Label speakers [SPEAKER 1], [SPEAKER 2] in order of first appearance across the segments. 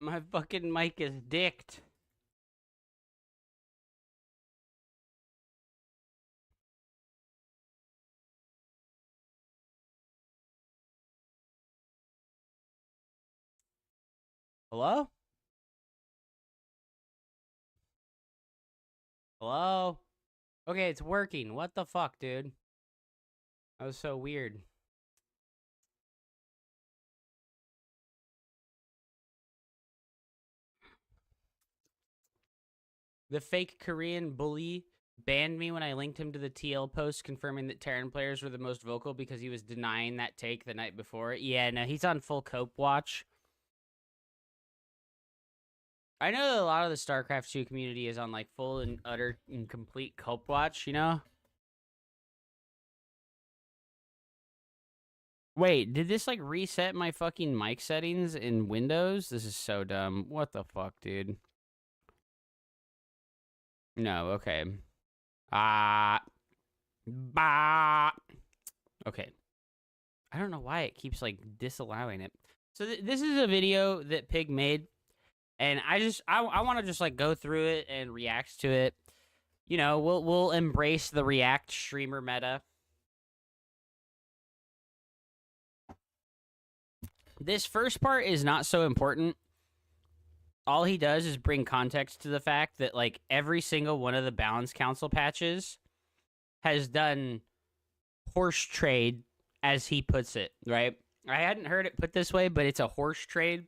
[SPEAKER 1] My fucking mic is dicked. Hello? Hello? Okay, it's working. What the fuck, dude? That was so weird. The fake Korean bully banned me when I linked him to the TL post confirming that Terran players were the most vocal because he was denying that take the night before. Yeah, no, he's on full cope watch. I know that a lot of the StarCraft 2 community is on like full and utter and complete cope watch, you know? Wait, did this like reset my fucking mic settings in Windows? This is so dumb. What the fuck, dude? No, okay. Ah, bah. Okay. I don't know why it keeps like disallowing it. So this is a video that Pig made, and I want to just like go through it and react to it. You know, we'll embrace the React streamer meta. This first part is not so important. All he does is bring context to the fact that like every single one of the Balance Council patches has done horse trade, as he puts it, right? I hadn't heard it put this way, but it's a horse trade.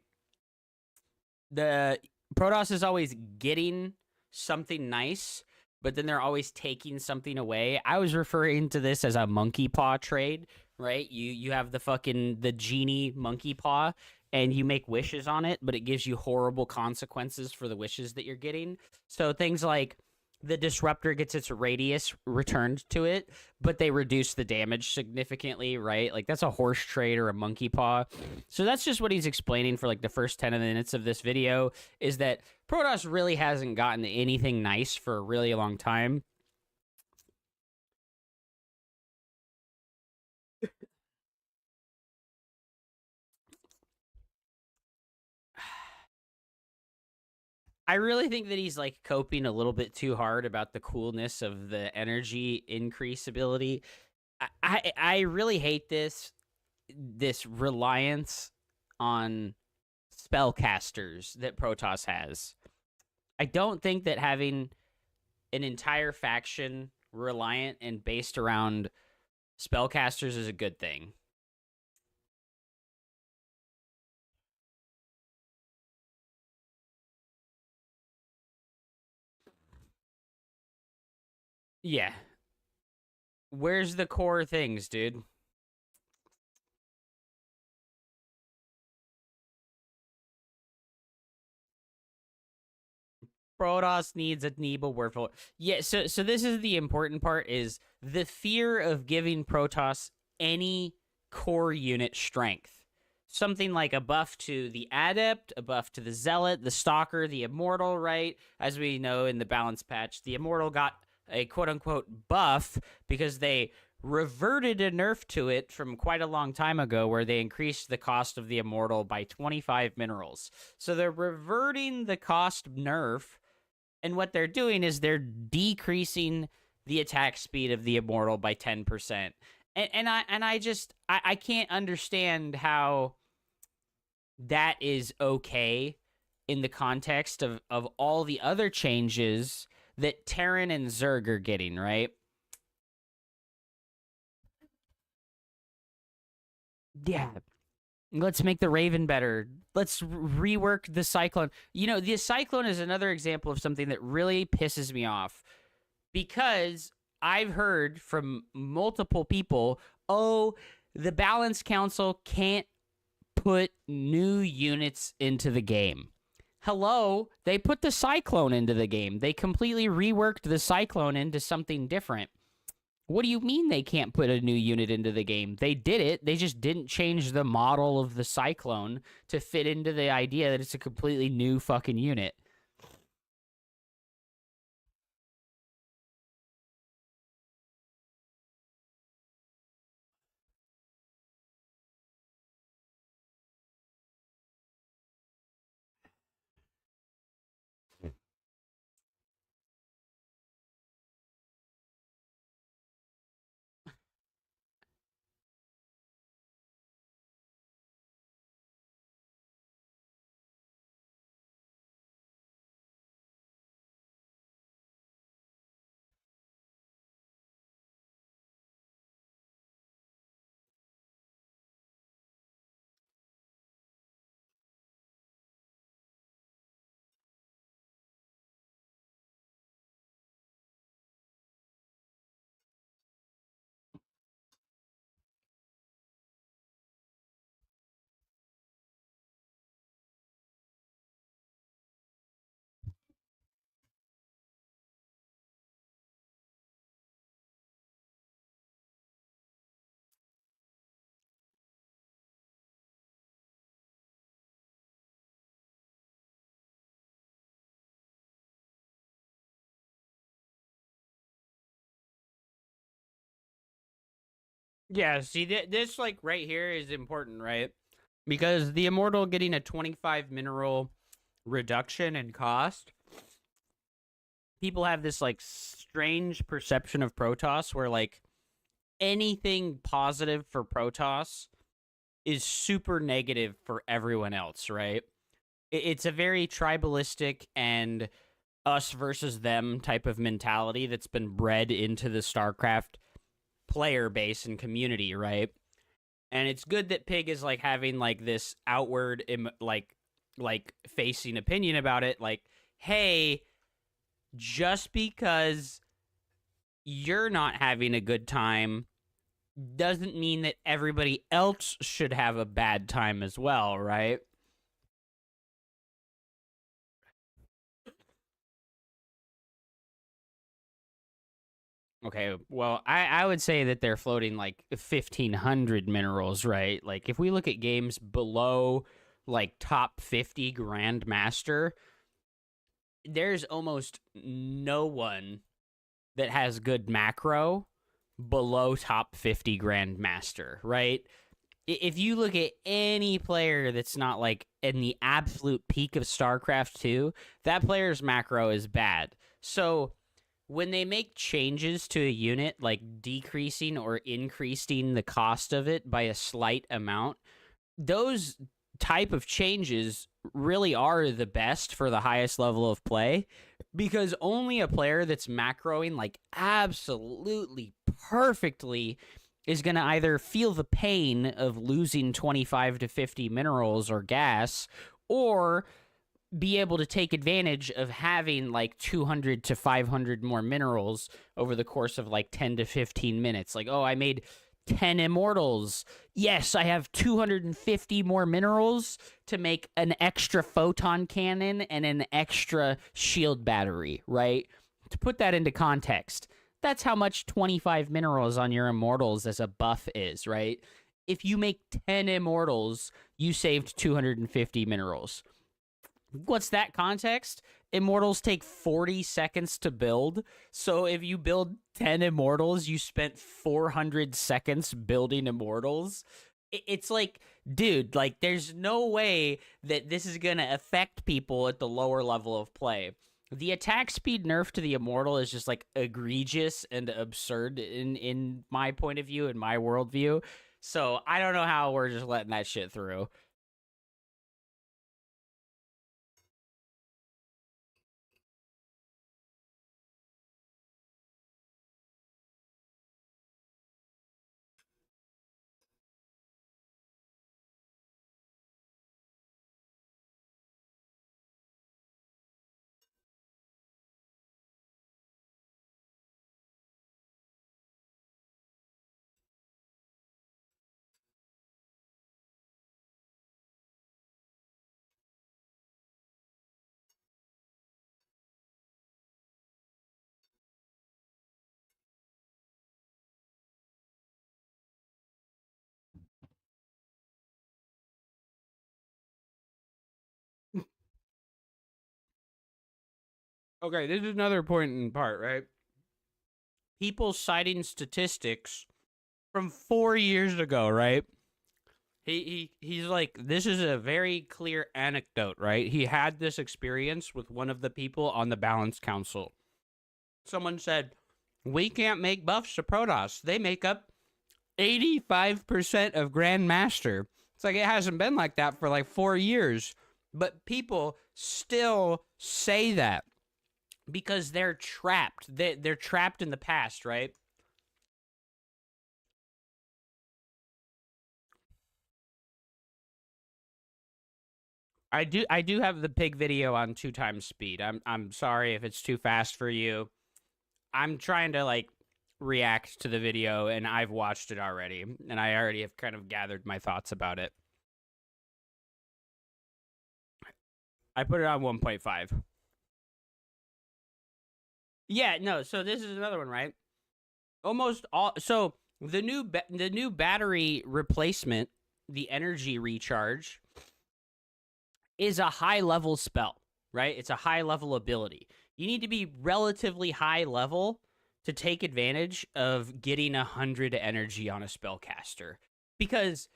[SPEAKER 1] The Protoss is always getting something nice, but then they're always taking something away. I was referring to this as a monkey paw trade, right? You have the genie monkey paw, and you make wishes on it, but it gives you horrible consequences for the wishes that you're getting. So things like the disruptor gets its radius returned to it, but they reduce the damage significantly, right? Like that's a horse trade or a monkey paw. So that's just what he's explaining for like the first 10 minutes of this video, is that Protoss really hasn't gotten anything nice for a really long time. I really think that he's like coping a little bit too hard about the coolness of the energy increase ability. I really hate this reliance on spellcasters that Protoss has. I don't think that having an entire faction reliant and based around spellcasters is a good thing. Yeah. Where's the core things, dude? Protoss needs a Nebo Werfel. Yeah, so this is the important part, is the fear of giving Protoss any core unit strength. Something like a buff to the Adept, a buff to the Zealot, the Stalker, the Immortal, right? As we know in the balance patch, the Immortal got a quote-unquote buff because they reverted a nerf to it from quite a long time ago, where they increased the cost of the Immortal by 25 minerals. So they're reverting the cost nerf, and what they're doing is they're decreasing the attack speed of the Immortal by 10%. I can't understand how that is okay in the context of all the other changes that Terran and Zerg are getting, right? Yeah. Let's make the Raven better. Let's rework the Cyclone. You know, the Cyclone is another example of something that really pisses me off, because I've heard from multiple people, oh, the Balance Council can't put new units into the game. Hello, they put the Cyclone into the game. They completely reworked the Cyclone into something different. What do you mean they can't put a new unit into the game? They did it. They just didn't change the model of the Cyclone to fit into the idea that it's a completely new fucking unit. Yeah, see, this like right here is important, right? Because the Immortal getting a 25 mineral reduction in cost, people have this like strange perception of Protoss where like anything positive for Protoss is super negative for everyone else, right? It's a very tribalistic and us versus them type of mentality that's been bred into the StarCraft player base and community, right? And it's good that Pig is like having like this outward like facing opinion about it, like, hey, just because you're not having a good time doesn't mean that everybody else should have a bad time as well, right? Okay, well, I would say that they're floating like 1,500 minerals, right? Like, if we look at games below like top 50 Grandmaster, there's almost no one that has good macro below top 50 Grandmaster, right? If you look at any player that's not like in the absolute peak of StarCraft 2, that player's macro is bad. So when they make changes to a unit, like decreasing or increasing the cost of it by a slight amount, those type of changes really are the best for the highest level of play, because only a player that's macroing like absolutely perfectly is going to either feel the pain of losing 25 to 50 minerals or gas, or be able to take advantage of having like 200 to 500 more minerals over the course of like 10 to 15 minutes. Like, oh, I made 10 immortals. Yes, I have 250 more minerals to make an extra photon cannon and an extra shield battery, right? To put that into context, that's how much 25 minerals on your immortals as a buff is, right? If you make 10 immortals, you saved 250 minerals. What's that context? Immortals take 40 seconds to build. So if you build 10 immortals, you spent 400 seconds building immortals. It's like, dude, like there's no way that this is going to affect people at the lower level of play. The attack speed nerf to the immortal is just like egregious and absurd in my point of view, in my worldview. So I don't know how we're just letting that shit through. Okay, this is another important part, right? People citing statistics from 4 years ago, right? He's like, this is a very clear anecdote, right? He had this experience with one of the people on the balance council. Someone said, we can't make buffs to Protoss. They make up 85% of Grandmaster. It's like it hasn't been like that for like 4 years. But people still say that because they're trapped. They're trapped in the past, right? I do have the pig video on 2 times speed. I'm sorry if it's too fast for you. I'm trying to like react to the video and I've watched it already and I already have kind of gathered my thoughts about it. I put it on 1.5. Yeah, no, so this is another one, right? Almost all so the new battery replacement, the energy recharge is a high level spell, right? It's a high level ability. You need to be relatively high level to take advantage of getting 100 energy on a spellcaster, because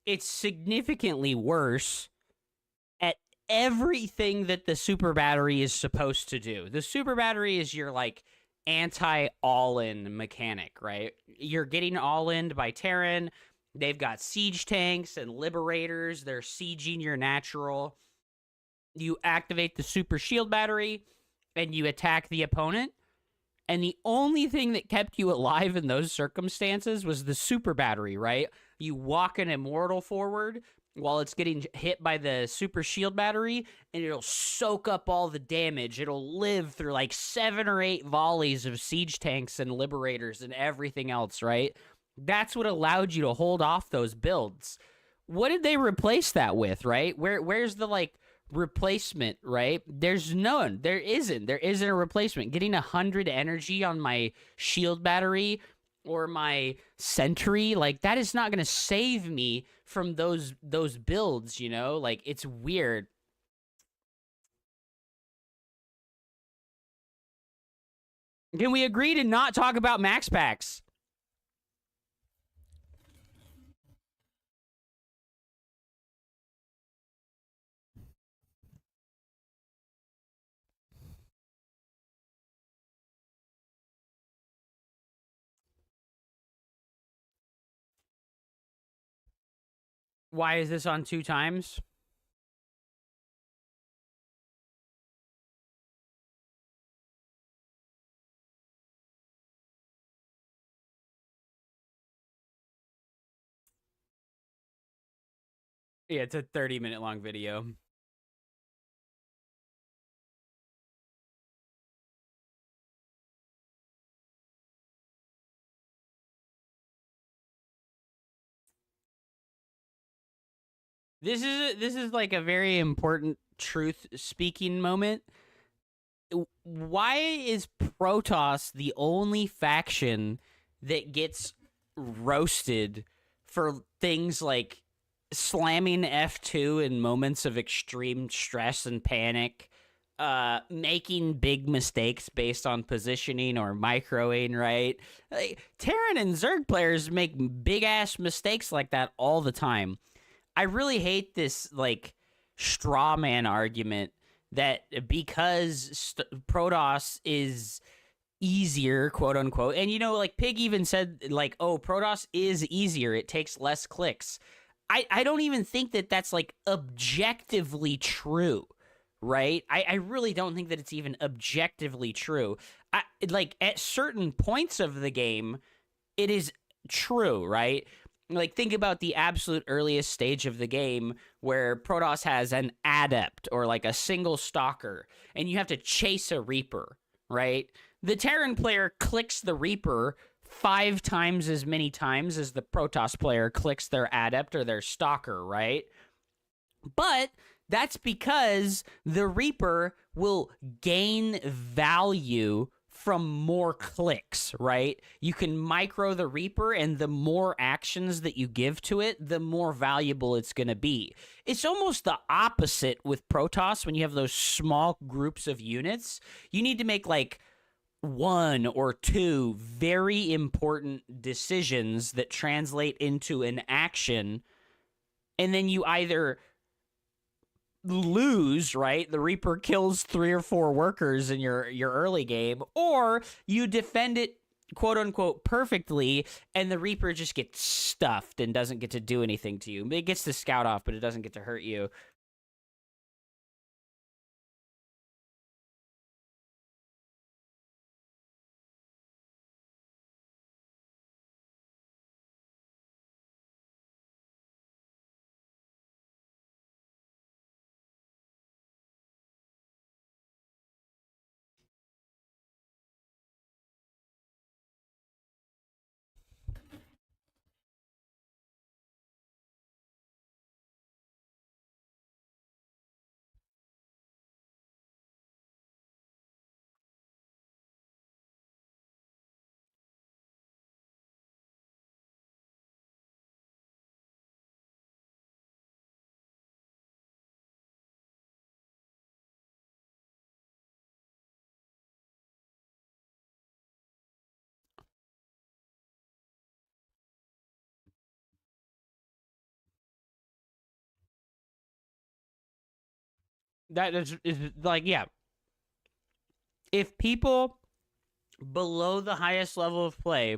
[SPEAKER 1] it's significantly worse at everything that the super battery is supposed to do. The super battery is your like anti all-in mechanic, right? You're getting all-in by Terran. They've got siege tanks and liberators. They're sieging your natural. You activate the super shield battery and you attack the opponent. And the only thing that kept you alive in those circumstances was the super battery, right? You walk an immortal forward while it's getting hit by the super shield battery, and it'll soak up all the damage. It'll live through like 7 or 8 volleys of siege tanks and liberators and everything else, right? That's what allowed you to hold off those builds. What did they replace that with, right? Where's the like replacement, right? There's none. There isn't. There isn't a replacement. Getting 100 energy on my shield battery or my sentry, like that is not going to save me from those builds, you know? Like it's weird. Can we agree to not talk about max packs? Why is this on 2 times? Yeah, it's a 30-minute long video. This is like a very important truth speaking moment. Why is Protoss the only faction that gets roasted for things like slamming F2 in moments of extreme stress and panic, making big mistakes based on positioning or microing, right? Like, Terran and Zerg players make big ass mistakes like that all the time. I really hate this like straw man argument that because Protoss is easier, quote unquote, and you know, like Pig even said, like, oh, Protoss is easier; it takes less clicks. I don't even think that that's like objectively true, right? I really don't think that it's even objectively true. Like at certain points of the game, it is true, right? Like think about the absolute earliest stage of the game where Protoss has an adept or like a single stalker and you have to chase a Reaper, right? The Terran player clicks the Reaper 5 times as many times as the Protoss player clicks their adept or their stalker, right? But that's because the Reaper will gain value from more clicks, right? You can micro the Reaper, and the more actions that you give to it, the more valuable it's going to be. It's almost the opposite with Protoss when you have those small groups of units. You need to make like 1 or 2 very important decisions that translate into an action, and then you either lose, right? The Reaper kills 3 or 4 workers in your early game, or you defend it quote unquote perfectly and the Reaper just gets stuffed and doesn't get to do anything to you. It gets to scout off, but it doesn't get to hurt you. That is like, yeah. If people below the highest level of play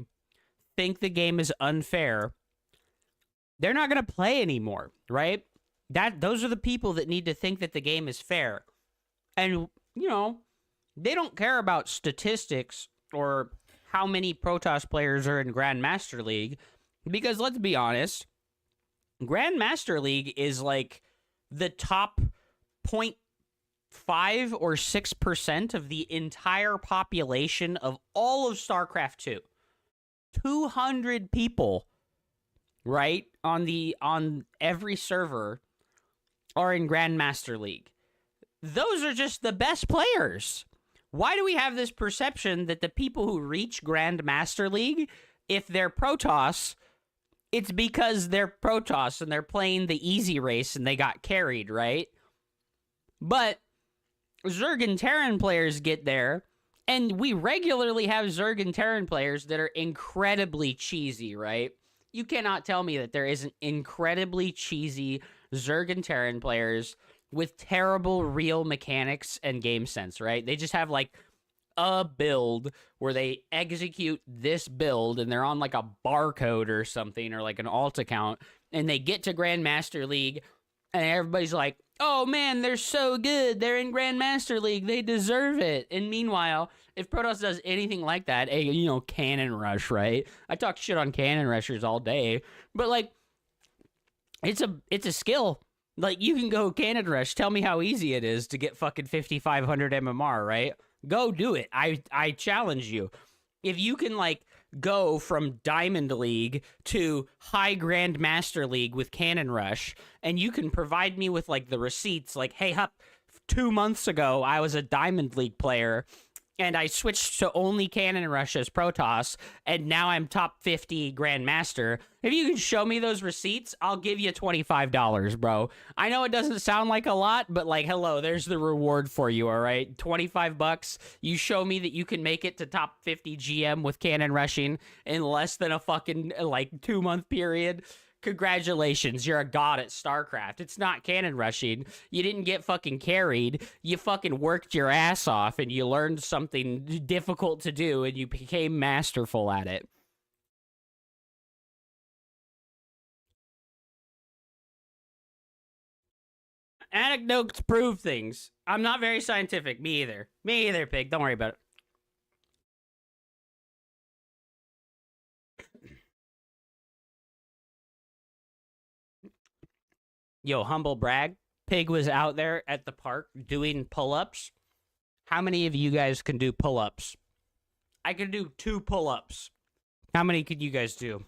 [SPEAKER 1] think the game is unfair, they're not going to play anymore, right? Those are the people that need to think that the game is fair. And, you know, they don't care about statistics or how many Protoss players are in Grandmaster League, because let's be honest, Grandmaster League is like the top 0.5 or 6% of the entire population of all of StarCraft 2. 200 people, right, on every server are in Grandmaster League. Those are just the best players. Why do we have this perception that the people who reach Grandmaster League, if they're Protoss, it's because they're Protoss and they're playing the easy race and they got carried, right? But Zerg and Terran players get there, and we regularly have Zerg and Terran players that are incredibly cheesy, right? You cannot tell me that there isn't incredibly cheesy Zerg and Terran players with terrible real mechanics and game sense, right? They just have like a build where they execute this build and they're on like a barcode or something or like an alt account, and they get to Grandmaster League and everybody's like, oh man, they're so good. They're in Grandmaster League. They deserve it. And meanwhile, if Protoss does anything like that, Cannon Rush, right? I talk shit on Cannon Rushers all day, but like, it's a skill. Like, you can go Cannon Rush. Tell me how easy it is to get fucking 5,500 MMR, right? Go do it. I challenge you. If you can, like, go from Diamond League to High Grandmaster League with Cannon Rush, and you can provide me with, like, the receipts, like, hey, Hup, 2 months ago, I was a Diamond League player, and I switched to only Cannon Rush as Protoss, and now I'm top 50 Grandmaster. If you can show me those receipts, I'll give you $25, bro. I know it doesn't sound like a lot, but like, hello, there's the reward for you, all right? $25, you show me that you can make it to top 50 GM with Cannon Rushing in less than a fucking, like, 2-month period. Congratulations, you're a god at StarCraft. It's not Cannon Rushing. You didn't get fucking carried. You fucking worked your ass off and you learned something difficult to do and you became masterful at it. Anecdotes prove things. I'm not very scientific. Me either. Me either, Pig. Don't worry about it. Yo, humble brag. Pig was out there at the park doing pull-ups. How many of you guys can do pull-ups? I can do 2 pull-ups. How many could you guys do?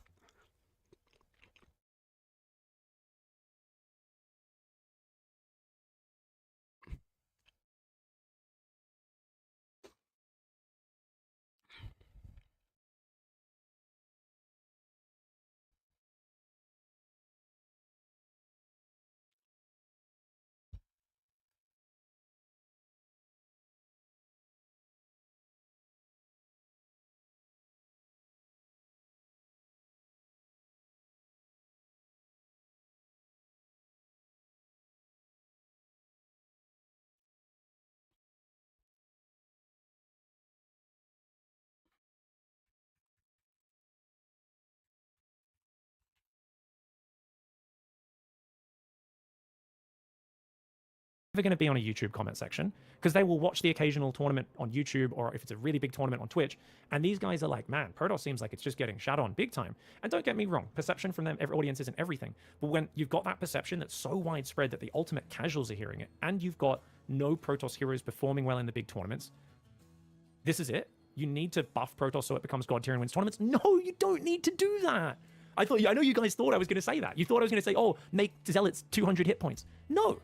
[SPEAKER 2] Going to be on a YouTube comment section because they will watch the occasional tournament on YouTube, or if it's a really big tournament on Twitch, and these guys are like, man, Protoss seems like it's just getting shat on big time. And don't get me wrong, perception from them, every audience isn't everything, but when you've got that perception that's so widespread that the ultimate casuals are hearing it, and you've got no Protoss heroes performing well in the big tournaments, this is it. You need to buff Protoss so it becomes God tier and wins tournaments. No, you don't need to do that. I know you guys thought I was going to say that. You thought I was going to say, oh, make Zealots 200 hit points. No.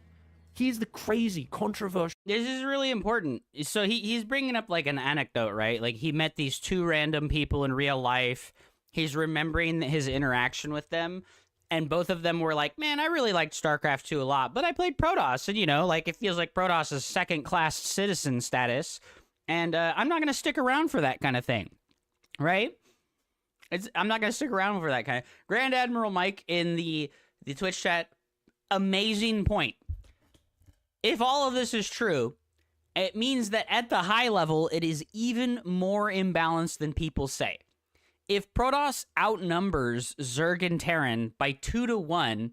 [SPEAKER 2] He's the crazy, controversial.
[SPEAKER 1] This is really important. So he's bringing up like an anecdote, right? Like he met these 2 random people in real life. He's remembering his interaction with them. And both of them were like, man, I really liked StarCraft 2 a lot, but I played Protoss. And, like, it feels like Protoss is second-class citizen status. And I'm not going to stick around for that kind of thing, right? I'm not going to stick around for that kind of... Grand Admiral Mike in the Twitch chat, amazing point. if all of this is true, it means that at the high level, it is even more imbalanced than people say. If Protoss outnumbers Zerg and Terran by 2-1,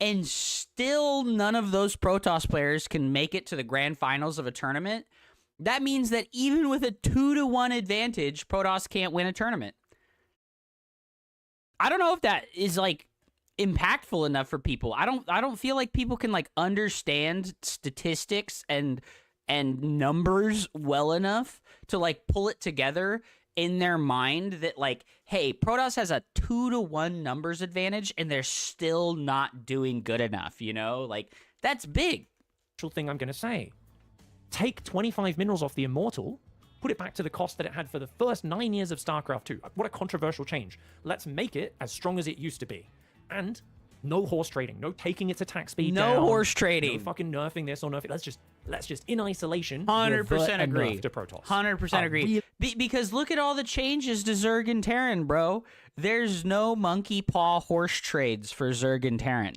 [SPEAKER 1] and still none of those Protoss players can make it to the grand finals of a tournament, that means that even with a 2-1 advantage, Protoss can't win a tournament. I don't know if that is like impactful enough for people. I don't feel like people can like understand statistics and numbers well enough to like pull it together in their mind that like, hey, Protoss has a 2-1 numbers advantage and they're still not doing good enough, you know? Like, that's big.
[SPEAKER 2] Thing I'm going to say. Take 25 minerals off the Immortal, put it back to the cost that it had for the first 9 years of StarCraft 2. What a controversial change. Let's make it as strong as it used to be. And no horse trading, no taking its attack speed down.
[SPEAKER 1] No horse trading.
[SPEAKER 2] No fucking nerfing this or nerfing. Let's just in isolation.
[SPEAKER 1] 100% agree.
[SPEAKER 2] To Protoss.
[SPEAKER 1] 100% agree. Because look at all the changes to Zerg and Terran, bro. There's no monkey paw horse trades for Zerg and Terran.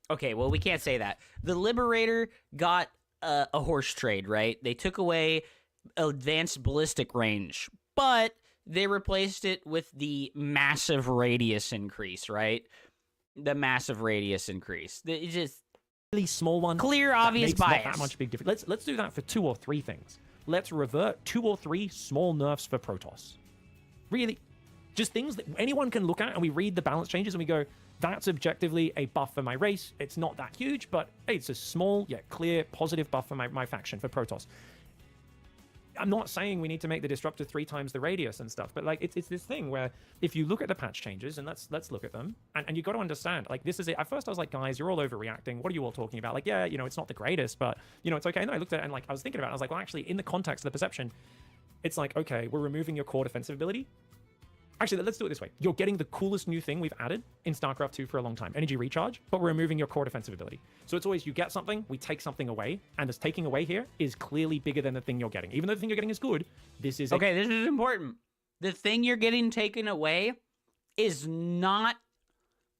[SPEAKER 1] Okay, well, we can't say that. The Liberator got a horse trade, right? They took away advanced ballistic range, but they replaced it with the massive radius increase, right? The massive radius increase. It's just
[SPEAKER 2] really small one.
[SPEAKER 1] Clear, obvious bias.
[SPEAKER 2] Not that much big difference. Let's do that for 2 or 3 things. Let's revert 2 or 3 small nerfs for Protoss. Really, just things that anyone can look at, and we read the balance changes and we go, that's objectively a buff for my race. It's not that huge, but hey, it's a small yet clear positive buff for my faction, for Protoss. I'm not saying we need to make the disruptor 3 times the radius and stuff, but like it's this thing where if you look at the patch changes, and let's look at them, and you got to understand, like, this is it. At first I was like, guys, you're all overreacting. What are you all talking about? Like, yeah, you know, it's not the greatest, but you know, it's okay. And then I looked at it and like I was thinking about it. I was like, well, actually, in the context of the perception, it's like, okay, we're removing your core defensive ability. Actually, let's do it this way. You're getting the coolest new thing we've added in StarCraft 2 for a long time, energy recharge, but we're removing your core defensive ability. So it's always, you get something, we take something away, and this taking away here is clearly bigger than the thing you're getting. Even though the thing you're getting is good, this is...
[SPEAKER 1] Okay, this is important. The thing you're getting taken away is not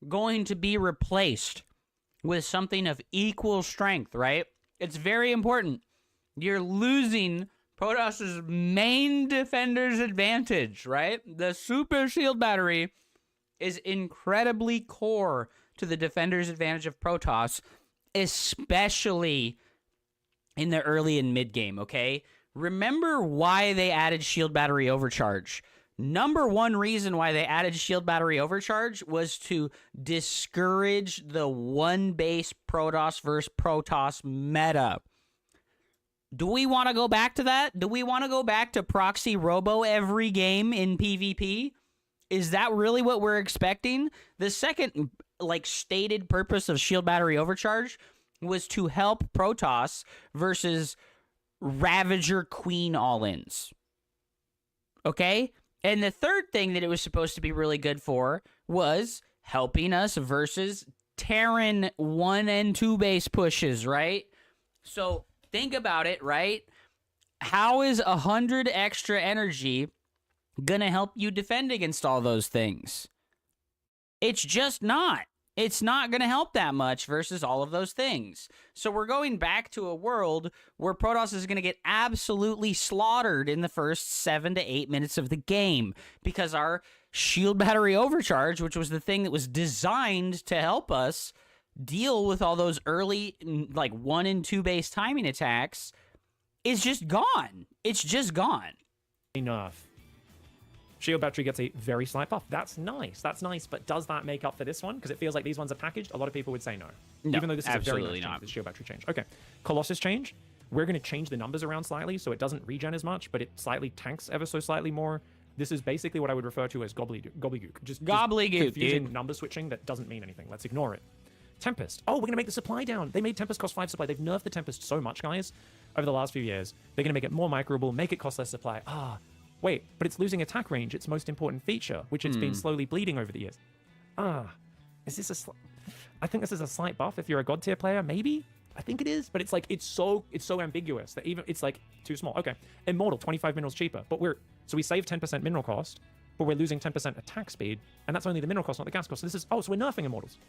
[SPEAKER 1] going to be replaced with something of equal strength, right? It's very important. You're losing Protoss's main defender's advantage, right? The super shield battery is incredibly core to the defender's advantage of Protoss, especially in the early and mid game, okay? Remember why they added shield battery overcharge. Number one reason why they added shield battery overcharge was to discourage the one base Protoss versus Protoss meta. Do we want to go back to that? Do we want to go back to proxy robo every game in PvP? Is that really what we're expecting? The second, like, stated purpose of shield battery overcharge was to help Protoss versus Ravager Queen all-ins. Okay? And the third thing that it was supposed to be really good for was helping us versus Terran 1 and 2 base pushes, right? So think about it, right? How is 100 extra energy gonna help you defend against all those things? It's just not. It's not gonna help that much versus all of those things. So we're going back to a world where Protoss is gonna get absolutely slaughtered in the first 7 to 8 minutes of the game because our shield battery overcharge, which was the thing that was designed to help us deal with all those early, like, 1 and 2 base timing attacks, is just gone. It's just gone.
[SPEAKER 2] Enough. Shield battery gets a very slight buff. That's nice. That's nice. But does that make up for this one? Because it feels like these ones are packaged. A lot of people would say no.
[SPEAKER 1] No,
[SPEAKER 2] even though this is a very nice
[SPEAKER 1] absolutely
[SPEAKER 2] change,
[SPEAKER 1] not.
[SPEAKER 2] this shield battery change. Okay. Colossus change. We're going to change the numbers around slightly so it doesn't regen as much, but it slightly tanks ever so slightly more. This is basically what I would refer to as gobbledygook. Just confusing
[SPEAKER 1] dude.
[SPEAKER 2] number switching that doesn't mean anything. Let's ignore it. Tempest. Oh, we're going to make the supply down. They made Tempest cost 5 supply. They've nerfed the Tempest so much, guys, over the last few years. They're going to make it more microable, make it cost less supply. Wait, but it's losing attack range, its most important feature, which it's been slowly bleeding over the years. Is this I think this is a slight buff if you're a god tier player, maybe? I think it is, but it's like, it's so ambiguous that even, it's like too small. Okay, Immortal, 25 minerals cheaper, but so we save 10% mineral cost, but we're losing 10% attack speed, and that's only the mineral cost, not the gas cost. So this is, oh, so we're nerfing immortals.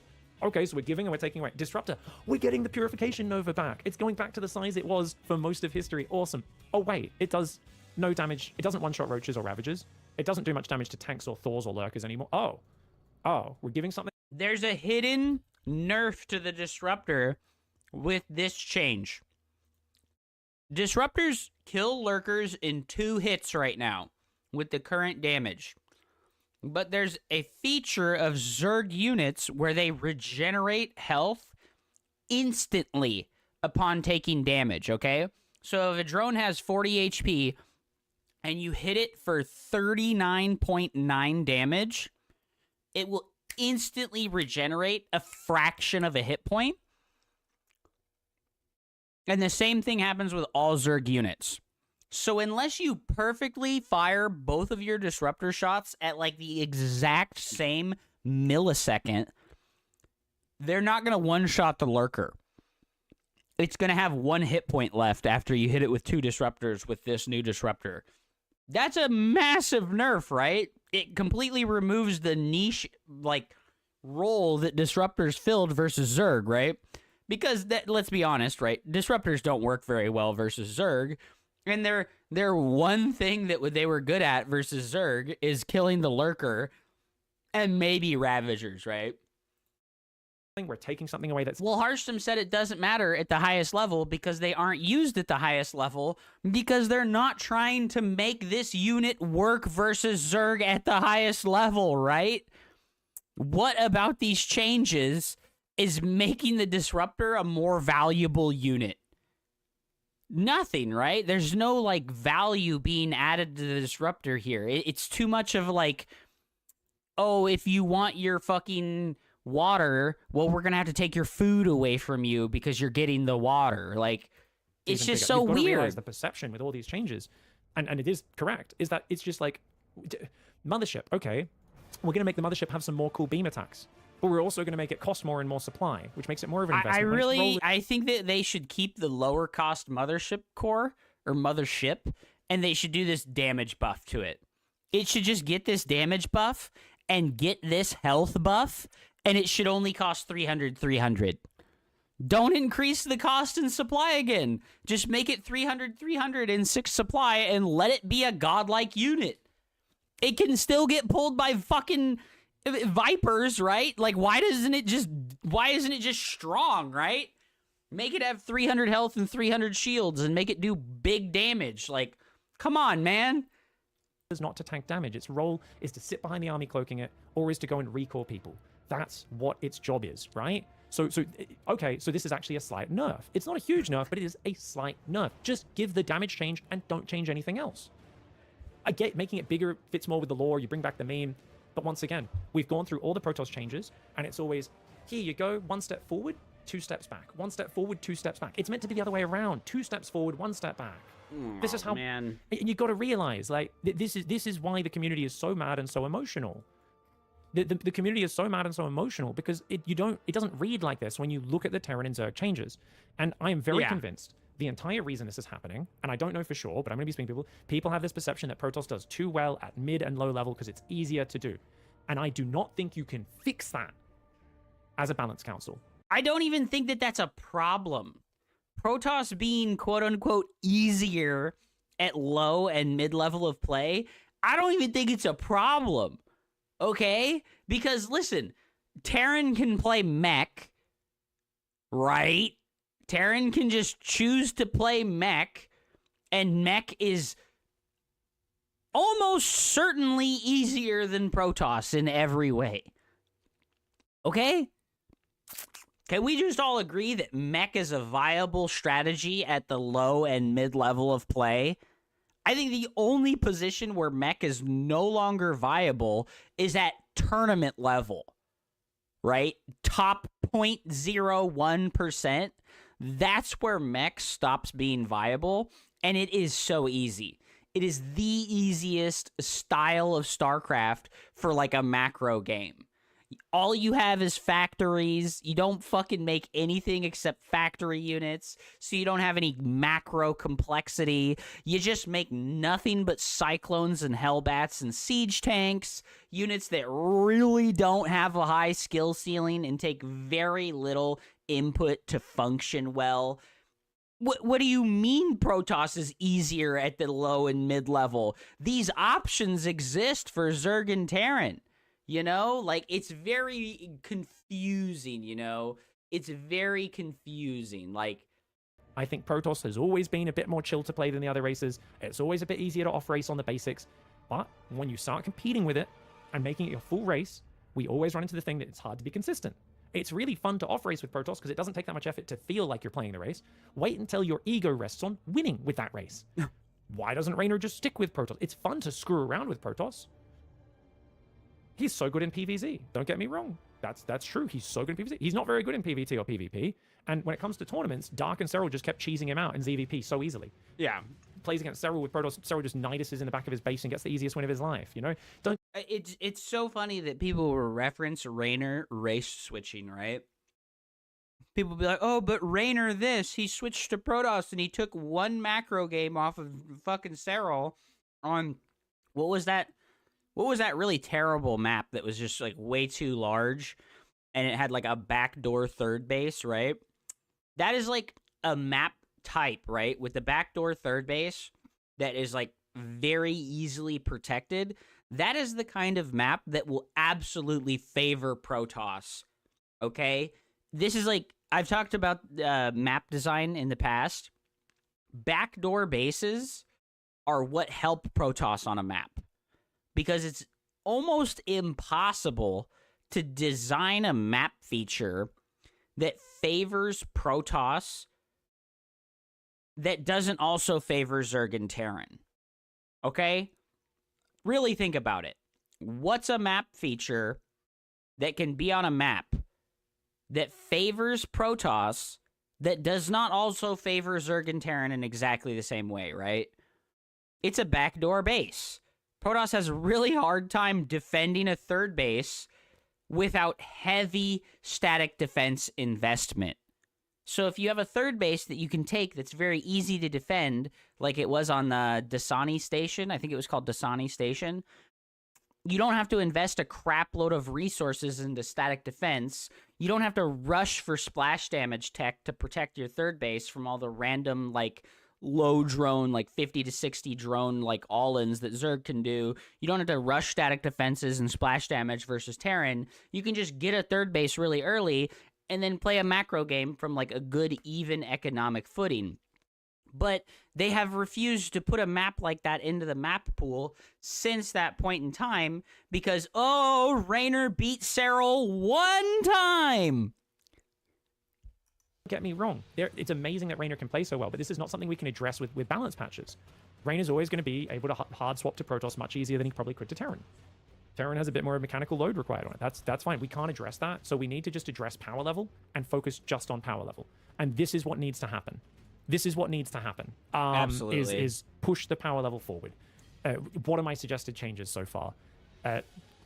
[SPEAKER 2] Okay, so we're giving and we're taking away. Disruptor, we're getting the Purification Nova back. It's going back to the size it was for most of history. Awesome. Oh, wait, it does no damage. It doesn't one-shot roaches or ravagers. It doesn't do much damage to tanks or Thors or lurkers anymore. Oh, we're giving something.
[SPEAKER 1] There's a hidden nerf to the Disruptor with this change. Disruptors kill lurkers in 2 hits right now with the current damage. But there's a feature of Zerg units where they regenerate health instantly upon taking damage, okay? So if a drone has 40 HP and you hit it for 39.9 damage, it will instantly regenerate a fraction of a hit point. And the same thing happens with all Zerg units. So unless you perfectly fire both of your disruptor shots at like the exact same millisecond, they're not going to one-shot the lurker. It's going to have 1 hit point left after you hit it with 2 disruptors with this new disruptor. That's a massive nerf, right? It completely removes the niche like role that disruptors filled versus Zerg, right? Because let's be honest, right? Disruptors don't work very well versus Zerg. And their one thing that they were good at versus Zerg is killing the lurker and maybe Ravagers, right?
[SPEAKER 2] We're taking something away that's...
[SPEAKER 1] Well, Harstom said it doesn't matter at the highest level because they aren't used at the highest level because they're not trying to make this unit work versus Zerg at the highest level, right? What about these changes is making the Disruptor a more valuable unit? Nothing, right? There's no, like, value being added to the Disruptor here. It's too much of, like, oh, if you want your fucking water, well, we're gonna have to take your food away from you because you're getting the water. Like, it's just so
[SPEAKER 2] weird.
[SPEAKER 1] weird.
[SPEAKER 2] The perception with all these changes, and it is correct, is that it's just like, Mothership, okay, we're gonna make the Mothership have some more cool beam attacks. But we're also going to make it cost more and more supply, which makes it more of an investment.
[SPEAKER 1] I think that they should keep the lower cost Mothership core, or Mothership, and they should do this damage buff to it. It should just get this damage buff and get this health buff, and it should only cost 300. Don't increase the cost and supply again. Just make it 300 and 6 supply and let it be a godlike unit. It can still get pulled by fucking Vipers, right? Like, why isn't it just strong, right? Make it have 300 health and 300 shields and make it do big damage. Like, come on, man.
[SPEAKER 2] Is not to tank damage. Its role is to sit behind the army cloaking it, or is to go and recall people. That's what its job is, right? So okay, so this is actually a slight nerf. It's not a huge nerf, but it is a slight nerf. Just give the damage change and don't change anything else. I get making it bigger fits more with the lore, you bring back the meme. But once again, we've gone through all the Protoss changes, and it's always, here you go, 1 step forward, 2 steps back. 1 step forward, 2 steps back. It's meant to be the other way around. 2 steps forward, 1 step back. This is how,
[SPEAKER 1] man.
[SPEAKER 2] And you got to realize, like, this is why the community is so mad and so emotional. The community is so mad and so emotional because it doesn't read like this when you look at the Terran and Zerg changes. And I am very convinced the entire reason this is happening, and I don't know for sure, but I'm going to be speaking to people have this perception that Protoss does too well at mid and low level because it's easier to do. And I do not think you can fix that as a balance council.
[SPEAKER 1] I don't even think that that's a problem. Protoss being quote-unquote easier at low and mid-level of play, I don't even think it's a problem, okay? Because, listen, Terran can play mech, right? Terran can just choose to play mech, and mech is almost certainly easier than Protoss in every way. Okay? Can we just all agree that mech is a viable strategy at the low and mid-level of play? I think the only position where mech is no longer viable is at tournament level, right? Top 0.01%. That's where mech stops being viable, and it is so easy. It is the easiest style of StarCraft for, like, a macro game. All you have is factories. You don't fucking make anything except factory units, so you don't have any macro complexity. You just make nothing but cyclones and hellbats and siege tanks, units that really don't have a high skill ceiling and take very little input to function well. What do you mean Protoss is easier at the low and mid level? These options exist for Zerg and Terran. You know, like, it's very confusing, you know? It's very confusing. Like,
[SPEAKER 2] I think Protoss has always been a bit more chill to play than the other races. It's always a bit easier to off-race on the basics. But when you start competing with it and making it your full race, we always run into the thing that it's hard to be consistent. It's really fun to off-race with Protoss because it doesn't take that much effort to feel like you're playing the race. Wait until your ego rests on winning with that race. Why doesn't Raynor just stick with Protoss? It's fun to screw around with Protoss. He's so good in PvZ. Don't get me wrong. That's true. He's so good in PvZ. He's not very good in PvT or PvP. And when it comes to tournaments, Dark and Serral just kept cheesing him out in ZVP so easily.
[SPEAKER 1] yeah.
[SPEAKER 2] Plays against Serral with Protoss. Serral just Niduses in the back of his base and gets the easiest win of his life, you know? Don't.
[SPEAKER 1] It's so funny that people will reference Raynor race switching, right? People be like, oh, but Raynor this, he switched to Protoss and he took one macro game off of fucking Serral on, what was that really terrible map that was just, like, way too large and it had, like, a backdoor third base, right? That is, like, a map type, right? With the backdoor third base that is, like, very easily protected. That is the kind of map that will absolutely favor Protoss, okay? This is, like, I've talked about map design in the past. Backdoor bases are what help Protoss on a map. Because it's almost impossible to design a map feature that favors Protoss that doesn't also favor Zerg and Terran. Okay? Really think about it. What's a map feature that can be on a map that favors Protoss that does not also favor Zerg and Terran in exactly the same way, right? It's a backdoor base. Protoss has a really hard time defending a third base without heavy static defense investment. So if you have a third base that you can take that's very easy to defend, like it was on the Dasani Station, I think it was called Dasani Station, you don't have to invest a crap load of resources into static defense. You don't have to rush for splash damage tech to protect your third base from all the random, like, low drone, like 50 to 60 drone, like, all-ins that Zerg can do. You don't have to rush static defenses and splash damage versus Terran. You can just get a third base really early and then play a macro game from, like, a good, even economic footing. But they have refused to put a map like that into the map pool since that point in time because, oh, Raynor beat Serral one time!
[SPEAKER 2] Get me wrong. It's amazing that Raynor can play so well, but this is not something we can address with balance patches. Raynor's always going to be able to hard swap to Protoss much easier than he probably could to Terran. Terran has a bit more mechanical load required on it. That's fine. We can't address that, so we need to just address power level and focus just on power level. And this is what needs to happen. This is what needs to happen.
[SPEAKER 1] Absolutely.
[SPEAKER 2] Is push the power level forward. What are my suggested changes so far?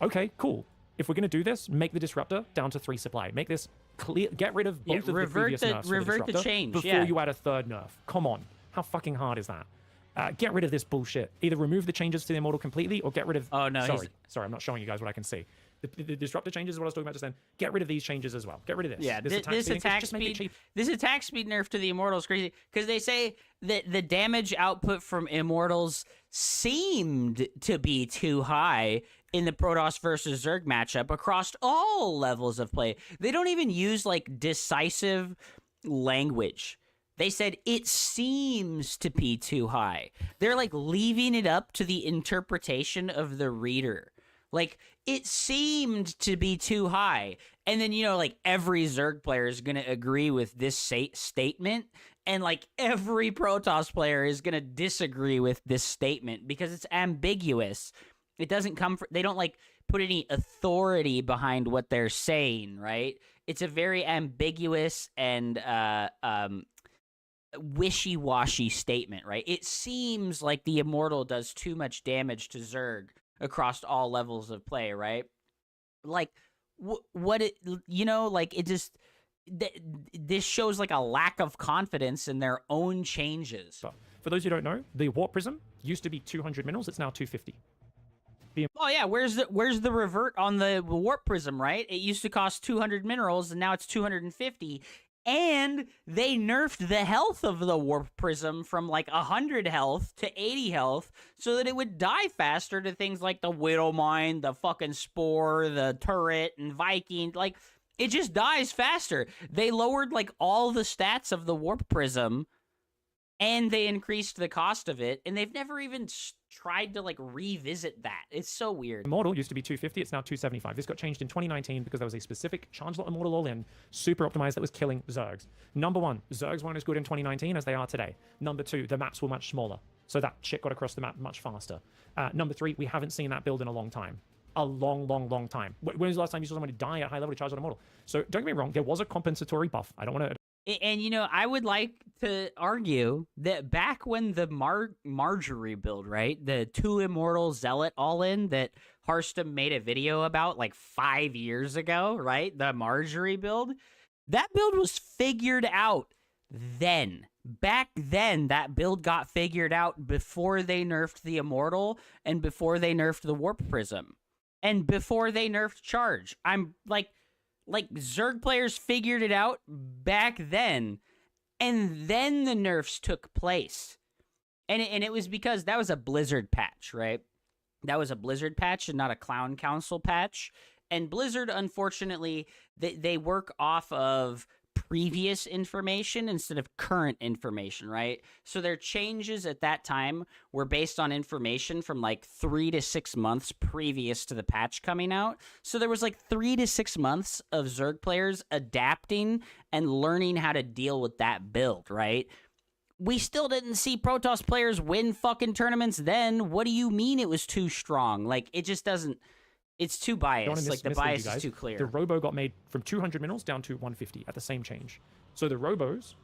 [SPEAKER 2] Okay, cool. If we're going to do this, make the disruptor down to 3 supply. Make this clear. Get rid of both of the previous nerfs for the disruptor
[SPEAKER 1] change
[SPEAKER 2] before you add a third nerf. Come on. How fucking hard is that? Get rid of this bullshit. Either remove the changes to the immortal completely or get rid of...
[SPEAKER 1] Oh, no.
[SPEAKER 2] Sorry, I'm not showing you guys what I can see. The disruptor changes is what I was talking about just then. Get rid of these changes as well. Get rid of this.
[SPEAKER 1] Yeah, this attack speed nerf to the Immortals is crazy because they say that the damage output from Immortals seemed to be too high in the Protoss versus Zerg matchup across all levels of play. They don't even use, like, decisive language. They said it seems to be too high. They're, like, leaving it up to the interpretation of the reader. Like, it seemed to be too high. And then, you know, like, every Zerg player is going to agree with this statement. And, like, every Protoss player is going to disagree with this statement because it's ambiguous. It doesn't come from... They don't, like, put any authority behind what they're saying, right? It's a very ambiguous and wishy-washy statement, right? It seems like the Immortal does too much damage to Zerg across all levels of play, right? Like, what it, like it just, this shows like a lack of confidence in their own changes.
[SPEAKER 2] For those who don't know, the Warp Prism used to be 200 minerals. It's now 250.
[SPEAKER 1] Oh yeah, where's the revert on the Warp Prism, right? It used to cost 200 minerals and now it's 250. And they nerfed the health of the Warp Prism from like 100 health to 80 health so that it would die faster to things like the Widow Mine, the fucking Spore, the Turret, and Viking. Like, it just dies faster. They lowered like all the stats of the Warp Prism and they increased the cost of it, and they've never even tried to like revisit that. It's so weird.
[SPEAKER 2] Immortal used to be 250, it's now 275. This got changed in 2019 because there was a specific charge lot Immortal all-in, super optimized, that was killing Zergs. Number one, Zergs weren't as good in 2019 as they are today. Number two, the maps were much smaller, so that shit got across the map much faster. Number three, we haven't seen that build in a long time. A long time. When was the last time you saw somebody die at high level to charge lot Immortal? So don't get me wrong, there was a compensatory buff. I don't want to...
[SPEAKER 1] And, I would like to argue that back when the Marjorie build, right, the 2 Immortal Zealot all-in that Hearthstone made a video about like 5 years ago, right, the Marjorie build, that build was figured out then. Back then, that build got figured out before they nerfed the Immortal and before they nerfed the Warp Prism and before they nerfed Charge. I'm like Zerg players figured it out back then, and then the nerfs took place. And it was because that was a Blizzard patch, right? That was a Blizzard patch and not a Clown Council patch. And Blizzard, unfortunately, they work off of previous information instead of current information, right? So their changes at that time were based on information from like 3 to 6 months previous to the patch coming out. So there was like 3 to 6 months of Zerg players adapting and learning how to deal with that build, right? We still didn't see Protoss players win fucking tournaments then. What do you mean it was too strong? Like, it just doesn't... It's too biased. Like, the bias is too clear.
[SPEAKER 2] The Robo got made from 200 minerals down to 150 at the same change. So the Robos,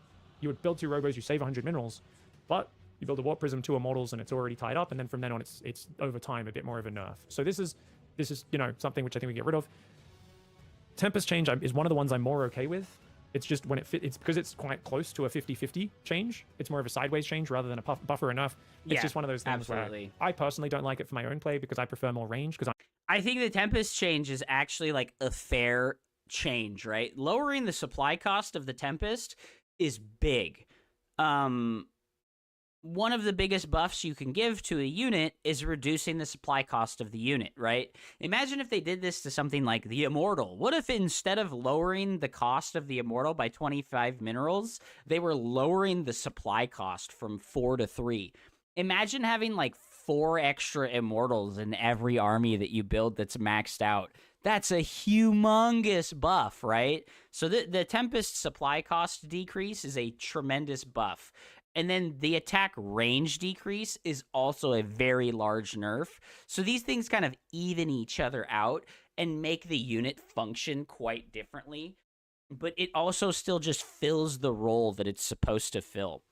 [SPEAKER 2] you would build 2 Robos, you save 100 minerals, but you build a Warp Prism, 2 Immortals, and it's already tied up, and then from then on, it's over time a bit more of a nerf. So this is something which I think we get rid of. Tempest change is one of the ones I'm more okay with. It's just when it's because it's quite close to a 50-50 change. It's more of a sideways change rather than a buffer or nerf. It's just one of those things
[SPEAKER 1] absolutely.
[SPEAKER 2] Where I personally don't like it for my own play because I prefer more range. Because
[SPEAKER 1] I think the Tempest change is actually like a fair change, right? Lowering the supply cost of the Tempest is big. One of the biggest buffs you can give to a unit is reducing the supply cost of the unit, right? Imagine if they did this to something like the Immortal. What if instead of lowering the cost of the Immortal by 25 minerals, they were lowering the supply cost from 4 to 3? Imagine having like 4 extra Immortals in every army that you build that's maxed out. That's a humongous buff, right? So the Tempest supply cost decrease is a tremendous buff. And then the attack range decrease is also a very large nerf. So these things kind of even each other out and make the unit function quite differently. But it also still just fills the role that it's supposed to fill.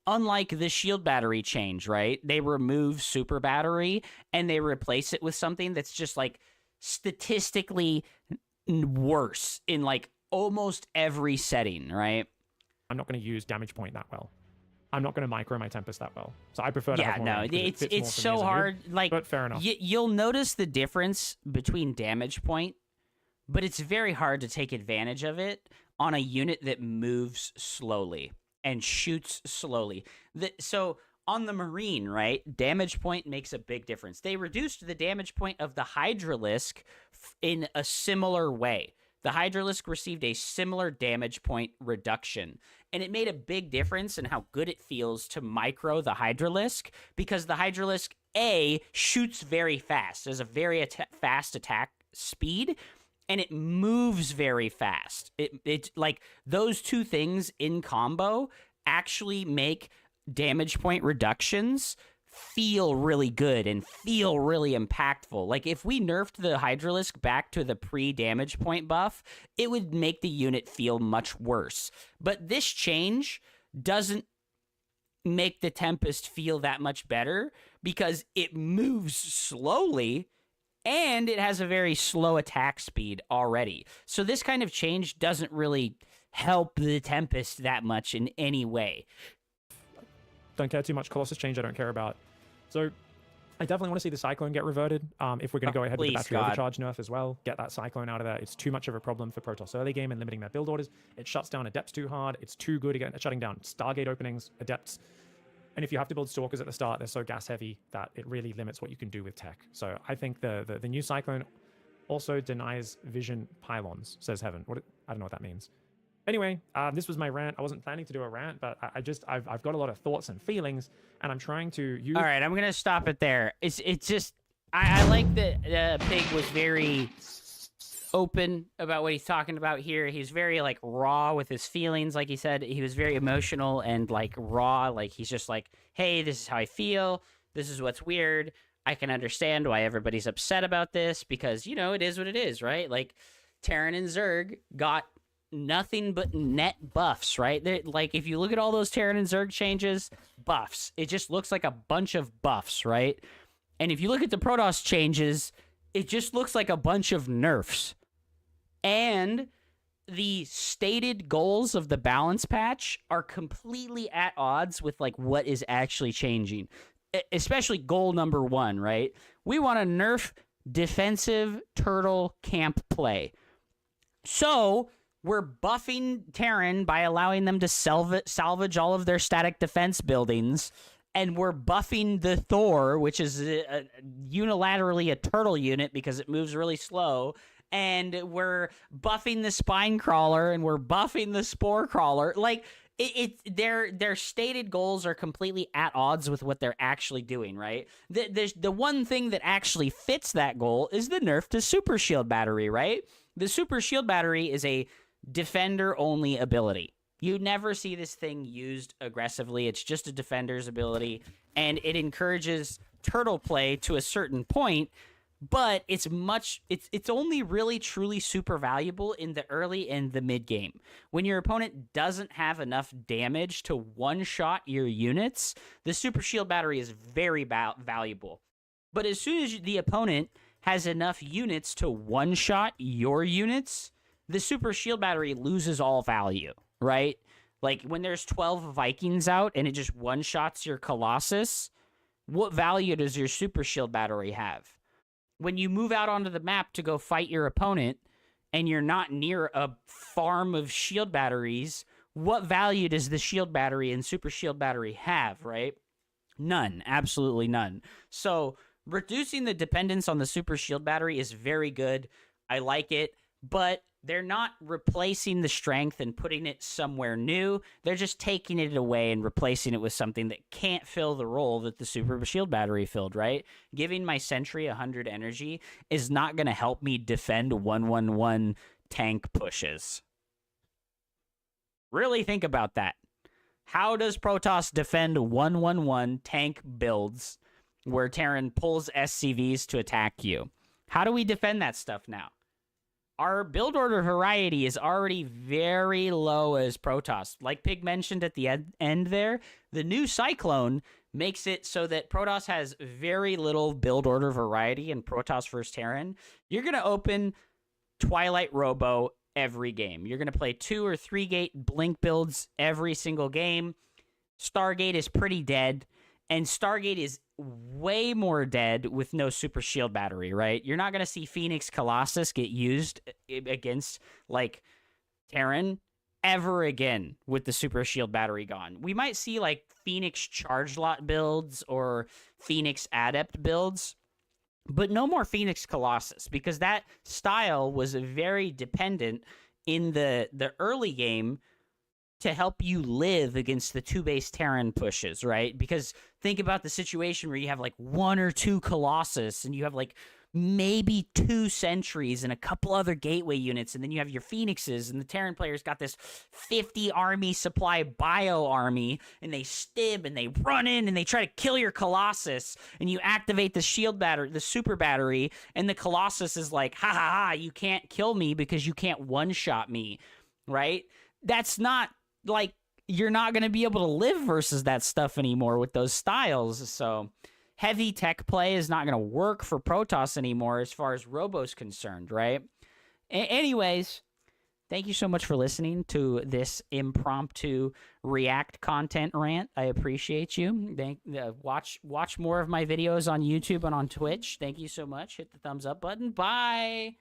[SPEAKER 1] Unlike the shield battery change, right? They remove super battery and they replace it with something that's just like statistically worse in like almost every setting, right?
[SPEAKER 2] I'm not going to use damage point that well. I'm not going to micro my Tempest that well. So I prefer to have more range,
[SPEAKER 1] it's so hard. Like,
[SPEAKER 2] but fair enough.
[SPEAKER 1] You'll notice the difference between damage point, but it's very hard to take advantage of it on a unit that moves slowly and shoots slowly. So on the Marine, right, damage point makes a big difference. They reduced the damage point of the Hydralisk in a similar way. The Hydralisk received a similar damage point reduction, and it made a big difference in how good it feels to micro the Hydralisk, because the Hydralisk, A, shoots very fast, has a very fast attack speed, and it moves very fast. It's like those two things in combo actually make damage point reductions feel really good and feel really impactful. Like, if we nerfed the Hydralisk back to the pre-damage point buff, it would make the unit feel much worse. But this change doesn't make the Tempest feel that much better because it moves slowly and it has a very slow attack speed already. So this kind of change doesn't really help the Tempest that much in any way.
[SPEAKER 2] Don't care too much. Colossus change I don't care about. So I definitely want to see the Cyclone get reverted. If we're going to go ahead with the battery overcharge nerf as well, get that Cyclone out of there. It's too much of a problem for Protoss early game and limiting their build orders. It shuts down Adepts too hard. It's too good at shutting down Stargate openings, Adepts. And if you have to build Stalkers at the start, they're so gas heavy that it really limits what you can do with tech. So I think the new Cyclone also denies vision pylons, says Heaven. I don't know what that means. Anyway, this was my rant. I wasn't planning to do a rant, but I've got a lot of thoughts and feelings, and I'm trying to use...
[SPEAKER 1] All right, I'm gonna stop it there. It's just I like that Pig was very open about what he's talking about here. He's very like raw with his feelings. Like he said, he was very emotional and like raw. Like he's just like, hey, this is how I feel. This is what's weird. I can understand why everybody's upset about this because, you know, it is what it is, right? Like Terran and Zerg got nothing but net buffs, right? Like if you look at all those Terran and Zerg changes, buffs. It just looks like a bunch of buffs, right? And if you look at the Protoss changes, it just looks like a bunch of nerfs. And the stated goals of the balance patch are completely at odds with like what is actually changing. Especially goal number 1, right? We want to nerf defensive turtle camp play. So we're buffing Terran by allowing them to salvage all of their static defense buildings, and we're buffing the Thor, which is unilaterally a turtle unit because it moves really slow, and we're buffing the Spine Crawler, and we're buffing the Spore Crawler. Like, their stated goals are completely at odds with what they're actually doing, right? The one thing that actually fits that goal is the nerf to Super Shield Battery, right? The Super Shield Battery is a defender-only ability. You never see this thing used aggressively. It's just a defender's ability, and it encourages turtle play to a certain point, but it's only really truly super valuable in the early and the mid game. When your opponent doesn't have enough damage to one-shot your units, the Super Shield Battery is very valuable. But as soon as the opponent has enough units to one-shot your units, the Super Shield Battery loses all value, right? Like, when there's 12 Vikings out and it just one-shots your Colossus, what value does your Super Shield Battery have? When you move out onto the map to go fight your opponent and you're not near a farm of shield batteries, what value does the Shield Battery and Super Shield Battery have, right? None. Absolutely none. So, reducing the dependence on the Super Shield Battery is very good. I like it, but they're not replacing the strength and putting it somewhere new. They're just taking it away and replacing it with something that can't fill the role that the Super Shield Battery filled, right? Giving my Sentry 100 energy is not going to help me defend 1-1-1 tank pushes. Really think about that. How does Protoss defend 1-1-1 tank builds where Terran pulls SCVs to attack you? How do we defend that stuff now? Our build order variety is already very low as Protoss. Like Pig mentioned at the end there, the new Cyclone makes it so that Protoss has very little build order variety in Protoss vs. Terran. You're going to open Twilight Robo every game. You're going to play 2 or 3 gate Blink builds every single game. Stargate is pretty dead, and Stargate is way more dead with no Super Shield Battery, right? You're not going to see Phoenix Colossus get used against, like, Terran ever again with the Super Shield Battery gone. We might see, like, Phoenix Charge Lot builds or Phoenix Adept builds, but no more Phoenix Colossus, because that style was very dependent in the early game to help you live against the 2-base Terran pushes, right? Because think about the situation where you have like 1 or 2 Colossus and you have like maybe 2 Sentries and a couple other gateway units, and then you have your Phoenixes, and the Terran players got this 50 army supply bio army, and they stim and they run in and they try to kill your Colossus, and you activate the shield battery, the super battery, and the Colossus is like, ha ha ha, you can't kill me because you can't one-shot me, right? That's not, like, you're not going to be able to live versus that stuff anymore with those styles. So heavy tech play is not going to work for Protoss anymore as far as Robo's concerned, right? Anyways, thank you so much for listening to this impromptu React content rant. I appreciate you. Watch more of my videos on YouTube and on Twitch. Thank you so much. Hit the thumbs up button. Bye.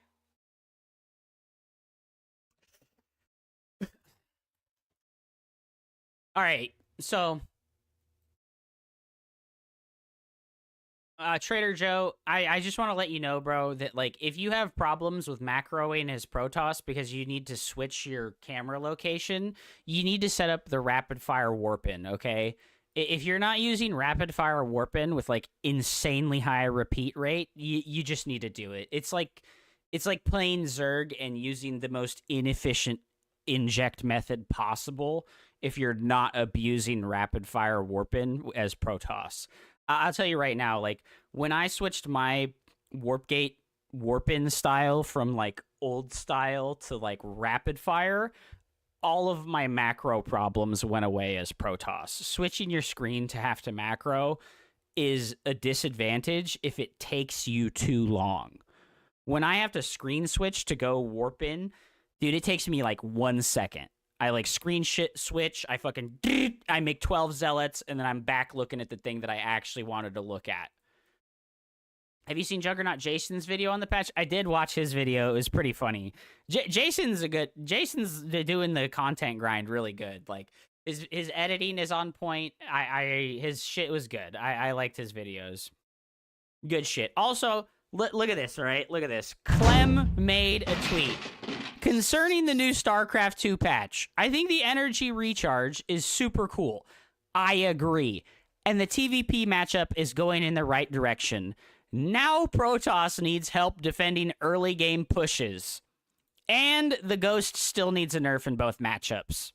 [SPEAKER 1] All right, so Trader Joe, I just want to let you know, bro, that like if you have problems with macroing as Protoss because you need to switch your camera location, you need to set up the rapid fire warp in, okay? If you're not using rapid fire warp in with like insanely high repeat rate, you just need to do it. It's like playing Zerg and using the most inefficient inject method possible if you're not abusing rapid fire warp in as Protoss. I'll tell you right now, like when I switched my warp gate warp in style from like old style to like rapid fire, all of my macro problems went away as Protoss. Switching your screen to have to macro is a disadvantage if it takes you too long. When I have to screen switch to go warp in, dude, it takes me like 1 second. I like screen switch, I make 12 zealots, and then I'm back looking at the thing that I actually wanted to look at. Have you seen Juggernaut Jason's video on the patch? I did watch his video. It was pretty funny. Jason's doing the content grind really good. Like his editing is on point. His shit was good. I liked his videos. Good shit. Also, look at this, all right? Look at this. Clem made a tweet concerning the new StarCraft 2 patch. I think the energy recharge is super cool. I agree. And the TVP matchup is going in the right direction. Now Protoss needs help defending early game pushes. And the Ghost still needs a nerf in both matchups.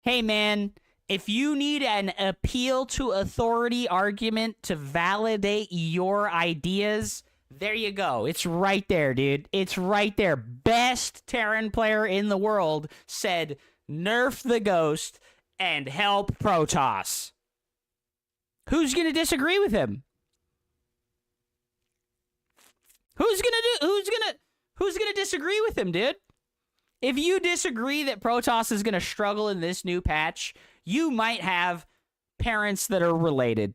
[SPEAKER 1] Hey man, if you need an appeal to authority argument to validate your ideas, there you go. It's right there, dude. It's right there. Best Terran player in the world said, nerf the Ghost and help Protoss. Who's going to disagree with him? Who's going to disagree with him, dude? If you disagree that Protoss is going to struggle in this new patch, you might have parents that are related.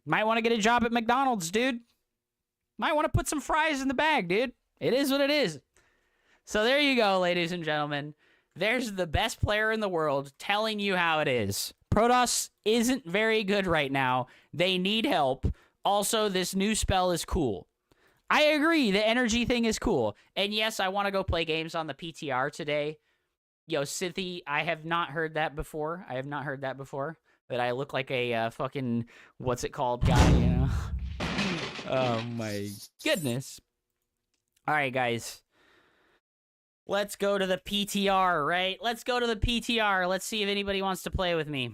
[SPEAKER 1] Might want to get a job at McDonald's, dude. Might want to put some fries in the bag, dude. It is what it is. So there you go, ladies and gentlemen. There's the best player in the world telling you how it is. Protoss isn't very good right now. They need help. Also, this new spell is cool. I agree, the energy thing is cool. And yes, I want to go play games on the PTR today. Yo, Scythy, I have not heard that before. That I look like a fucking, what's it called guy, you know? Oh my goodness. All right, guys. Let's go to the PTR, right? Let's go to the PTR. Let's see if anybody wants to play with me.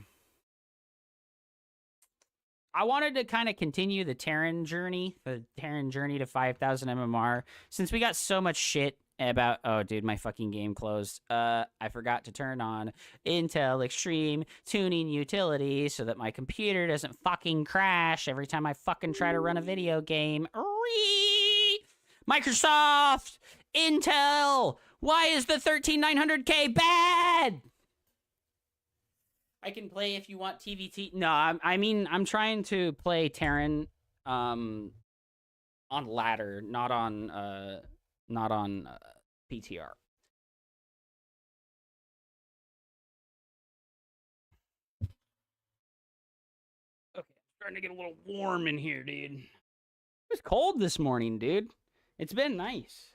[SPEAKER 1] I wanted to kind of continue the Terran journey to 5,000 MMR, since we got so much shit about, oh dude, my fucking game closed. I forgot to turn on Intel Extreme tuning utility so that my computer doesn't fucking crash every time I fucking try to run a video game. Microsoft, Intel, why is the 13900K bad? I can play if you want TVT. No, I mean, I'm trying to play Terran on ladder, not on PTR. Okay, starting to get a little warm in here, dude. It was cold this morning, dude. It's been nice.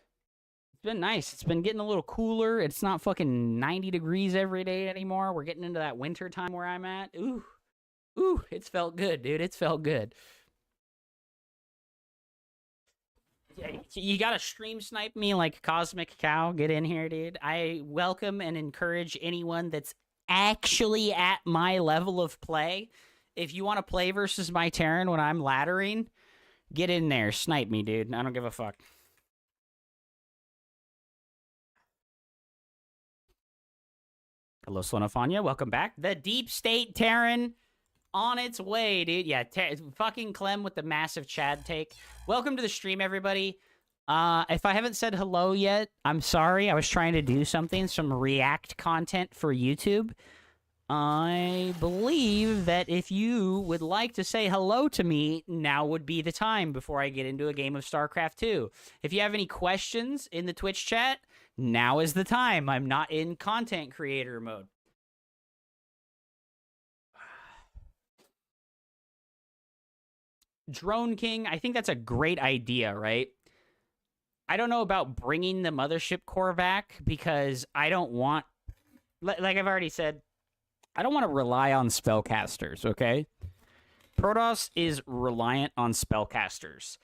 [SPEAKER 1] It's been getting a little cooler. It's not fucking 90 degrees every day anymore. We're getting into that winter time where I'm at. Ooh, it's felt good, dude. It's felt good. You gotta stream snipe me like Cosmic Cow. Get in here, dude. I welcome and encourage anyone that's actually at my level of play. If you want to play versus my Terran when I'm laddering, get in there. Snipe me, dude. I don't give a fuck. Hello, Slonofania. Welcome back. The Deep State Terran On its way, dude. Yeah, fucking Clem with the massive Chad take. Welcome to the stream, everybody. If I haven't said hello yet, I'm sorry. I was trying to do some React content for YouTube. I believe that if you would like to say hello to me, now would be the time before I get into a game of StarCraft 2. If you have any questions in the Twitch chat, now is the time. I'm not in content creator mode. Drone King, I think that's a great idea, right? I don't know about bringing the mothership core back because I don't want, like I've already said, I don't want to rely on spellcasters, okay? Protoss is reliant on spellcasters.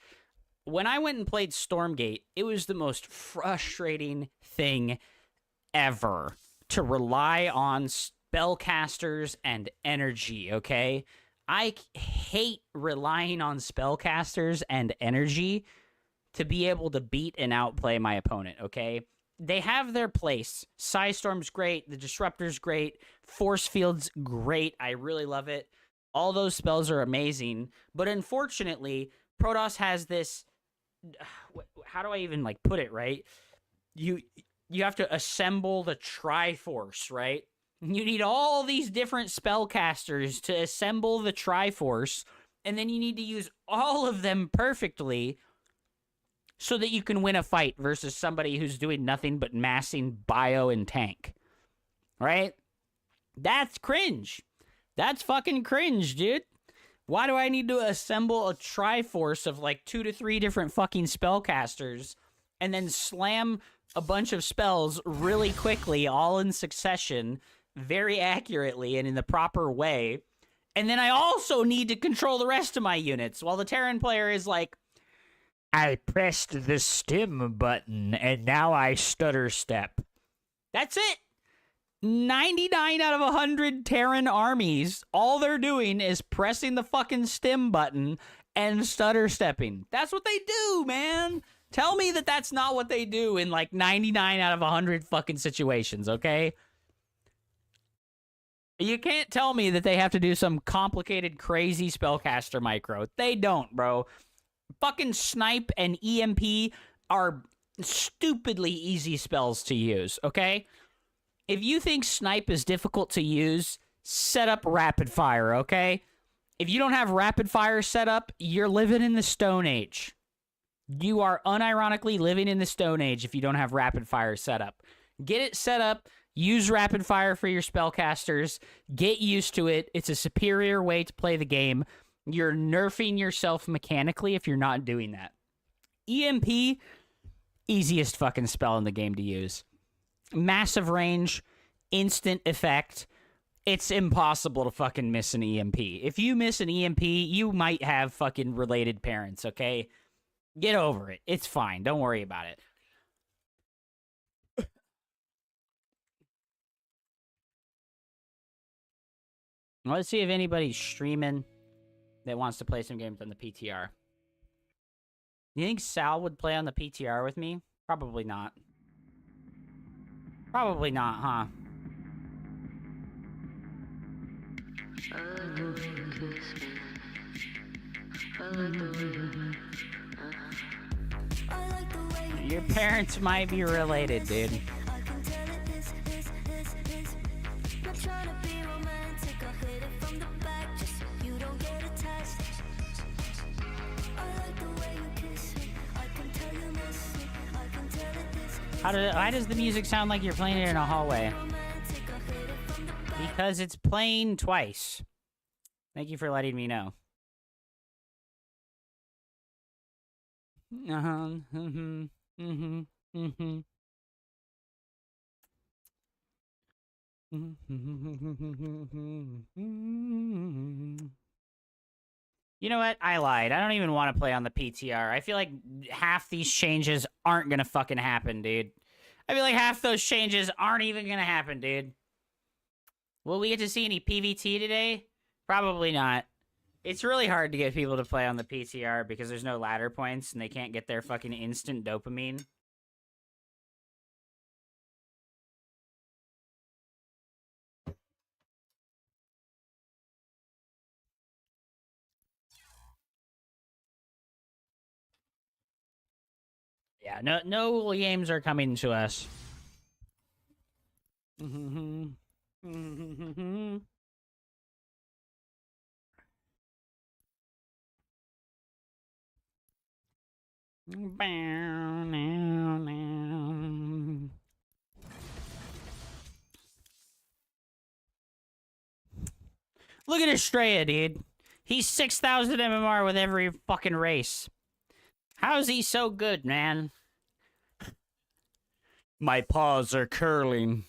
[SPEAKER 1] When I went and played Stormgate, it was the most frustrating thing ever to rely on spellcasters and energy, okay? I hate relying on spellcasters and energy to be able to beat and outplay my opponent, okay? They have their place. Psystorm's great. The Disruptor's great. Force Field's great. I really love it. All those spells are amazing. But unfortunately, Protoss has this... How do I even, like, put it, right? You have to assemble the Triforce, right? You need all these different spellcasters to assemble the Triforce, and then you need to use all of them perfectly so that you can win a fight versus somebody who's doing nothing but massing bio and tank. Right? That's cringe. That's fucking cringe, dude. Why do I need to assemble a Triforce of like 2 to 3 different fucking spellcasters and then slam a bunch of spells really quickly, all in succession, very accurately and in the proper way, and then I also need to control the rest of my units while the Terran player is like, I pressed the stim button, and now I stutter step. That's it. 99 out of 100 Terran armies, all they're doing is pressing the fucking stim button and stutter stepping. That's what they do, man. Tell me that that's not what they do in like 99 out of 100 fucking situations, okay? You can't tell me that they have to do some complicated, crazy spellcaster micro. They don't, bro. Fucking Snipe and EMP are stupidly easy spells to use, okay? If you think Snipe is difficult to use, set up Rapid Fire, okay? If you don't have Rapid Fire set up, you're living in the Stone Age. You are unironically living in the Stone Age if you don't have Rapid Fire set up. Get it set up. Use Rapid Fire for your spellcasters. Get used to it. It's a superior way to play the game. You're nerfing yourself mechanically if you're not doing that. EMP, easiest fucking spell in the game to use. Massive range, instant effect. It's impossible to fucking miss an EMP. If you miss an EMP, you might have fucking related parents, okay? Get over it. It's fine. Don't worry about it. Let's see if anybody's streaming that wants to play some games on the PTR. You think Sal would play on the PTR with me? Probably not. Probably not, huh? Your parents might be related, dude. Why does the music sound like you're playing it in a hallway? Because it's playing twice. Thank you for letting me know. You know what? I lied. I don't even want to play on the PTR. I feel like half these changes aren't going to fucking happen, dude. I feel like half those changes aren't even going to happen, dude. Will we get to see any PvT today? Probably not. It's really hard to get people to play on the PTR because there's no ladder points and they can't get their fucking instant dopamine. Yeah, no games are coming to us. Look at Hupsaiya, dude. He's 6,000 MMR with every fucking race. How's he so good, man? My paws are curling.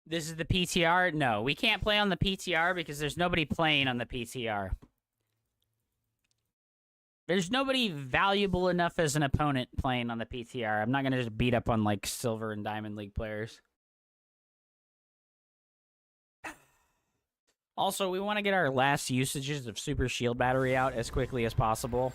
[SPEAKER 1] This is the PTR? No, we can't play on the PTR because there's nobody playing on the PTR. There's nobody valuable enough as an opponent playing on the PTR. I'm not going to just beat up on, like, Silver and Diamond League players. Also, we want to get our last usages of Super Shield Battery out as quickly as possible.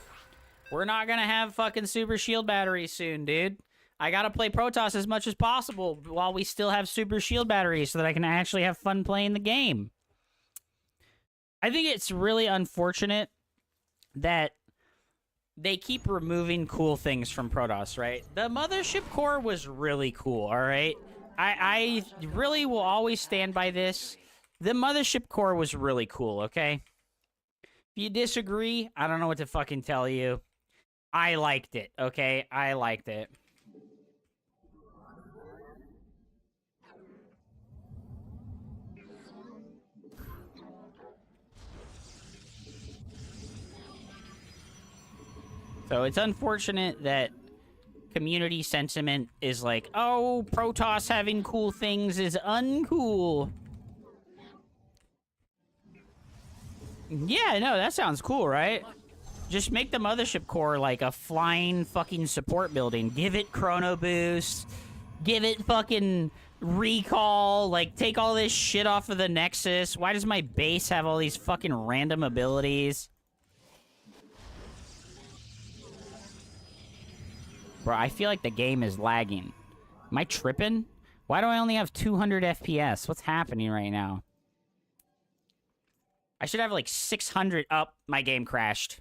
[SPEAKER 1] We're not going to have fucking Super Shield Battery soon, dude. I got to play Protoss as much as possible while we still have Super Shield Battery so that I can actually have fun playing the game. I think it's really unfortunate that they keep removing cool things from Protoss, right? The Mothership Core was really cool, all right? I really will always stand by this. The Mothership Core was really cool, okay? If you disagree, I don't know what to fucking tell you. I liked it, okay? I liked it. So it's unfortunate that community sentiment is like, oh, Protoss having cool things is uncool. Yeah, no, that sounds cool, right? Just make the Mothership Core like a flying fucking support building. Give it Chrono Boost. Give it fucking recall. Like, take all this shit off of the Nexus. Why does my base have all these fucking random abilities? Bro, I feel like the game is lagging. Am I tripping? Why do I only have 200 FPS? What's happening right now? I should have like 600 up. My game crashed.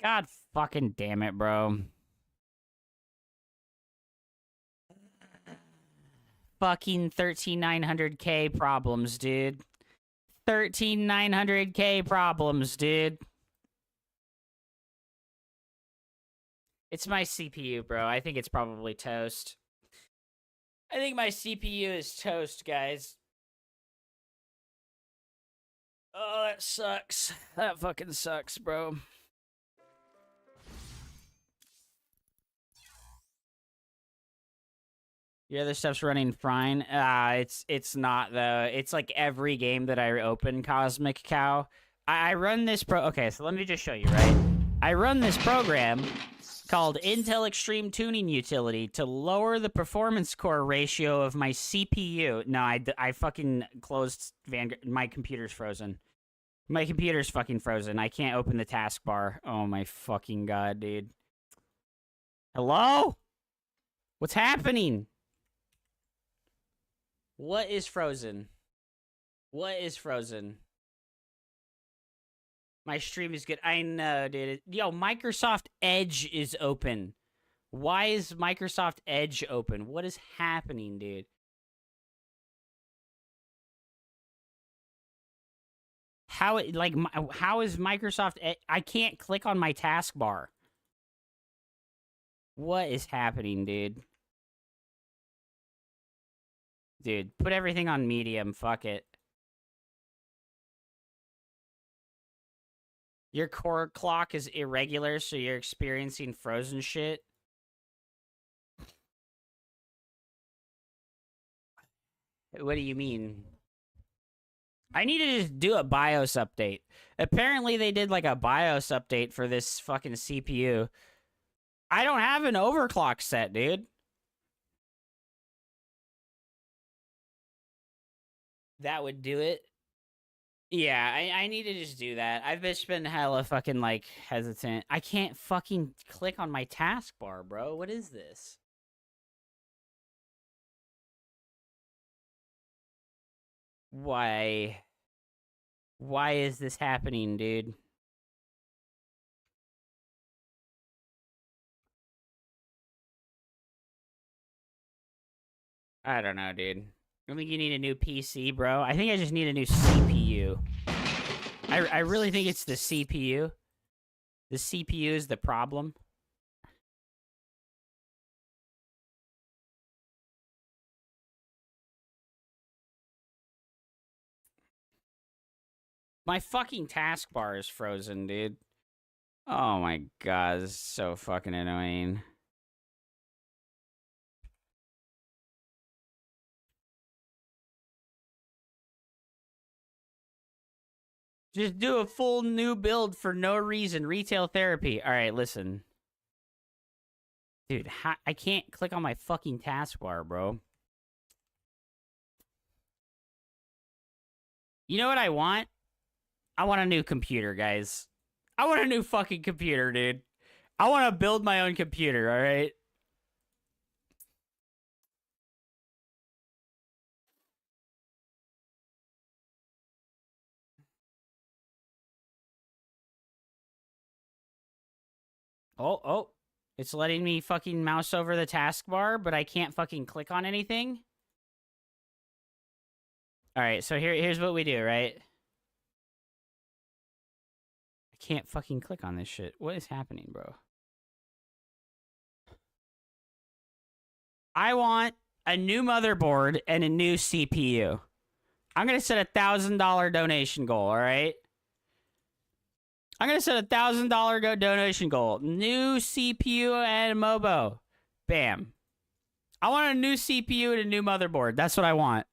[SPEAKER 1] God fucking damn it, bro. Fucking 13900K problems, dude. 13900K problems, dude. It's my CPU, bro. I think it's probably toast. I think my CPU is toast, guys. Oh, that sucks. That fucking sucks, bro. Your other stuff's running fine. It's not though. It's like every game that I open, Cosmic Cow. I run this Okay, so let me just show you, right? I run this program called Intel Extreme Tuning Utility to lower the performance core ratio of my CPU. No, I fucking closed Vanguard. My computer's frozen. My computer's fucking frozen. I can't open the taskbar. Oh my fucking god, dude. Hello? What's happening? What is frozen? What is frozen? My stream is good. I know, dude. Yo, Microsoft Edge is open. Why is Microsoft Edge open? What is happening, dude? How is Microsoft Edge? I can't click on my taskbar. What is happening, dude? Dude, put everything on medium. Fuck it. Your core clock is irregular, so you're experiencing frozen shit. What do you mean? I need to just do a BIOS update. Apparently, they did like a BIOS update for this fucking CPU. I don't have an overclock set, dude. That would do it. Yeah, I need to just do that. I've just been hella fucking, like, hesitant. I can't fucking click on my taskbar, bro. What is this? Why? Why is this happening, dude? I don't know, dude. I don't think you need a new PC, bro. I think I just need a new CPU. I really think it's the CPU. The CPU is the problem. My fucking taskbar is frozen, dude. Oh my god, this is so fucking annoying. Just do a full new build for no reason. Retail therapy. All right, listen. Dude, I can't click on my fucking taskbar, bro. You know what I want? I want a new computer, guys. I want a new fucking computer, dude. I want to build my own computer, all right? Oh. It's letting me fucking mouse over the taskbar, but I can't fucking click on anything. All right, so here's what we do, right? I can't fucking click on this shit. What is happening, bro? I want a new motherboard and a new CPU. I'm going to set $1,000 donation goal, all right? I'm going to set $1,000 donation goal. New CPU and MOBO. Bam. I want a new CPU and a new motherboard. That's what I want.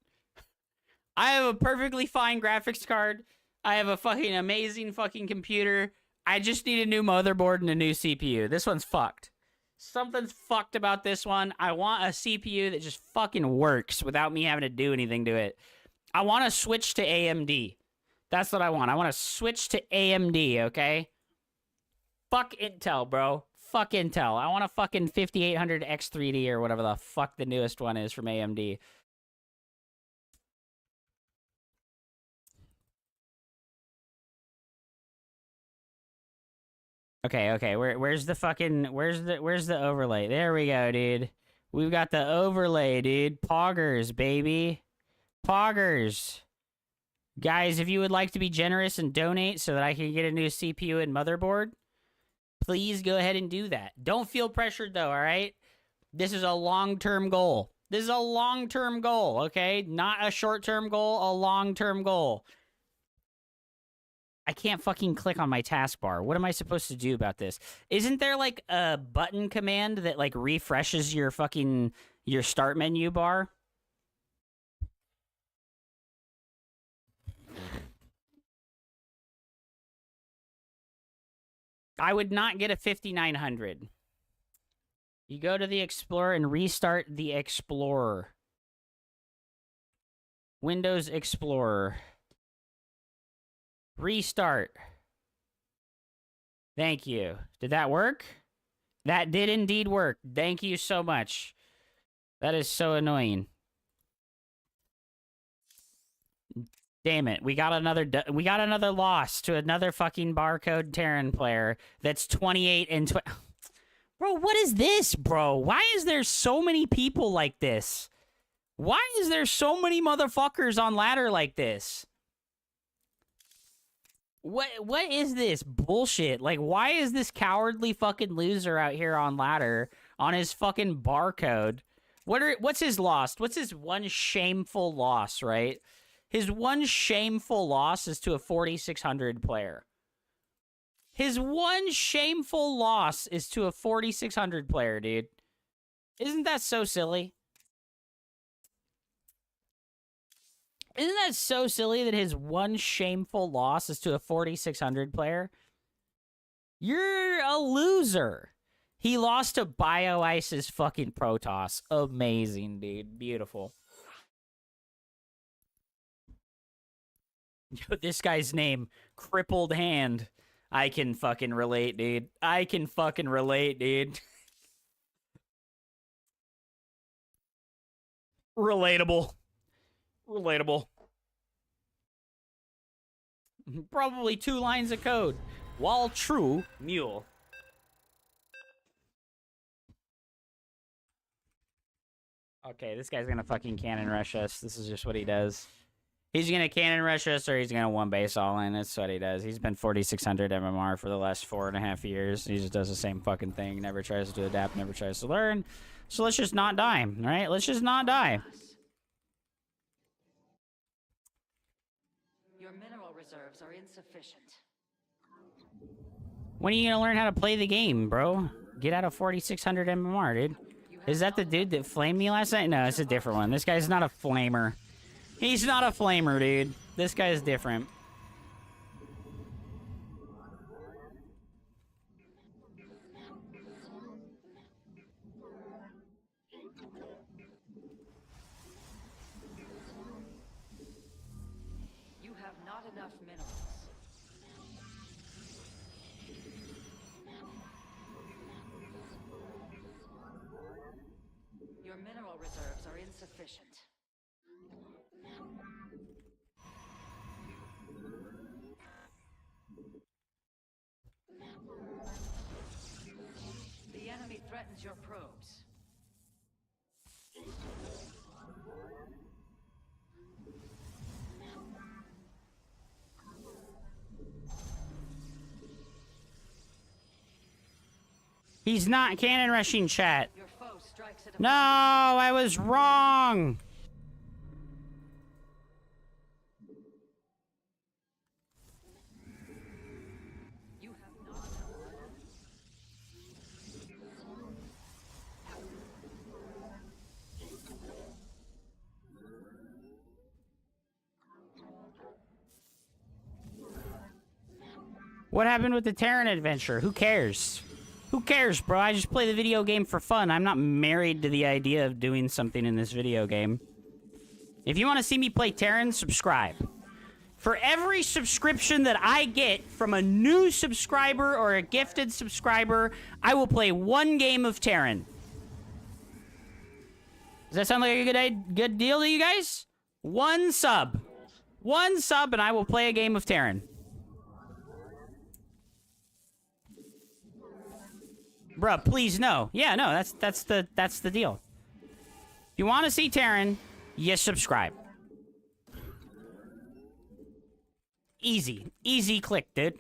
[SPEAKER 1] I have a perfectly fine graphics card. I have a fucking amazing fucking computer. I just need a new motherboard and a new CPU. This one's fucked. Something's fucked about this one. I want a CPU that just fucking works without me having to do anything to it. I want to switch to AMD. That's what I want. I want to switch to AMD, okay? Fuck Intel, bro. Fuck Intel. I want a fucking 5800 X3D or whatever the fuck the newest one is from AMD. Okay. Where's the fucking where's the overlay? There we go, dude. We've got the overlay, dude. Poggers, baby. Poggers. Guys, if you would like to be generous and donate so that I can get a new CPU and motherboard, please go ahead and do that. Don't feel pressured though, all right? This is a long-term goal. This is a long-term goal, okay? Not a short-term goal, a long-term goal. I can't fucking click on my taskbar. What am I supposed to do about this? Isn't there like a button command that like refreshes your fucking your start menu bar? I would not get a 5900. You go to the Explorer and restart the Explorer. Windows Explorer. Restart. Thank you. Did that work? That did indeed work. Thank you so much. That is so annoying. Damn it. We got another loss to another fucking barcode Terran player that's 28 and 20. Bro, what is this, bro? Why is there so many people like this? Why is there so many motherfuckers on ladder like this? What is this bullshit? Like, why is this cowardly fucking loser out here on ladder on his fucking barcode? What's his loss? What's his one shameful loss, right? His one shameful loss is to a 4600 player. His one shameful loss is to a 4600 player, dude. Isn't that so silly? Isn't that so silly that his one shameful loss is to a 4600 player? You're a loser. He lost to BioIce's fucking Protoss. Amazing, dude. Beautiful. Yo, this guy's name, Crippled Hand. I can fucking relate, dude. I can fucking relate, dude. Relatable. Relatable. Probably 2 lines of code. While true, mule. Okay, this guy's gonna fucking cannon rush us. This is just what he does. He's gonna cannon rush us, or he's gonna one base all in. That's what he does. He's been 4600 MMR for the last 4.5 years. He just does the same fucking thing. Never tries to adapt, never tries to learn. So let's just not die, all right? Let's just not die.
[SPEAKER 3] Your mineral reserves are insufficient.
[SPEAKER 1] When are you gonna learn how to play the game, bro? Get out of 4600 MMR, dude. Is that the dude that flamed me last night? No, it's a different one. This guy's not a flamer. He's not a flamer, dude. This guy is different.
[SPEAKER 3] You have not enough minerals. Your mineral reserves are insufficient. The enemy threatens your probes.
[SPEAKER 1] He's not cannon rushing, chat.
[SPEAKER 3] Your foe strikes at a
[SPEAKER 1] No, I was wrong.
[SPEAKER 3] You have not enough.
[SPEAKER 1] What happened with the Terran adventure? Who cares? Who cares, bro? I just play the video game for fun. I'm not married to the idea of doing something in this video game. If you want to see me play Terran, subscribe. For every subscription that I get from a new subscriber or a gifted subscriber, I will play 1 game of Terran. Does that sound like a good deal to you guys? 1 sub. 1 sub and I will play a game of Terran. Bruh, please no. Yeah, no, that's the deal. If you want to see Terran, you subscribe. Easy. Easy click, dude.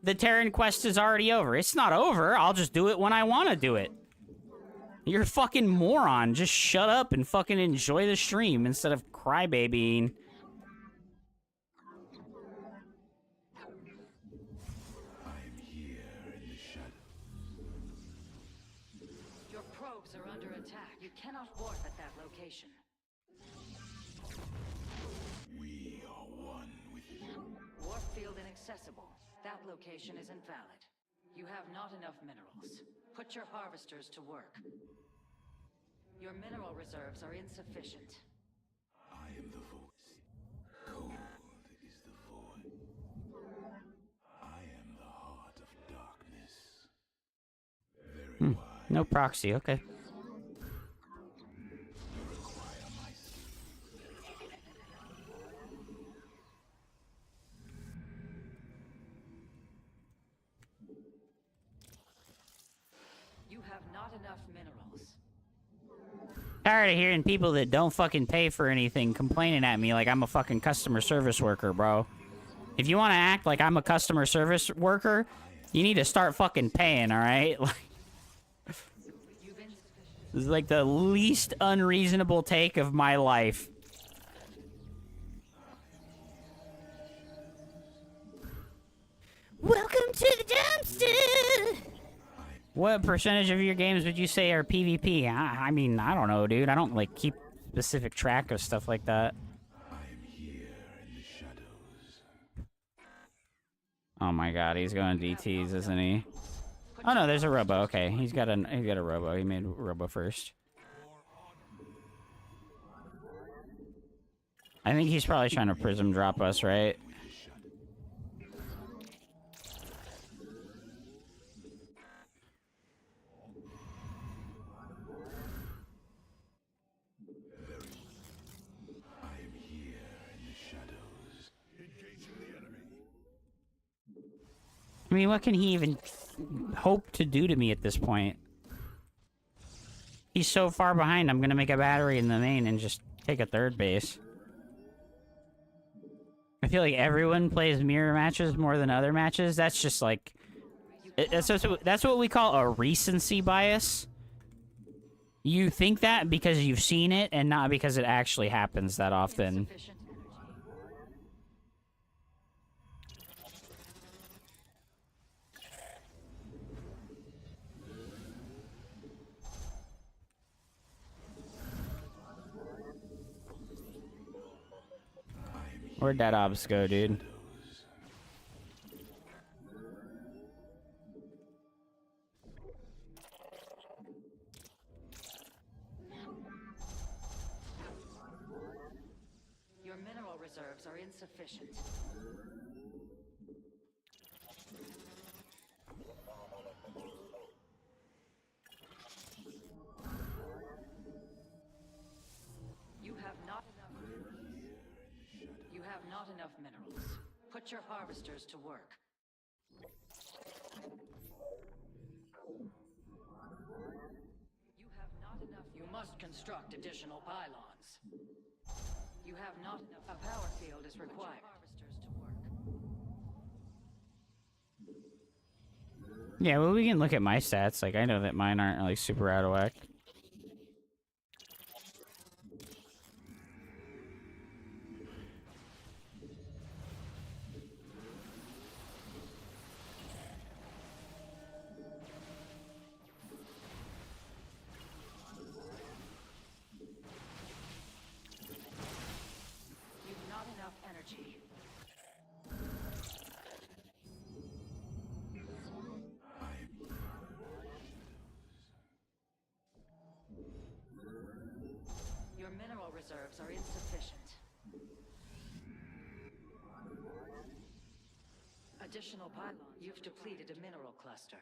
[SPEAKER 1] The Terran quest is already over. It's not over. I'll just do it when I want to do it. You're a fucking moron. Just shut up and fucking enjoy the stream instead of crybabying.
[SPEAKER 3] Your probes are under attack. You cannot warp at that location.
[SPEAKER 4] We are one with it.
[SPEAKER 3] Warp field inaccessible. That location is invalid. You have not enough minerals. Put your harvesters to work. Your mineral reserves are insufficient.
[SPEAKER 4] I am the voice. Cold is the void. I am the heart of darkness. Very wise.
[SPEAKER 1] No proxy, okay.
[SPEAKER 4] You require my
[SPEAKER 3] You have not enough minerals.
[SPEAKER 1] Tired of hearing people that don't fucking pay for anything complaining at me like I'm a fucking customer service worker, bro. If you want to act like I'm a customer service worker, you need to start fucking paying, alright? This is like the least unreasonable take of my life. Welcome to the dumpster! What percentage of your games would you say are PvP? I mean, I don't know, dude. I don't, like, keep specific track of stuff like that.
[SPEAKER 4] I am here in the shadows.
[SPEAKER 1] Oh my god, he's going DTs, isn't he? Oh no, there's a robo. Okay, he's got a robo. He made robo first. I think he's probably trying to prism drop us, right?
[SPEAKER 4] I am here in the shadows. Engaging
[SPEAKER 1] mean, what can he even hope to do to me at this point? He's so far behind, I'm gonna make a battery in the main and just take a third base. I feel like everyone plays mirror matches more than other matches. That's just like... That's what we call a recency bias. You think that because you've seen it and not because it actually happens that often. Where'd that obs go, dude?
[SPEAKER 3] Your mineral reserves are insufficient. You have not enough minerals. Put your harvesters to work. You have not enough. You must construct additional pylons. You have not enough. A power field is required. Harvesters to work.
[SPEAKER 1] Yeah, well, we can look at my stats. Like, I know that mine aren't, like, super out of whack.
[SPEAKER 3] You've not enough energy. Your mineral reserves are insufficient. Additional pylon. You've depleted a mineral cluster.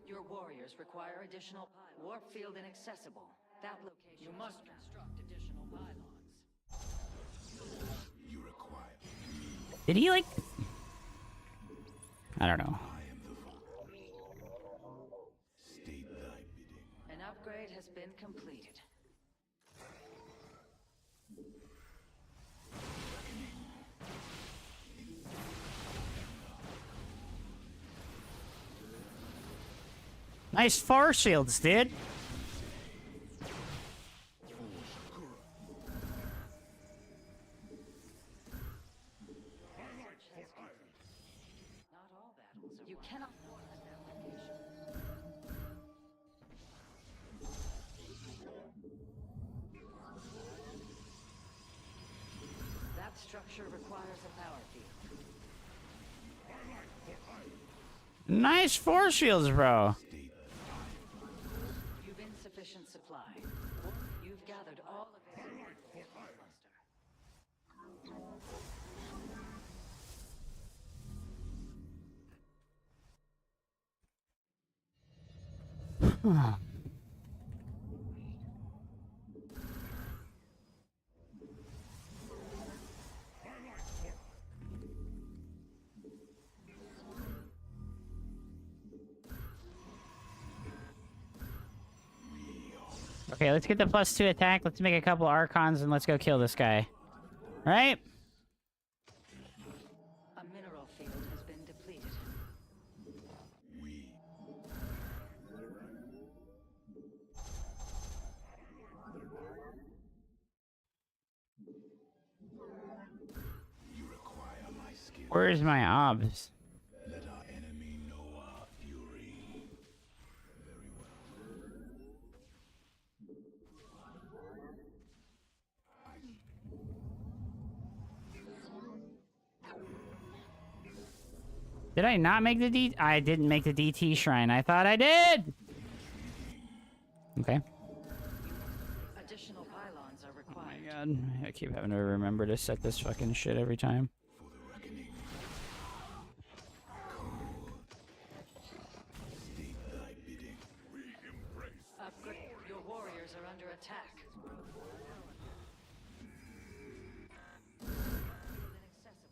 [SPEAKER 3] Your warriors require additional pylons. Warp field inaccessible. That location. You must construct additional pylons.
[SPEAKER 4] You require.
[SPEAKER 1] Did he, like... I don't know.
[SPEAKER 4] I am the voice. State thy bidding.
[SPEAKER 3] An upgrade has been completed.
[SPEAKER 1] Nice force shields, dude.
[SPEAKER 3] Not all battles are. You cannot warp at that location. That structure requires a power field.
[SPEAKER 1] Nice force shields, bro.
[SPEAKER 3] You've insufficient supply. You've gathered all available cluster.
[SPEAKER 1] Okay, let's get the +2 attack. Let's make a couple Archons and let's go kill this guy. Right?
[SPEAKER 3] A mineral field has been depleted.
[SPEAKER 4] You require my skill.
[SPEAKER 1] Where's my obs?
[SPEAKER 4] Let our enemy know our fury. Very well.
[SPEAKER 1] Did I not make the D? I didn't make the DT shrine. I thought I did. Okay.
[SPEAKER 3] Additional pylons are
[SPEAKER 1] Oh my
[SPEAKER 3] required.
[SPEAKER 1] god. I keep having to remember to set this fucking shit every time.
[SPEAKER 4] For the reckoning. State thy bidding. We embrace.
[SPEAKER 3] Upgrade. Your warriors are under attack. Inaccessible.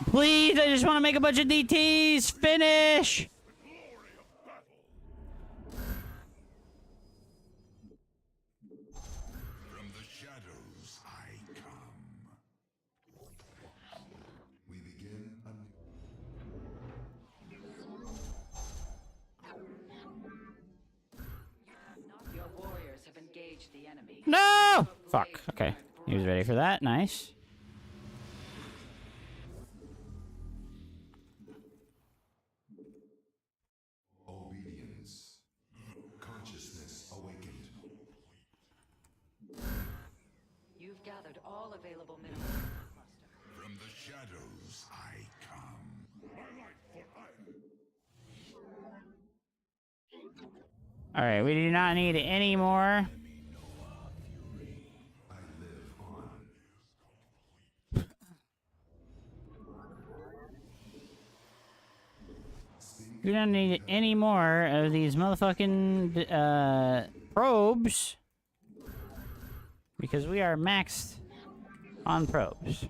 [SPEAKER 1] Please, I just want to make a bunch of DTs. Finish.
[SPEAKER 4] From the shadows I come. We begin
[SPEAKER 3] Your warriors have engaged the enemy.
[SPEAKER 1] No! Fuck. Okay. He was ready for that. Nice.
[SPEAKER 4] obedience. Consciousness awakened.
[SPEAKER 3] You've gathered all available minerals in the cluster.
[SPEAKER 4] From the shadows I come.
[SPEAKER 1] All right. We do not need any more. We don't need any more of these motherfucking probes because we are maxed on probes.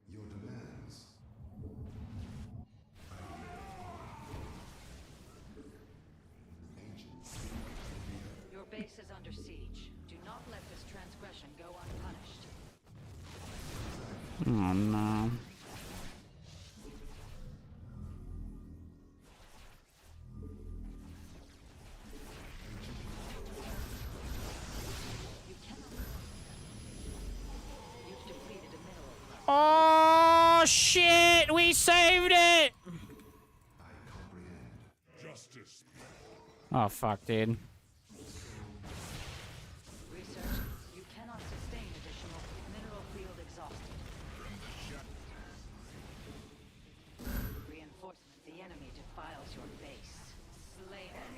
[SPEAKER 4] Your demands.
[SPEAKER 3] Your base is under siege. Do not let this transgression go unpunished.
[SPEAKER 1] Oh no.
[SPEAKER 3] You cannot. You've depleted a mineral cluster.
[SPEAKER 1] Oh shit! We saved it!
[SPEAKER 4] Justice.
[SPEAKER 1] Oh fuck, dude.
[SPEAKER 3] Research. You cannot sustain additional mineral field exhausted. Reinforcement. The enemy defiles your base. Slay them.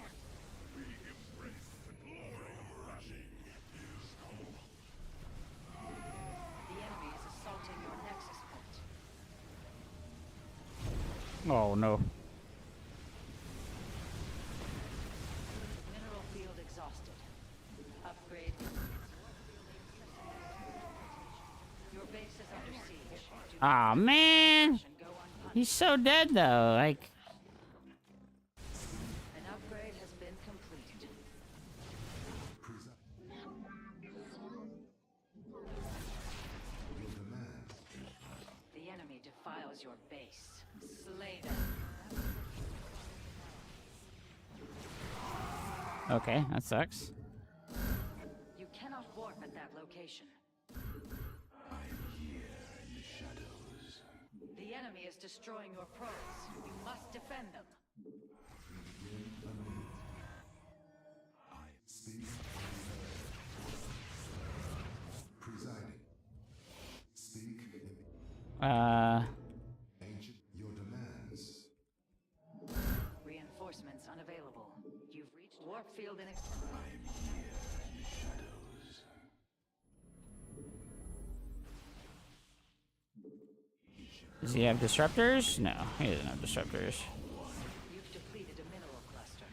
[SPEAKER 3] The enemy is assaulting your nexus point.
[SPEAKER 1] Oh no.
[SPEAKER 3] Mineral field exhausted. Upgrade. Your base is under siege. Do not
[SPEAKER 1] Ah man!
[SPEAKER 3] let go unpunished.
[SPEAKER 1] He's so dead though. Like,
[SPEAKER 3] An upgrade has been completed. The enemy defiles your base. Slay them.
[SPEAKER 1] okay, that sucks.
[SPEAKER 3] You cannot warp at that location. The enemy is destroying your probes. You must defend them.
[SPEAKER 4] Presiding. Speak. Ancient. Your demands.
[SPEAKER 3] Reinforcements unavailable. You've reached warp field in
[SPEAKER 1] Does he have disruptors? No, he doesn't have disruptors.
[SPEAKER 3] You've depleted a mineral cluster.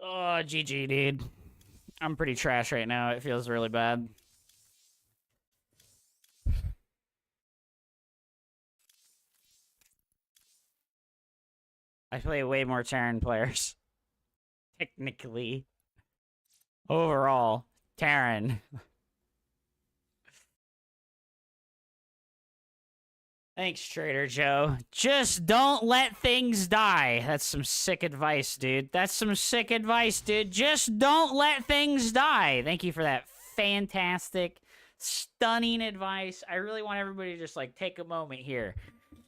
[SPEAKER 1] Oh, GG, dude. I'm pretty trash right now. It feels really bad. I play way more Terran players. Technically. Overall, Terran. Thanks, Trader Joe. Just don't let things die. That's some sick advice, dude. That's some sick advice, dude. Just don't let things die. Thank you for that fantastic, stunning advice. I really want everybody to just, like, take a moment here.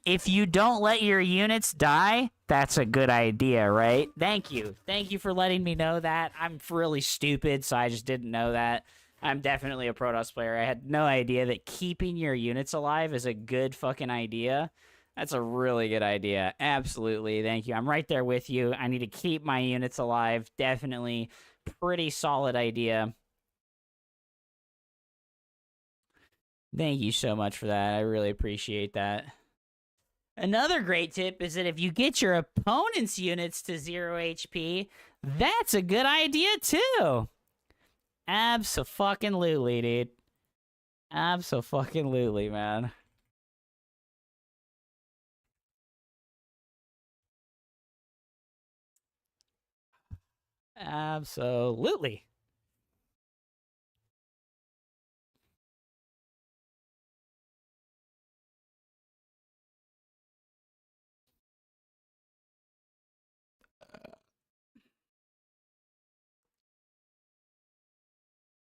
[SPEAKER 1] If you don't let your units die, that's a good idea, right? Thank you. Thank you for letting me know that. I'm really stupid, so I just didn't know that. I'm definitely a Protoss player. I had no idea that keeping your units alive is a good fucking idea. That's a really good idea. Absolutely. Thank you. I'm right there with you. I need to keep my units alive. Definitely. Pretty solid idea. Thank you so much for that. I really appreciate that. Another great tip is that if you get your opponent's units to 0 HP, that's a good idea too. Abso-fucking-lutely, dude. Abso-fucking-lutely, man. Absolutely.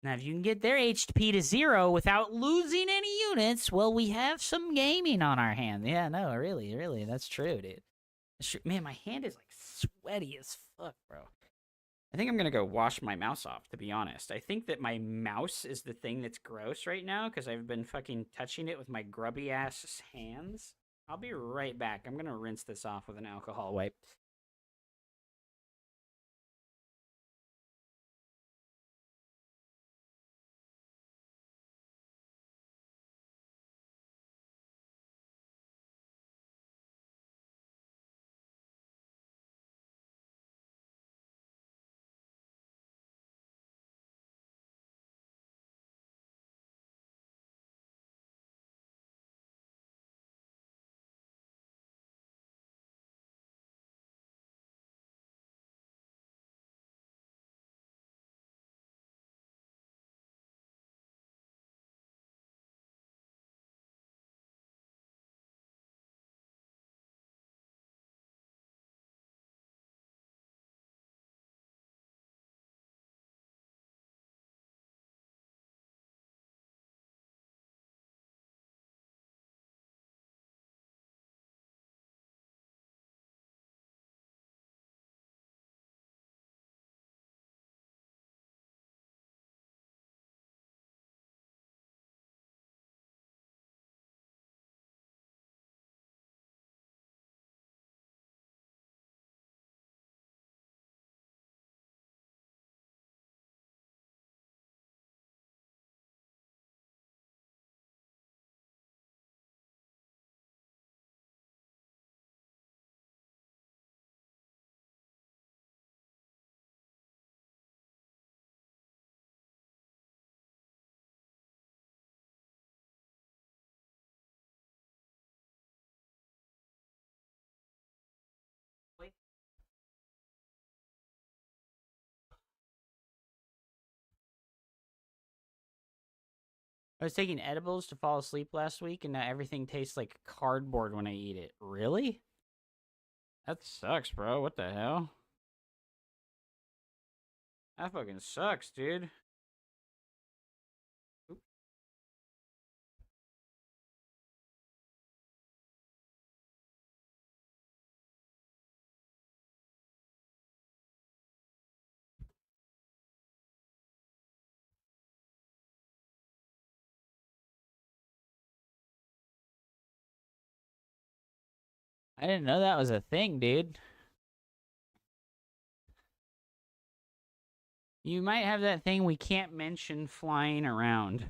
[SPEAKER 1] Now, if you can get their HP to 0 without losing any units, well, we have some gaming on our hand. Yeah, no, really, that's true, dude. That's true. Man, my hand is like sweaty as fuck, bro. I think I'm gonna go wash my mouse off, to be honest. I think that my mouse is the thing that's gross right now because I've been fucking touching it with my grubby ass hands. I'll be right back. I'm gonna rinse this off with an alcohol wipe. I was taking edibles to fall asleep last week, and now everything tastes like cardboard when I eat it. Really? That sucks, bro. What the hell? That fucking sucks, dude. Oop. I didn't know that was a thing, dude. You might have that thing we can't mention flying around.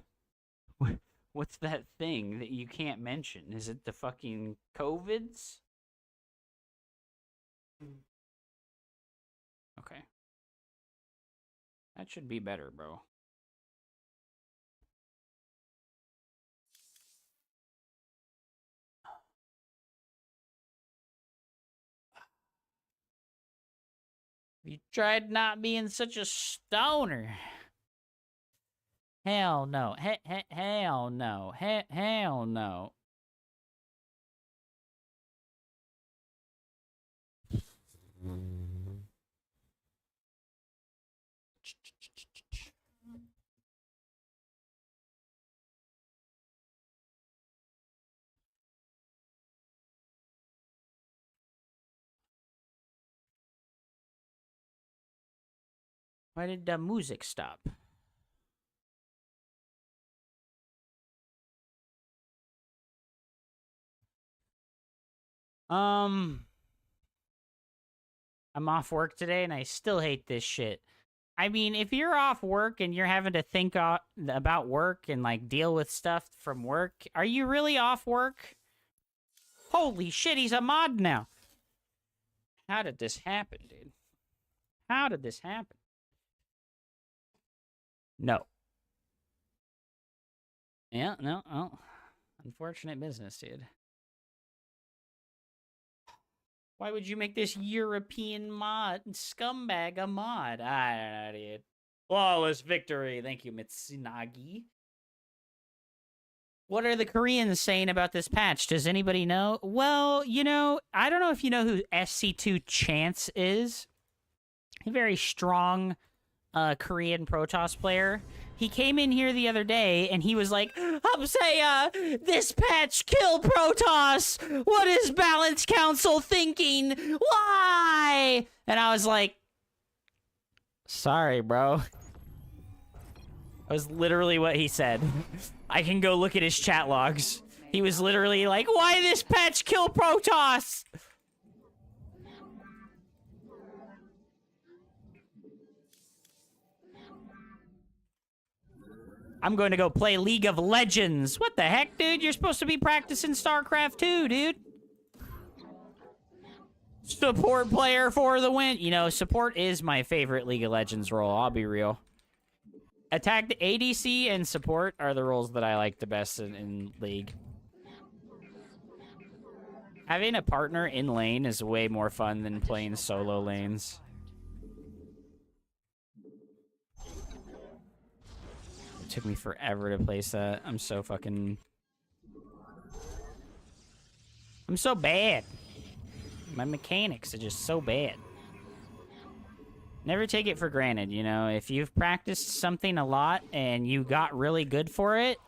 [SPEAKER 1] What's that thing that you can't mention? Is it the fucking COVIDs? Okay. That should be better, bro. You tried not being such a stoner. Hell no. Hell no. Hell no. Why did the music stop? I'm off work today and I still hate this shit. I mean, if you're off work and you're having to think about work and like deal with stuff from work, are you really off work? Holy shit, he's a mod now. How did this happen, dude? How did this happen? No. Yeah, no, oh. Unfortunate business, dude. Why would you make this European mod scumbag a mod? I don't know, dude. Flawless victory. Thank you, Mitsunagi. What are the Koreans saying about this patch? Does anybody know? Well, you know, I don't know if you know who SC2 Chance is. A very strong Korean Protoss player. He came in here the other day and he was like, Hupsaiya, this patch killed Protoss. What is Balance Council thinking? Why? And I was like, sorry, bro. That was literally what he said. I can go look at his chat logs. He was literally like, why this patch kill Protoss? I'm going to go play League of Legends. What the heck, dude? You're supposed to be practicing StarCraft 2, dude. Support player for the win. You know, support is my favorite League of Legends role. I'll be real. Attack, the ADC, and support are the roles that I like the best in League. Having a partner in lane is way more fun than playing solo lanes. It took me forever to place that. I'm so fucking... I'm so bad. My mechanics are just so bad. Never take it for granted, you know? If you've practiced something a lot and you got really good for it,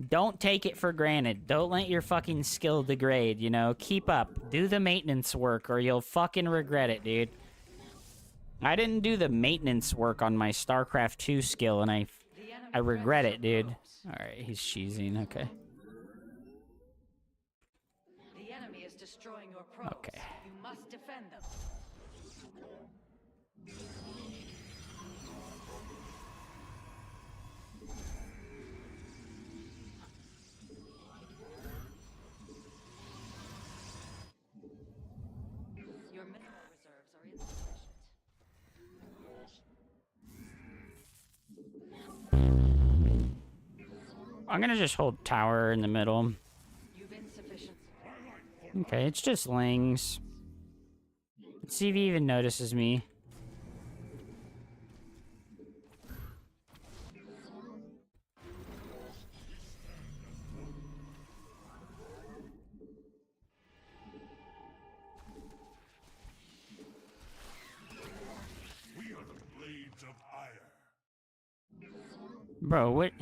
[SPEAKER 1] don't take it for granted. Don't let your fucking skill degrade, you know? Keep up. Do the maintenance work or you'll fucking regret it, dude. I didn't do the maintenance work on my StarCraft 2 skill and I regret it, dude. Alright, he's cheesing, okay.
[SPEAKER 3] The enemy is destroying your probes.
[SPEAKER 1] Okay.
[SPEAKER 3] You must defend them. Your mineral reserves are insufficient.
[SPEAKER 1] I'm gonna just hold tower in the middle.
[SPEAKER 3] You've insufficient.
[SPEAKER 1] Okay, it's just Lings. Let's see if he even notices me.
[SPEAKER 4] We are the blades of ire.
[SPEAKER 1] Bro, what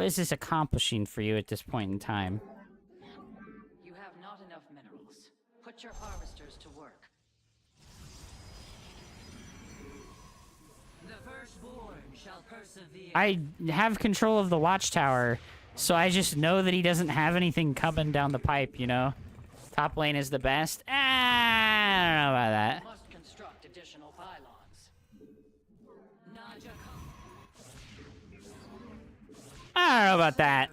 [SPEAKER 1] is this accomplishing for you at this point in time?
[SPEAKER 3] You have not enough minerals. Put your harvesters to work. The firstborn shall persevere.
[SPEAKER 1] I have control of the watchtower, so I just know that he doesn't have anything coming down the pipe, you know? Top lane is the best. I don't know about that.
[SPEAKER 3] Must construct additional pylons.
[SPEAKER 1] I don't know about that.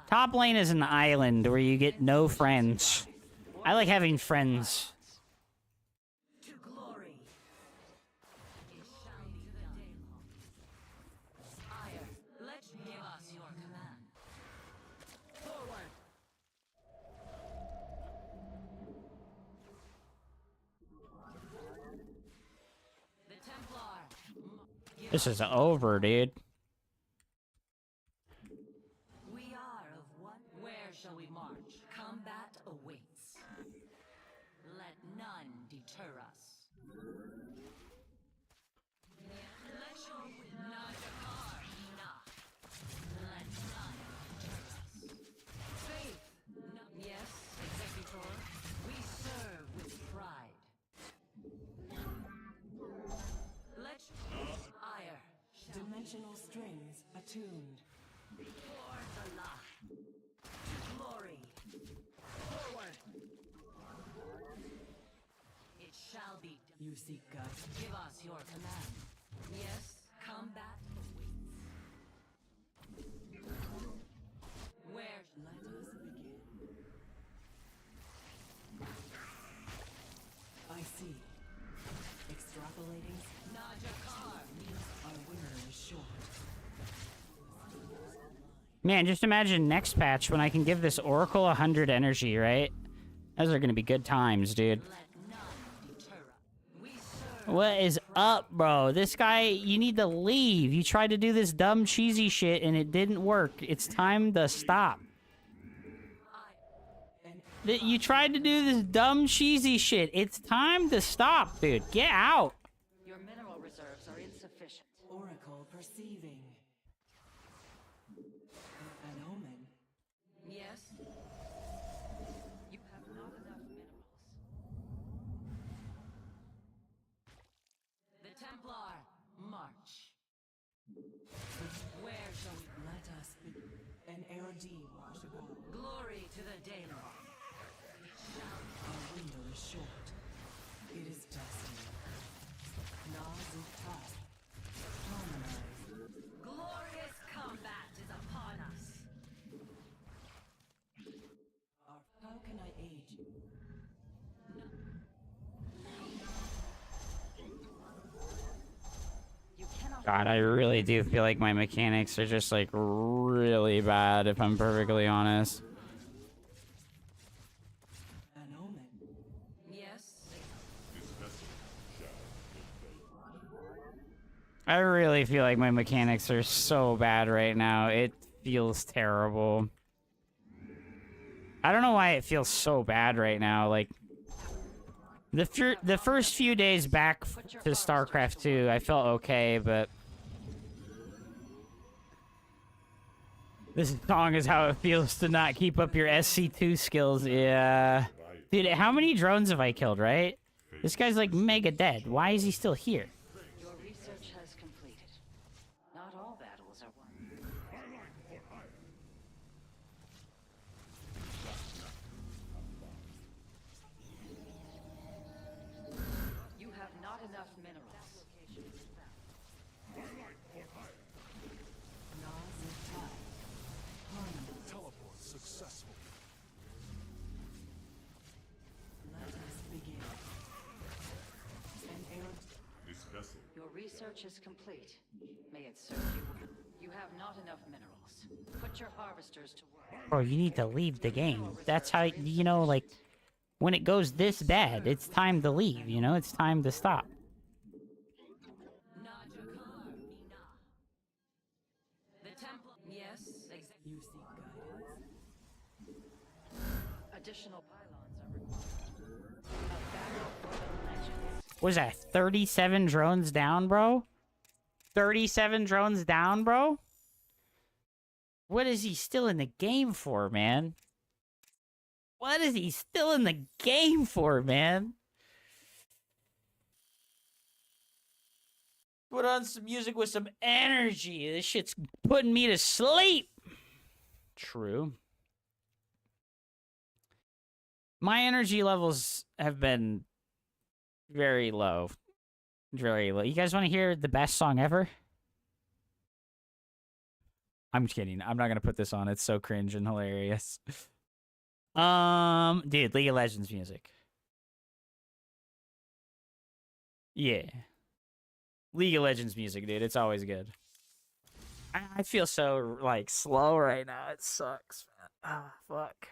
[SPEAKER 1] Top lane is an island where you get no friends. I like having friends.
[SPEAKER 3] To glory. It shall be done. Ire, let give us your command. Forward. The Templar.
[SPEAKER 1] This is over, dude.
[SPEAKER 3] We are of one. Where shall we march? Combat awaits. Let none deter us. Let your Najakar enough. Let none deter us. Faith. Yes, Executor. We serve with pride. Let ire.
[SPEAKER 5] Dimensional strings attuned.
[SPEAKER 3] For the lie. To glory. Forward.
[SPEAKER 5] seek guidance.
[SPEAKER 3] Give us your command. Yes, combat awaits. Where?
[SPEAKER 5] Let us begin. I see. Extrapolating.
[SPEAKER 3] Najakar.
[SPEAKER 5] Our winner is short.
[SPEAKER 1] Man, just imagine next patch when I can give this Oracle 100 energy, right? Those are gonna be good times, dude.
[SPEAKER 3] Let none deter us. We serve.
[SPEAKER 1] What is up, bro? This guy, you need to leave. You tried to do this dumb, cheesy shit, and it didn't work. It's time to stop. You tried to do this dumb, cheesy shit. It's time to stop, dude. Get out.
[SPEAKER 3] Your mineral reserves are insufficient.
[SPEAKER 5] Oracle perceiving. An omen.
[SPEAKER 3] Yes. You have not enough minerals. The Templar, march. Where shall we?
[SPEAKER 5] Let us be. An Erodi wash ago.
[SPEAKER 3] Glory to the Daemon.
[SPEAKER 5] Our window is short. It is destiny. Nazuktas. Harmonize.
[SPEAKER 3] Glorious combat is upon us.
[SPEAKER 5] How can I aid you?
[SPEAKER 3] You cannot.
[SPEAKER 1] God, I really do feel like my mechanics are just, like, really bad, if I'm perfectly honest.
[SPEAKER 5] An omen.
[SPEAKER 3] Yes.
[SPEAKER 1] I really feel like my mechanics are so bad right now. It feels terrible. I don't know why it feels so bad right now. Like, the first few days back to StarCraft 2, I felt okay, but this song is how it feels to not keep up your SC2 skills. Yeah. Dude, how many drones have I killed, right? This guy's like mega dead. Why is he still here?
[SPEAKER 3] Your research has completed. Not all battles are won. You have not enough minerals.
[SPEAKER 5] Nazuktas. Harmonize.
[SPEAKER 4] Teleport successful.
[SPEAKER 5] Let us begin. An Erodi.
[SPEAKER 4] This vessel.
[SPEAKER 3] Your research is complete. May it serve you. You have not enough minerals. Put your harvesters to work.
[SPEAKER 1] Bro, you need to leave the game. That's how, you know, like, when it goes this bad, it's time to leave, you know? It's time to stop.
[SPEAKER 3] Najakar, Mina. The temple. Yes.
[SPEAKER 5] You seek guidance.
[SPEAKER 3] Additional pylons are required. A battle for the legends.
[SPEAKER 1] What is that, 37 drones down, bro? 37 drones down, bro? What is he still in the game for, man? What is he still in the game for, man? Put on some music with some energy. This shit's putting me to sleep. True. My energy levels have been very low. Very low. You guys want to hear the best song ever? I'm kidding. I'm not going to put this on. It's so cringe and hilarious. Dude, League of Legends music. Yeah. League of Legends music, dude. It's always good. I feel so, like, slow right now. It sucks, man. Ah, fuck.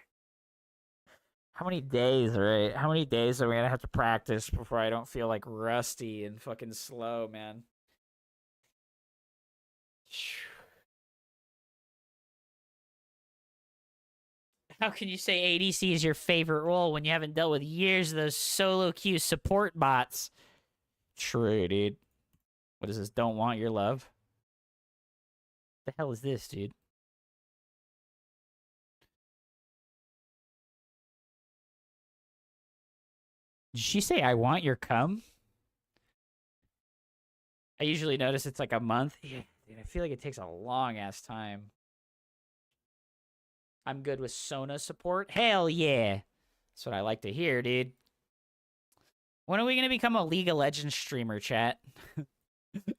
[SPEAKER 1] How many days, right? How many days are we gonna have to practice before I don't feel, like, rusty and fucking slow, man? How can you say ADC is your favorite role when you haven't dealt with years of those solo queue support bots? True, dude. What is this? Don't want your love? The hell is this, dude? Did she say, I want your cum? I usually notice it's like a month. Yeah, dude, I feel like it takes a long-ass time. I'm good with Sona support. Hell yeah. That's what I like to hear, dude. When are we gonna become a League of Legends streamer, chat?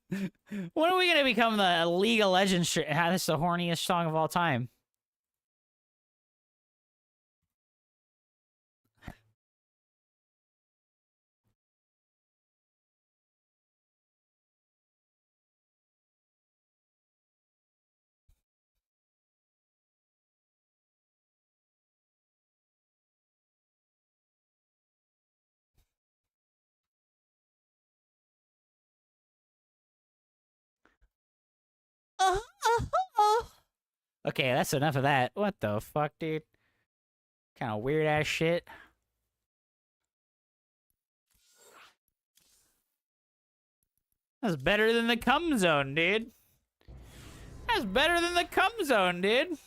[SPEAKER 1] When are we gonna become the League of Legends streamer? Ah, this is the horniest song of all time. Okay, that's enough of that. What the fuck, dude? Kind of weird ass shit. That's better than the cum zone, dude. That's better than the cum zone, dude.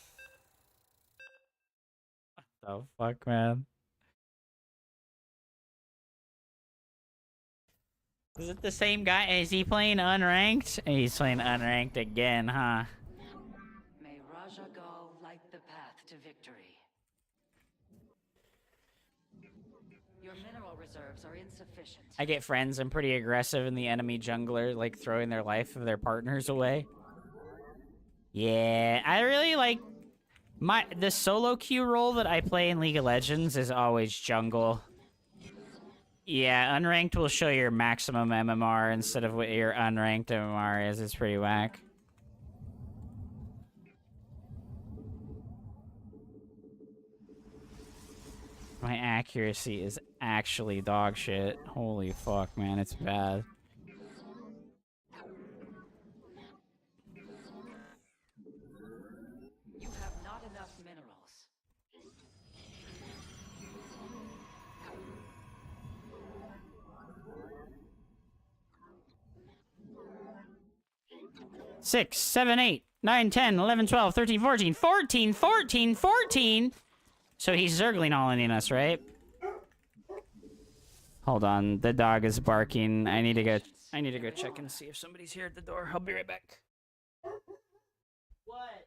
[SPEAKER 1] What the fuck, man? Is it the same guy? Is he playing unranked? He's playing unranked again, huh?
[SPEAKER 3] May Raja Gal light the path to victory. Your mineral reserves are insufficient.
[SPEAKER 1] I get friends. I'm pretty aggressive in the enemy jungler, like throwing their life of their partners away. Yeah, I really like the solo queue role that I play in League of Legends is always jungle. Yeah, unranked will show your maximum MMR instead of what your unranked MMR is. It's pretty whack. My accuracy is actually dog shit. Holy fuck, man, it's bad.
[SPEAKER 3] You have not enough minerals.
[SPEAKER 1] Six, 7, 8, 9, 10, 11, 12, 13, 14, 14, 14, 14. So he's zergling all in us, right? Hold on, the dog is barking. I need to go check and see if somebody's here at the door. I'll be right back. What?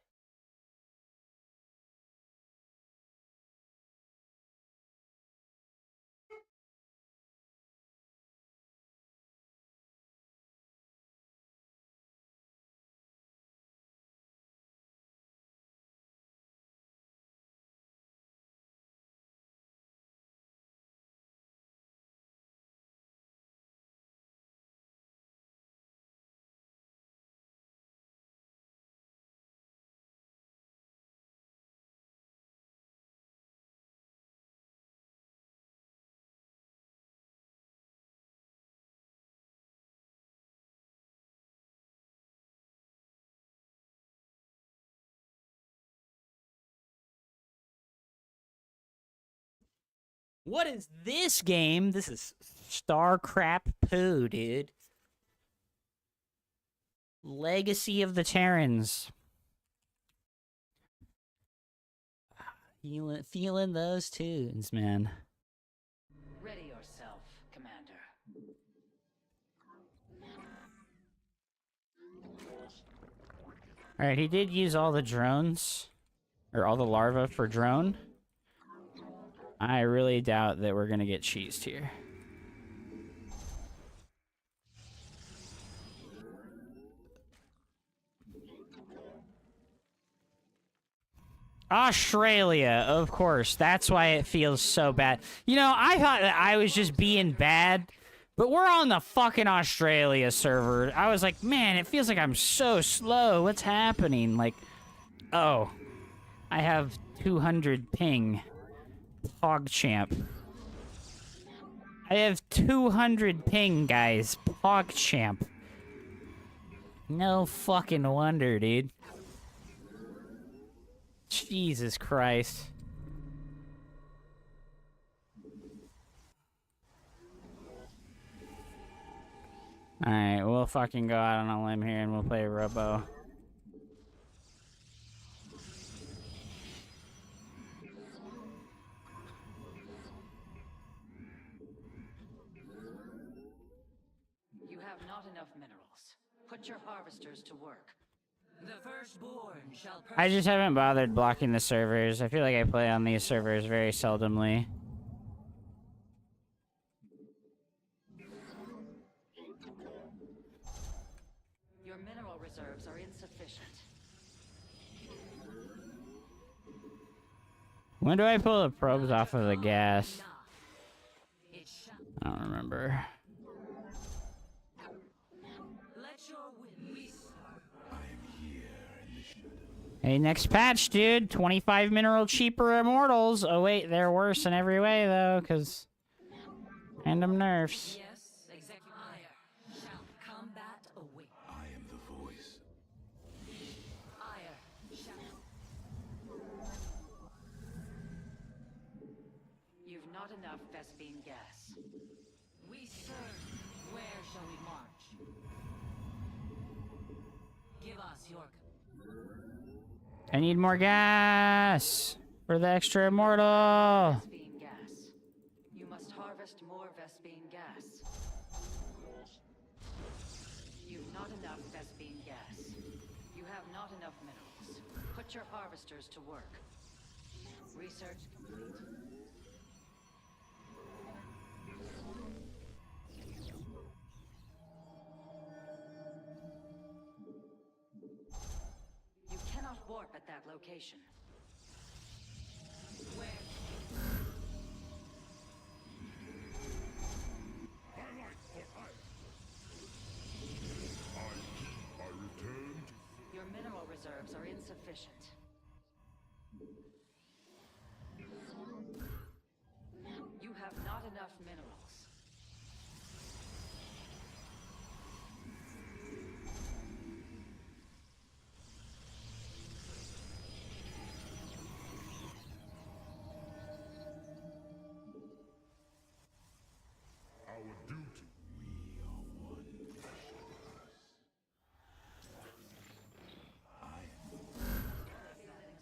[SPEAKER 1] What is this game? This is star crap poo, dude. Legacy of the Terrans. Feeling those tunes, man.
[SPEAKER 3] Ready yourself, Commander.
[SPEAKER 1] Alright, he did use all the drones. Or all the larvae for drone. I really doubt that we're gonna get cheesed here. Australia, of course. That's why it feels so bad. You know, I thought that I was just being bad, but we're on the fucking Australia server. I was like, man, it feels like I'm so slow. What's happening? Like, oh, I have 200 ping. PogChamp. I have 200 ping, guys. PogChamp. No fucking wonder, dude. Jesus Christ. Alright, we'll fucking go out on a limb here and we'll play Robo.
[SPEAKER 3] You have not enough minerals. Put your harvesters to work. The firstborn shall
[SPEAKER 1] I just haven't bothered blocking the servers. I feel like I play on these servers very seldomly. When do I pull the probes off of the gas? I don't remember. Hey, next patch, dude. 25 mineral cheaper immortals. Oh, wait, they're worse in every way, though, because random nerfs.
[SPEAKER 3] Yes, Executive. Shall combat await.
[SPEAKER 4] I am the voice.
[SPEAKER 3] Ire shall. You've not enough Vespine gas. We serve. Where shall we march? Give us your.
[SPEAKER 1] I need more gas for the extra immortal.
[SPEAKER 3] Vespine gas. You must harvest more Vespine gas. You've not enough Vespine gas. You have not enough minerals. Put your harvesters to work. Research complete. You cannot warp at that location. Where?
[SPEAKER 4] I returned.
[SPEAKER 3] Your mineral reserves are insufficient. You have not enough minerals.
[SPEAKER 4] Our duty. We are one. I am the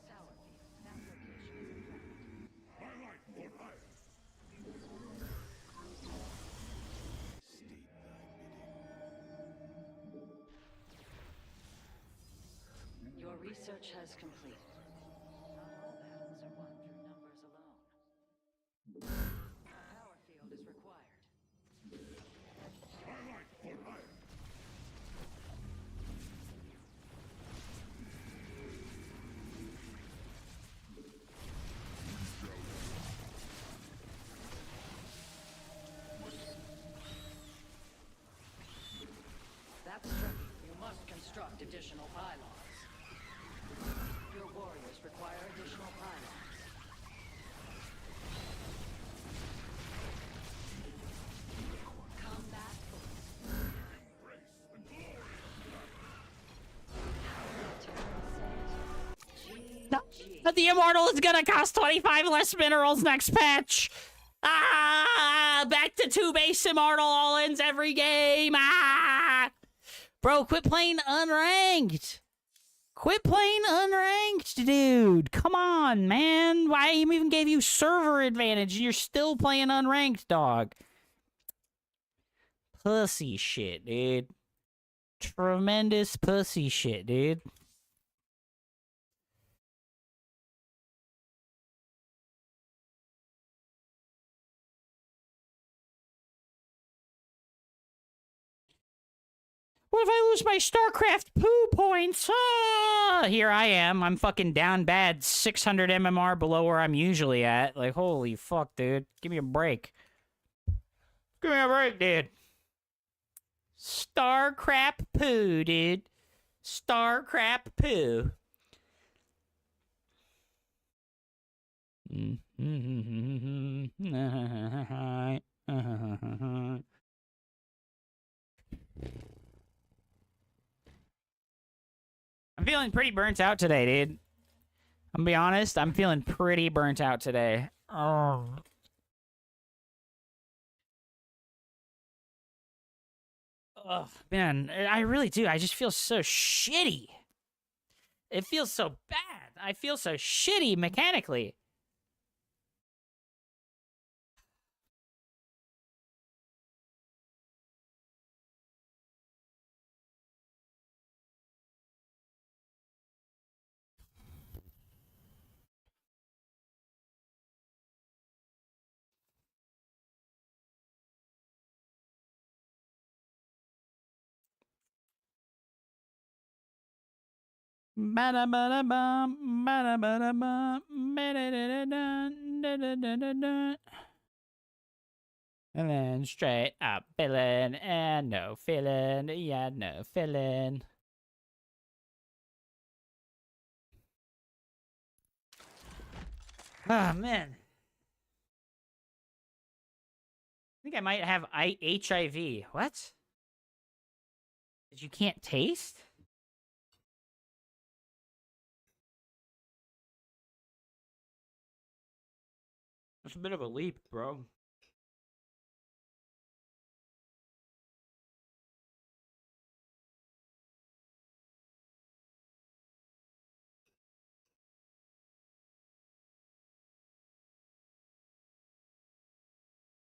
[SPEAKER 3] Sour field. That location is infected.
[SPEAKER 4] my life for hire. State thy bidding.
[SPEAKER 3] Your research has completed. Not all battles are won through numbers alone. A power field is required.
[SPEAKER 4] My life for hire.
[SPEAKER 3] That's tricky. You must construct additional pylons. Your warriors require additional pylons. Combat
[SPEAKER 1] But the immortal is gonna cost 25 less minerals next patch. Ah, back to 2 base immortal all-ins every game. Ah, bro, quit playing unranked. Quit playing unranked, dude. Come on, man. Why even gave you server advantage and you're still playing unranked, dog? Pussy shit, dude. Tremendous pussy shit, dude. What if I lose my StarCraft poo points? Ah! Here I am. I'm fucking down bad. 600 MMR below where I'm usually at. Like, holy fuck, dude. Give me a break. Give me a break, dude. StarCraft poo, dude. StarCraft poo. I'm feeling pretty burnt out today, dude. I'm gonna be honest, I'm feeling pretty burnt out today. Oh. Ugh, man, I really do. I just feel so shitty. It feels so bad. I feel so shitty mechanically. Ba-da-ba-da-bum, ba-da-ba-da-bum, ba-da-da-da-dun, and then straight up feeling and no feeling, yeah, no feeling. Oh, man. I think I might have HIV. What? That you can't taste? That's a bit of a leap, bro.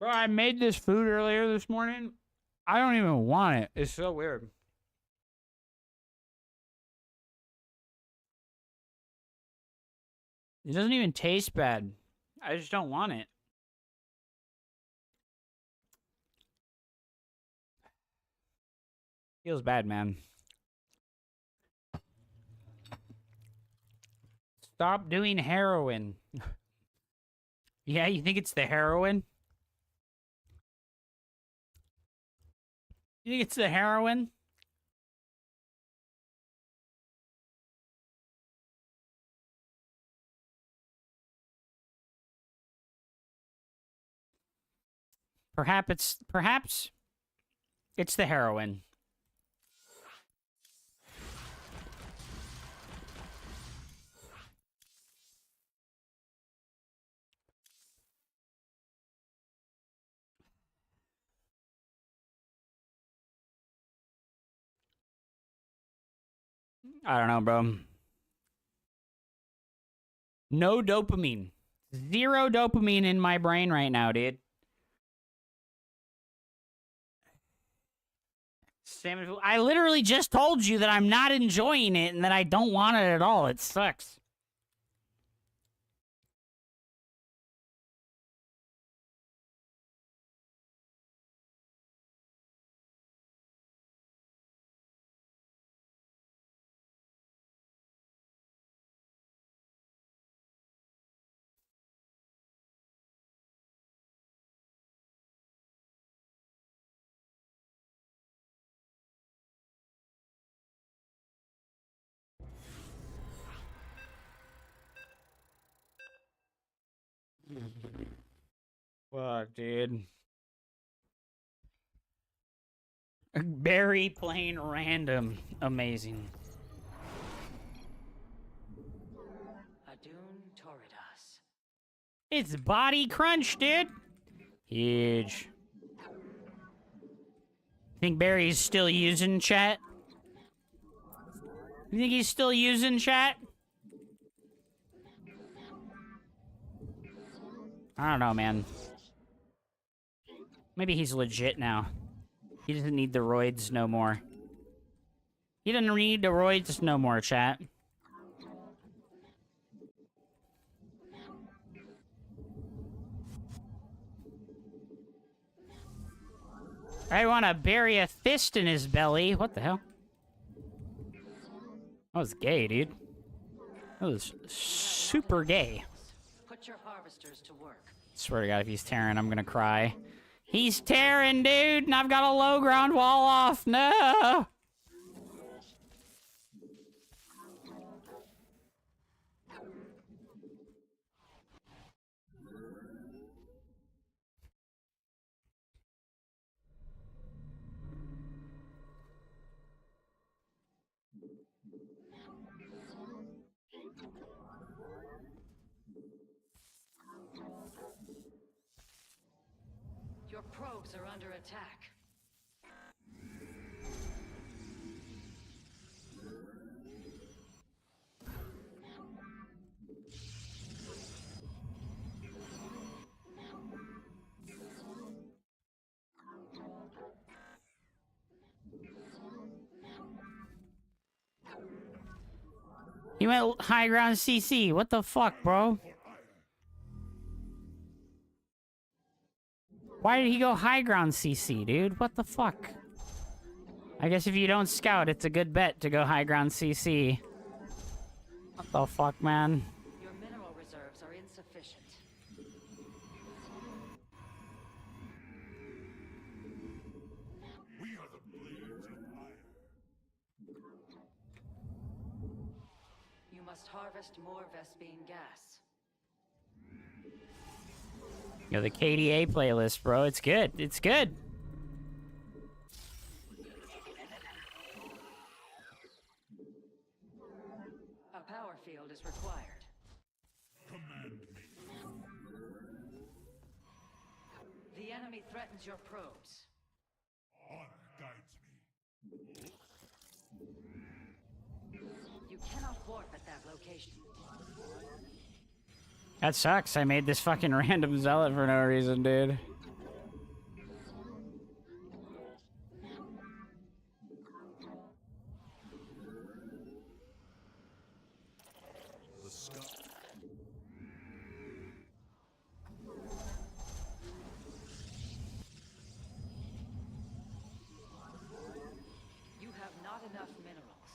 [SPEAKER 1] Bro, I made this food earlier this morning. I don't even want it. It's so weird. It doesn't even taste bad. I just don't want it. Feels bad, man. Stop doing heroin. Yeah, you think it's the heroin? You think it's the heroin? Perhaps it's the heroin. I don't know, bro. No dopamine. Zero dopamine in my brain right now, dude. Salmon food. I literally just told you that I'm not enjoying it and that I don't want it at all. It sucks. Fuck, dude. Very plain random. Amazing.
[SPEAKER 3] Adun Toridas.
[SPEAKER 1] It's body crunch, dude. Huge. Think Barry's still using chat? You think he's still using chat? I don't know, man. Maybe he's legit now. He doesn't need the roids no more. He doesn't need the roids no more, chat. I want to bury a fist in his belly. What the hell? That was gay, dude. That was super gay.
[SPEAKER 3] Put your harvesters to work.
[SPEAKER 1] Swear to God, if he's tearing, I'm gonna cry. He's tearing, dude, and I've got a low ground wall off. No!
[SPEAKER 3] Your probes are under attack.
[SPEAKER 1] He went high ground CC. What the fuck, bro? Why did he go high ground CC, dude? What the fuck? I guess if you don't scout, it's a good bet to go high ground CC. What the fuck, man?
[SPEAKER 3] Your mineral reserves are insufficient.
[SPEAKER 4] We are the blades of fire.
[SPEAKER 3] You must harvest more Vespene gas.
[SPEAKER 1] Yo, the KDA playlist, bro. It's good. It's good.
[SPEAKER 3] A power field is required.
[SPEAKER 4] Command me.
[SPEAKER 3] The enemy threatens your probes.
[SPEAKER 4] Honor guides me.
[SPEAKER 3] You cannot warp at that location.
[SPEAKER 1] That sucks. I made this fucking random zealot for no reason, dude.
[SPEAKER 4] The sky.
[SPEAKER 3] You have not enough minerals.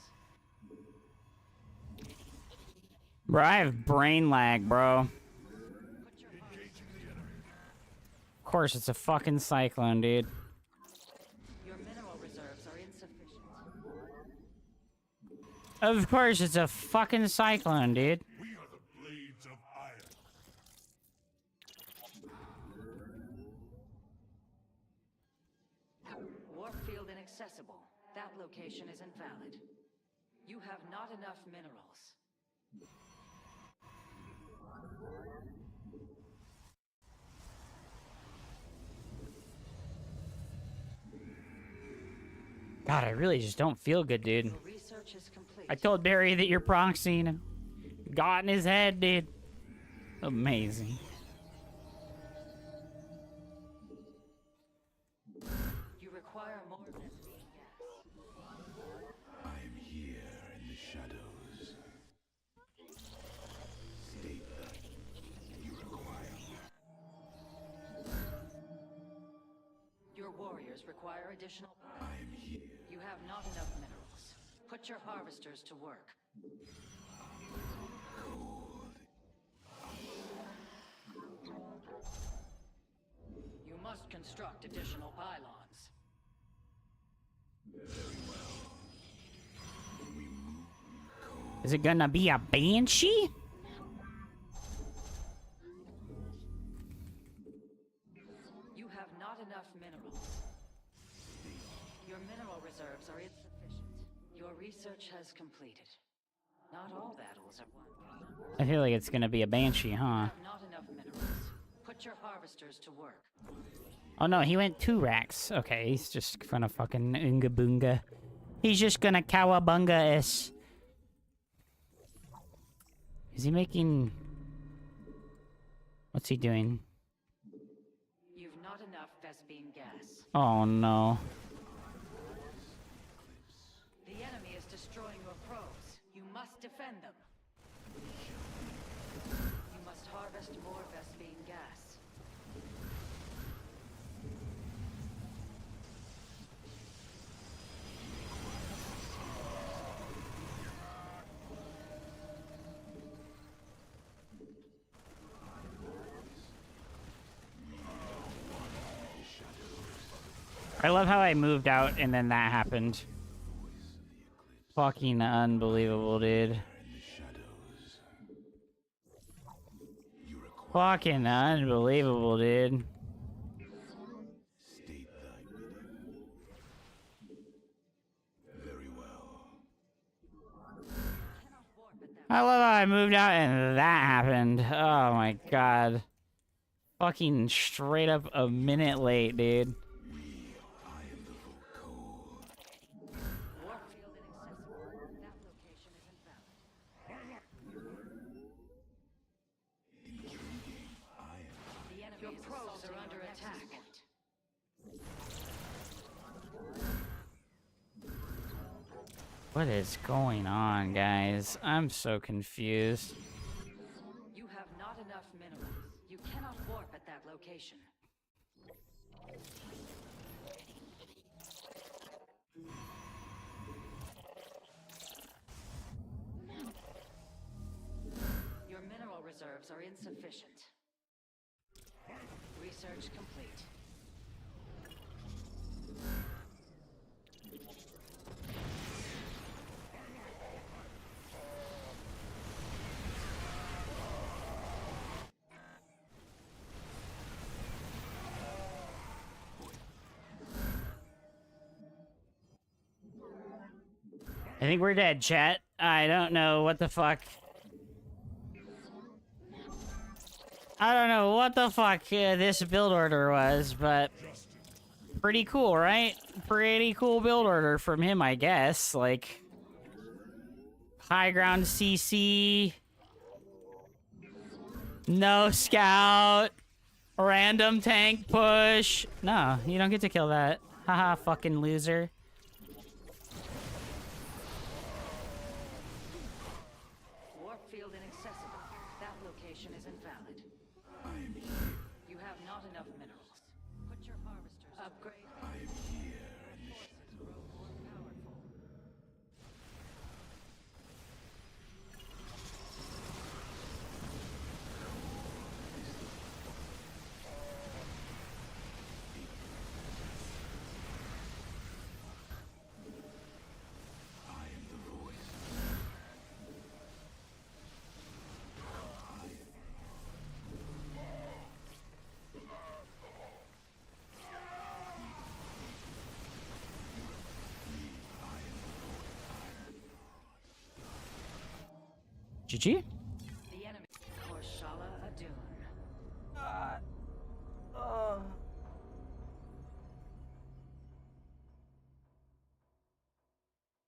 [SPEAKER 1] Bro, I have brain lag, bro.
[SPEAKER 3] Put your
[SPEAKER 4] Engaging the enemy.
[SPEAKER 1] Of course, it's a fucking cyclone, dude.
[SPEAKER 3] Your mineral reserves are insufficient.
[SPEAKER 1] Of course, it's a fucking cyclone, dude.
[SPEAKER 4] We are the blades of iron.
[SPEAKER 3] Warp field inaccessible. That location is invalid. You have not enough minerals.
[SPEAKER 1] God, I really just don't feel good, dude.
[SPEAKER 3] Your research is complete.
[SPEAKER 1] I told Barry that you're proxying him. Got in his head, dude. Amazing.
[SPEAKER 3] You require more Vespene gas.
[SPEAKER 4] I am here in the shadows. State that you require.
[SPEAKER 3] Your warriors require additional power.
[SPEAKER 4] I am here.
[SPEAKER 3] You have not enough minerals. Put your harvesters to work. You must construct additional pylons.
[SPEAKER 1] Is it gonna be a banshee?
[SPEAKER 3] You have not enough minerals. Your mineral reserves are insufficient. Your research has completed. Not all battles are won.
[SPEAKER 1] I feel like it's gonna be a banshee, huh?
[SPEAKER 3] Have not enough minerals. Put your harvesters to work.
[SPEAKER 1] Oh no, he went 2 racks. Okay, he's just gonna fucking unga boonga. He's just gonna cowabunga us. Is he making... What's he doing?
[SPEAKER 3] You've not enough Vespene gas.
[SPEAKER 1] Oh no.
[SPEAKER 3] The enemy is destroying your probes. You must defend them. You must harvest more Vespene gas.
[SPEAKER 1] I love how I moved out and then that happened. Fucking unbelievable, dude.
[SPEAKER 4] In the shadows. You require.
[SPEAKER 1] Fucking unbelievable, dude.
[SPEAKER 4] State thy bidding. Very well.
[SPEAKER 1] I love how I moved out and that happened. Oh my god. Fucking straight up a minute late, dude.
[SPEAKER 4] I am the cold.
[SPEAKER 3] Warfield inaccessible. That location is invalid.
[SPEAKER 4] Intriguing. I am.
[SPEAKER 3] The enemy your probes are under attack.
[SPEAKER 1] What is going on, guys? I'm so confused.
[SPEAKER 3] You have not enough minerals. You cannot warp at that location. reserves are insufficient. Research complete.
[SPEAKER 1] I think we're dead, chat. I don't know what the fuck. I don't know what the fuck this build order was, but pretty cool, right? Pretty cool build order from him, I guess. Like, high ground CC, no scout, random tank push. No, you don't get to kill that. Haha, fucking loser.
[SPEAKER 3] Warp field inaccessible. That location is invalid.
[SPEAKER 4] I am here.
[SPEAKER 3] You have not enough minerals. Put your harvesters upgrade.
[SPEAKER 4] I am here in the shadow.
[SPEAKER 3] Grow more powerful.
[SPEAKER 4] I am the voice.
[SPEAKER 1] GG?
[SPEAKER 3] The enemy. Korshala Adun.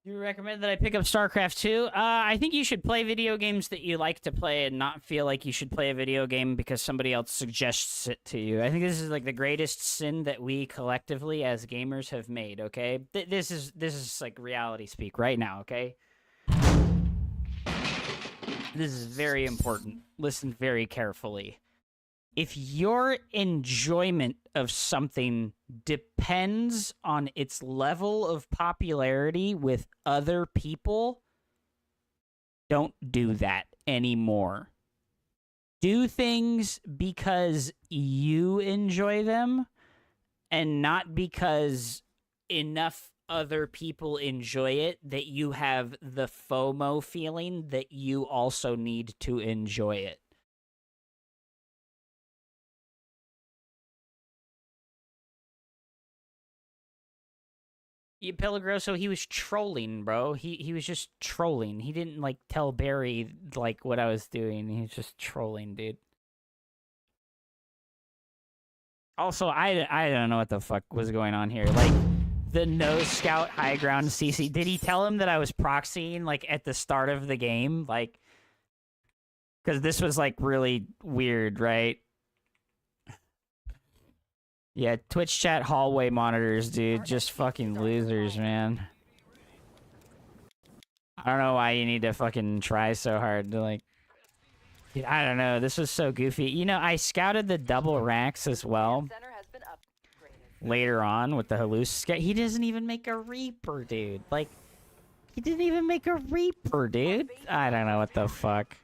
[SPEAKER 1] You recommend that I pick up StarCraft 2? I think you should play video games that you like to play and not feel like you should play a video game because somebody else suggests it to you. I think this is like the greatest sin that we collectively as gamers have made, okay? This is like reality speak right now, okay? This is very important. Listen very carefully. If your enjoyment of something depends on its level of popularity with other people, don't do that anymore. Do things because you enjoy them and not because enough other people enjoy it that you have the FOMO feeling that you also need to enjoy it. Yeah, Pelagroso, he was trolling, bro. He was just trolling. He didn't like tell Barry like what I was doing. He was just trolling, dude. Also, I don't know what the fuck was going on here. Like the no scout high ground CC. Did he tell him that I was proxying like at the start of the game? Like, because this was like really weird, right? Yeah, Twitch chat hallway monitors, dude. Just fucking losers, man. I don't know why you need to fucking try so hard to, like... Dude, I don't know. This was so goofy. You know, I scouted the double racks as well. Later on with the Halus scout. He doesn't even make a Reaper, dude. Like, he didn't even make a Reaper, dude. I don't know what the fuck.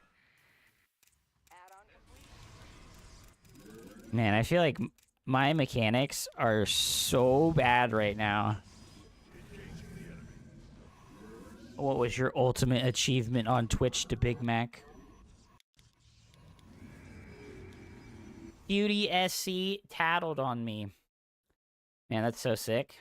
[SPEAKER 1] Man, I feel like... my mechanics are so bad right now. What was your ultimate achievement on Twitch to Big Mac? Beauty SC tattled on me. Man, that's so sick.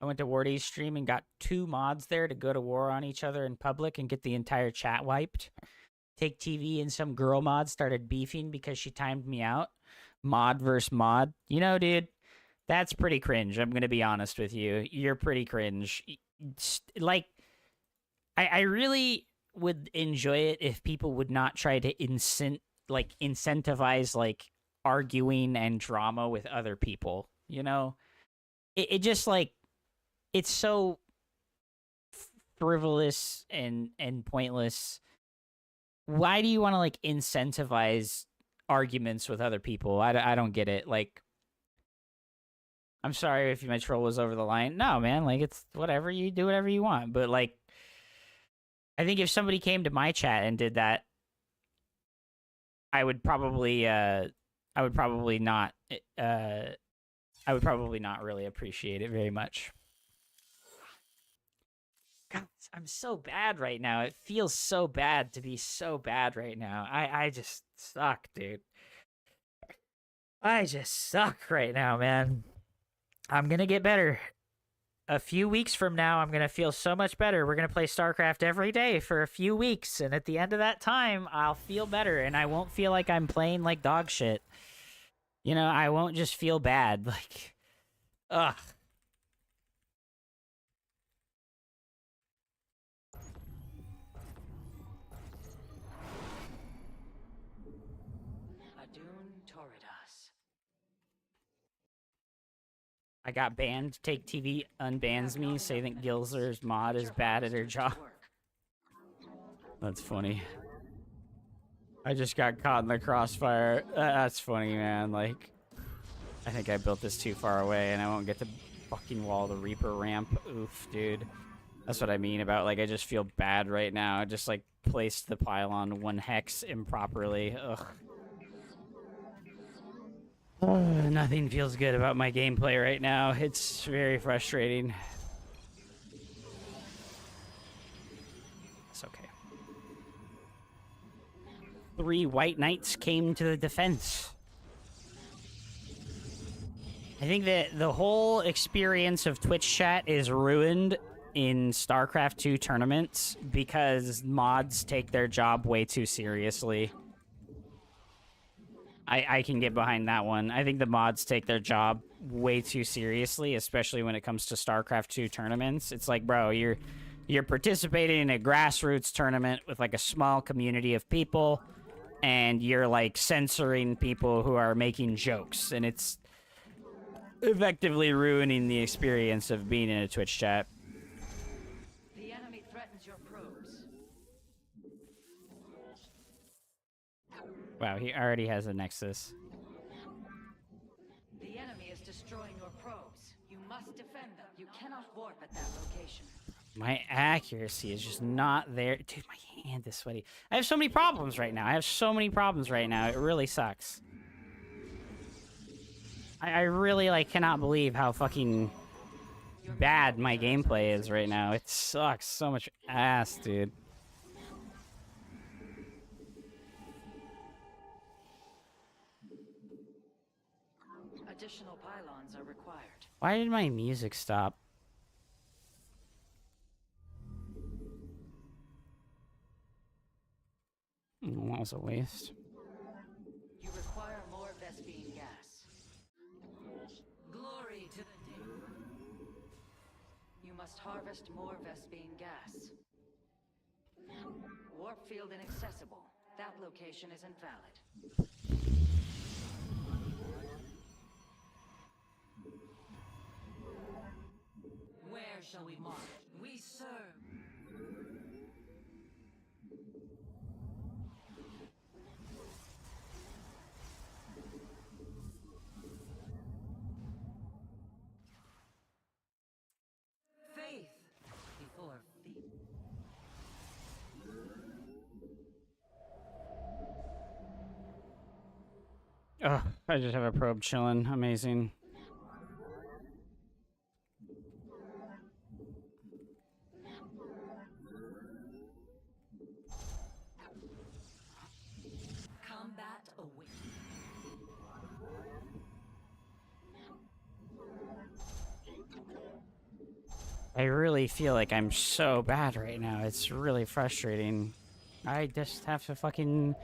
[SPEAKER 1] I went to Wardy's stream and got 2 mods there to go to war on each other in public and get the entire chat wiped. Take TV and some girl mod started beefing because she timed me out. Mod versus mod. You know, dude, that's pretty cringe. I'm going to be honest with you. You're pretty cringe. Like, I really would enjoy it if people would not try to incentivize, like, arguing and drama with other people, you know? It just, like, it's so frivolous and pointless. Why do you want to like incentivize arguments with other people. I don't get it. Like, I'm sorry if my troll was over the line. No, man, like, it's whatever. You do whatever you want. But, like, I think if somebody came to my chat and did that, I would probably not really appreciate it very much. God, I'm so bad right now. It feels so bad to be so bad right now. I just suck, dude. I just suck right now, man. I'm gonna get better. A few weeks from now, I'm gonna feel so much better. We're gonna play StarCraft every day for a few weeks, and at the end of that time, I'll feel better, and I won't feel like I'm playing like dog shit. You know, I won't just feel bad. Like, ugh.
[SPEAKER 3] Adun Toridas.
[SPEAKER 1] I got banned. Take TV unbans me, saying that Gilzer's mod is bad at her job. That's funny. I just got caught in the crossfire. That's funny, man. Like, I think I built this too far away, and I won't get to fucking wall the Reaper ramp. Oof, dude. That's what I mean about, like, I just feel bad right now. I just, like, placed the pylon 1 hex improperly. Ugh. Nothing feels good about my gameplay right now. It's very frustrating. It's okay. 3 white knights came to the defense. I think that the whole experience of Twitch chat is ruined in StarCraft 2 tournaments because mods take their job way too seriously. I can get behind that one. I think the mods take their job way too seriously, especially when it comes to StarCraft 2 tournaments. It's like, bro, you're participating in a grassroots tournament with like a small community of people, and you're like censoring people who are making jokes, and it's effectively ruining the experience of being in a Twitch chat.
[SPEAKER 3] The enemy threatens your probes.
[SPEAKER 1] Wow, he already has a Nexus.
[SPEAKER 3] The enemy is destroying your probes. You must defend them. You cannot warp at that location.
[SPEAKER 1] My accuracy is just not there. Dude, my hand is sweaty. I have so many problems right now. It really sucks. I really, like, cannot believe how fucking bad my gameplay is right now. It sucks so much ass, dude.
[SPEAKER 3] Additional pylons are required.
[SPEAKER 1] Why did my music stop? That was a waste.
[SPEAKER 3] You require more Vespene gas. Glory to the day. You must harvest more Vespene gas. Warp field inaccessible. That location is invalid. Where shall we march? We serve. Faith before feet.
[SPEAKER 1] Ugh, I just have a probe chilling. Amazing.
[SPEAKER 3] Combat awaits.
[SPEAKER 1] I really feel like I'm so bad right now. It's really frustrating. I just have to fucking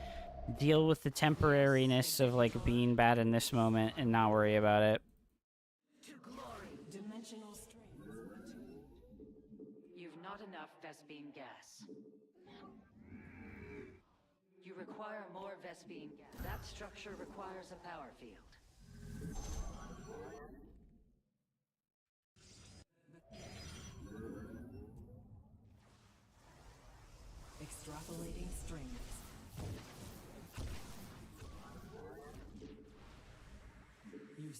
[SPEAKER 1] deal with the temporariness of, like, being bad in this moment and not worry about it.
[SPEAKER 3] To glory.
[SPEAKER 5] Dimensional strength.
[SPEAKER 3] You've not enough Vespene gas. You require more Vespene gas. That structure requires a power field.
[SPEAKER 5] Extrapolating strengths.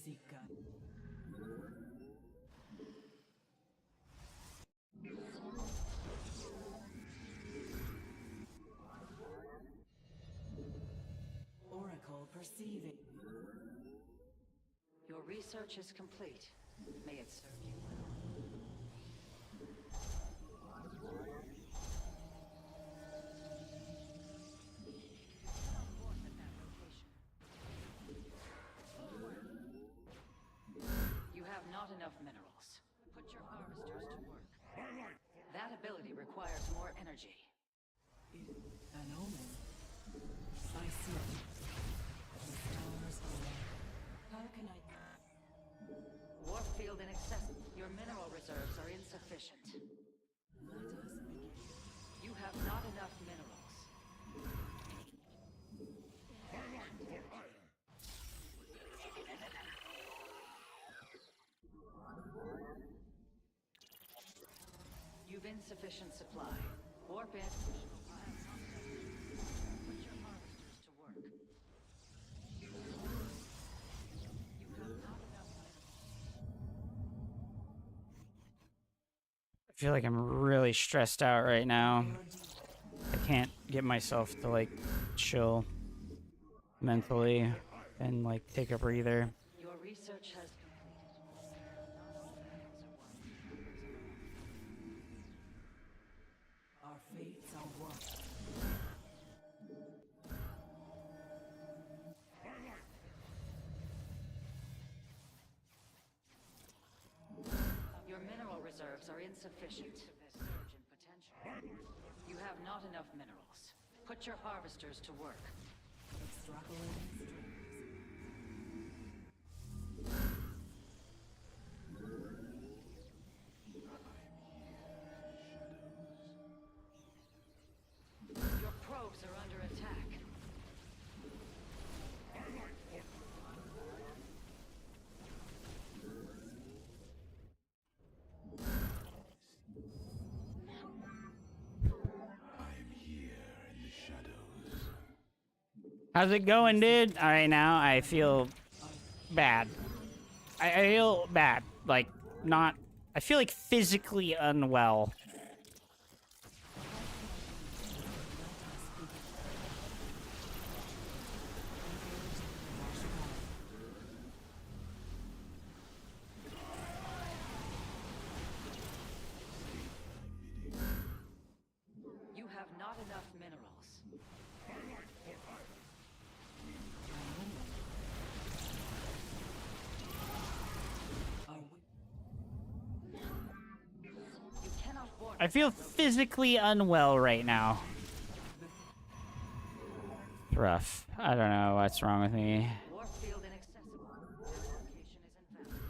[SPEAKER 5] seek guidance. Oracle perceiving.
[SPEAKER 3] Your research is complete. May it serve you well. Forth at that location. You have not enough minerals. Put your harvesters to work. That ability requires more energy.
[SPEAKER 5] An omen. I see it. The stars align. How can I...
[SPEAKER 3] Warp field inaccessible. Your mineral reserves are insufficient.
[SPEAKER 5] Let us begin.
[SPEAKER 3] You have not enough minerals. You've insufficient supply. Warp in. Put your harvesters to work. You have not enough minerals.
[SPEAKER 1] I feel like I'm really stressed out right now. I can't get myself to like chill mentally and like take a breather.
[SPEAKER 3] Your research has completed. Not all battles are won.
[SPEAKER 5] Our fates are one.
[SPEAKER 3] Your mineral reserves are insufficient. Surge in potential. You have not enough minerals. Put your harvesters to work.
[SPEAKER 5] Extrapolating strings.
[SPEAKER 3] Your probes are under attack.
[SPEAKER 4] I'm here in the shadows.
[SPEAKER 1] How's it going, dude? All right, now I feel bad. I feel bad. Like, not... I feel like physically unwell.
[SPEAKER 3] You have not enough minerals.
[SPEAKER 5] Are we...
[SPEAKER 3] You cannot warp.
[SPEAKER 1] I feel physically unwell right now. It's rough. I don't know what's wrong with me.
[SPEAKER 3] Warp field inaccessible. That location is invalid.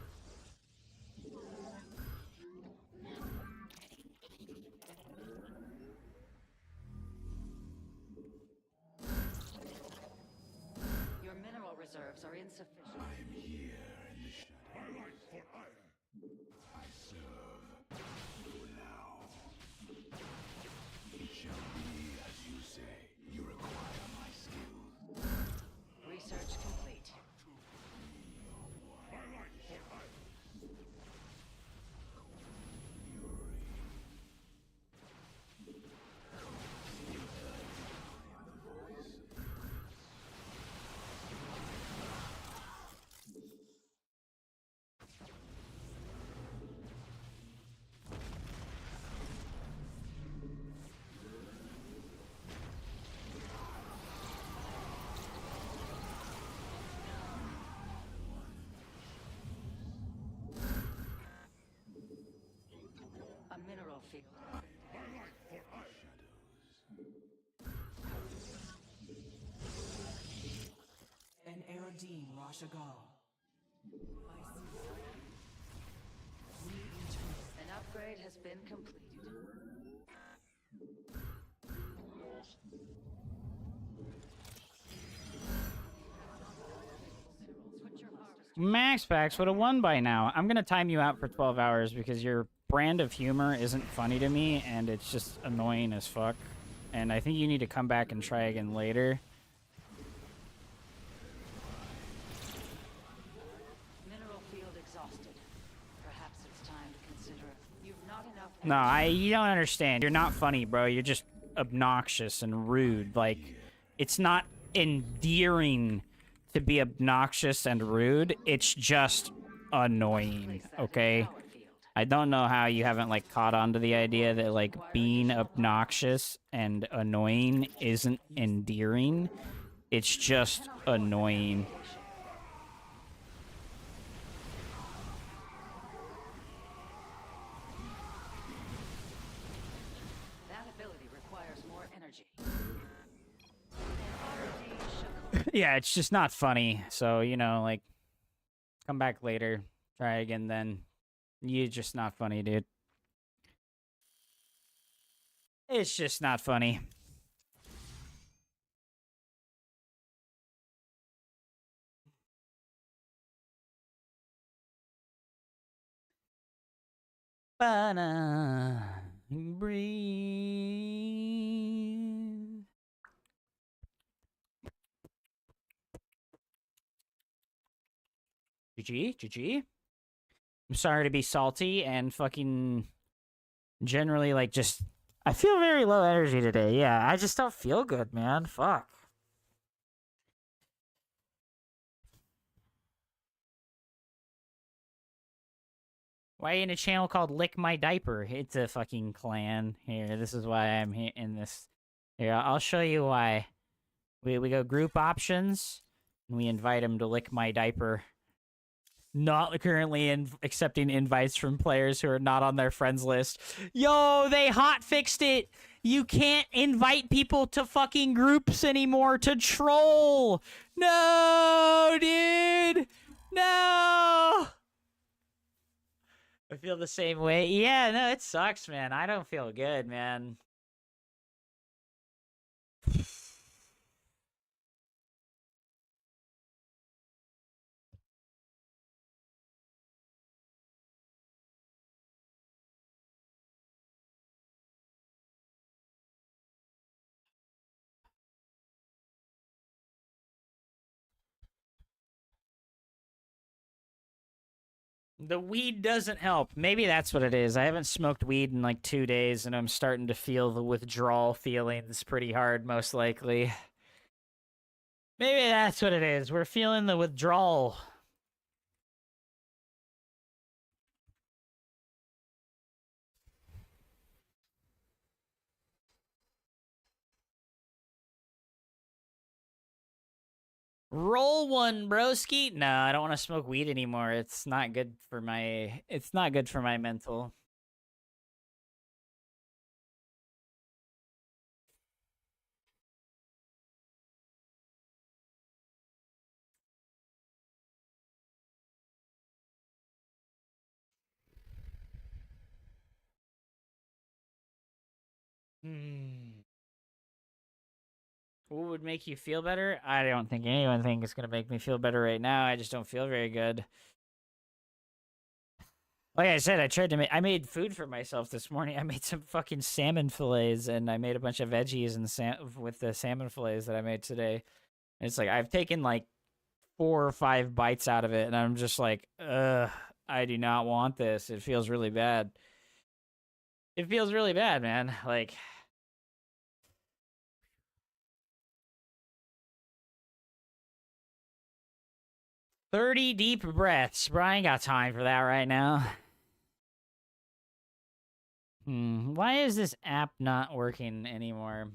[SPEAKER 3] Your mineral reserves are insufficient.
[SPEAKER 4] I'm here in the shadows. I serve you now. It shall be as you say. You require my skills.
[SPEAKER 3] Research complete. A mineral field.
[SPEAKER 5] An Eridine Rashagal. I see.
[SPEAKER 3] An upgrade has been completed. Put your harvester.
[SPEAKER 1] Max Packs would have won by now. I'm gonna time you out for 12 hours because your brand of humor isn't funny to me and it's just annoying as fuck. And I think you need to come back and try again later.
[SPEAKER 3] exhausted. Perhaps it's time to consider you've not enough
[SPEAKER 1] No, you don't understand. You're not funny, bro. You're just obnoxious and rude. Like, it's not endearing to be obnoxious and rude. It's just annoying, okay? I don't know how you haven't, like, caught on to the idea that, like, being obnoxious and annoying isn't endearing. It's just annoying.
[SPEAKER 3] That ability requires more energy.
[SPEAKER 1] Yeah, it's just not funny. So, you know, like, come back later. Try again then. You're just not funny, dude. It's just not funny. Banana, breathe. GG. I'm sorry to be salty and fucking generally, like, just... I feel very low energy today. Yeah, I just don't feel good, man. Fuck. Why are you in a channel called Lick My Diaper? It's a fucking clan. Here, this is why I'm here in this. Here, I'll show you why. We go group options, and we invite him to Lick My Diaper. Not currently accepting invites from players who are not on their friends list. Yo, they hot fixed it. You can't invite people to fucking groups anymore to troll. No, dude. No. I feel the same way. Yeah, no, it sucks, man. I don't feel good, man. The weed doesn't help. Maybe that's what it is. I haven't smoked weed in like 2 days, and I'm starting to feel the withdrawal feelings pretty hard, most likely. Maybe that's what it is. We're feeling the withdrawal. Roll one, broski. No, I don't want to smoke weed anymore. It's not good for my... It's not good for my mental. What would make you feel better? I don't think anyone thinks it's going to make me feel better right now. I just don't feel very good. Like I said, I made food for myself this morning. I made some fucking salmon fillets, and I made a bunch of veggies and with the salmon fillets that I made today. And it's like, I've taken like 4 or 5 bites out of it, and I'm just like, ugh, I do not want this. It feels really bad. It feels really bad, man. Like... 30 deep breaths. Brian got time for that right now. Why is this app not working anymore?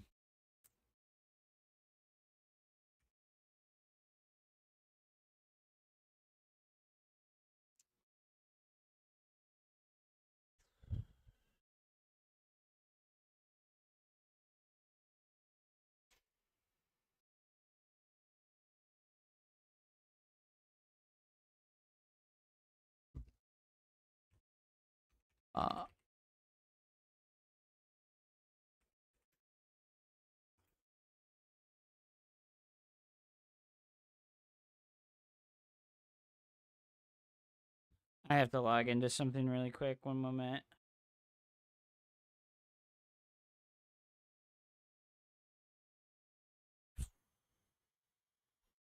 [SPEAKER 1] I have to log into something really quick. One moment.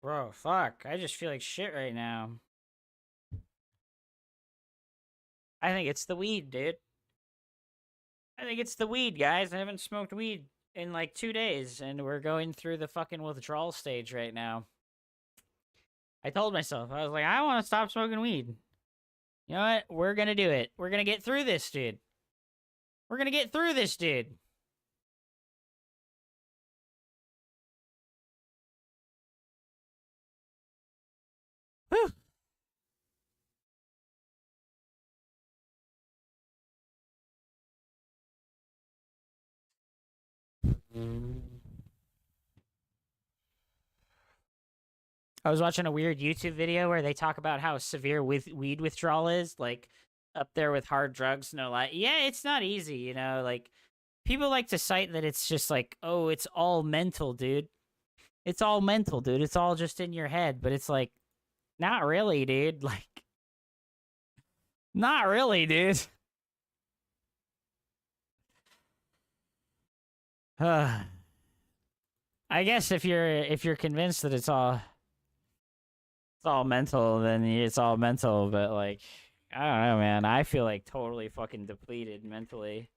[SPEAKER 1] Bro, fuck. I just feel like shit right now. I think it's the weed, dude. I think it's the weed, guys. I haven't smoked weed in like 2 days, and we're going through the fucking withdrawal stage right now. I told myself, I was like, I want to stop smoking weed. You know what? We're gonna do it. We're gonna get through this, dude. We're gonna get through this, dude. Whew. I was watching a weird YouTube video where they talk about how severe weed withdrawal is, like up there with hard drugs. No lie, yeah, it's not easy. You know, like people like to cite that it's just like, oh, it's all mental, dude. It's all mental, dude. It's all just in your head. But it's like, not really, dude. Like, not really, dude. I guess if you're convinced that it's all mental, then it's all mental. But like, I don't know, man. I feel like totally fucking depleted mentally.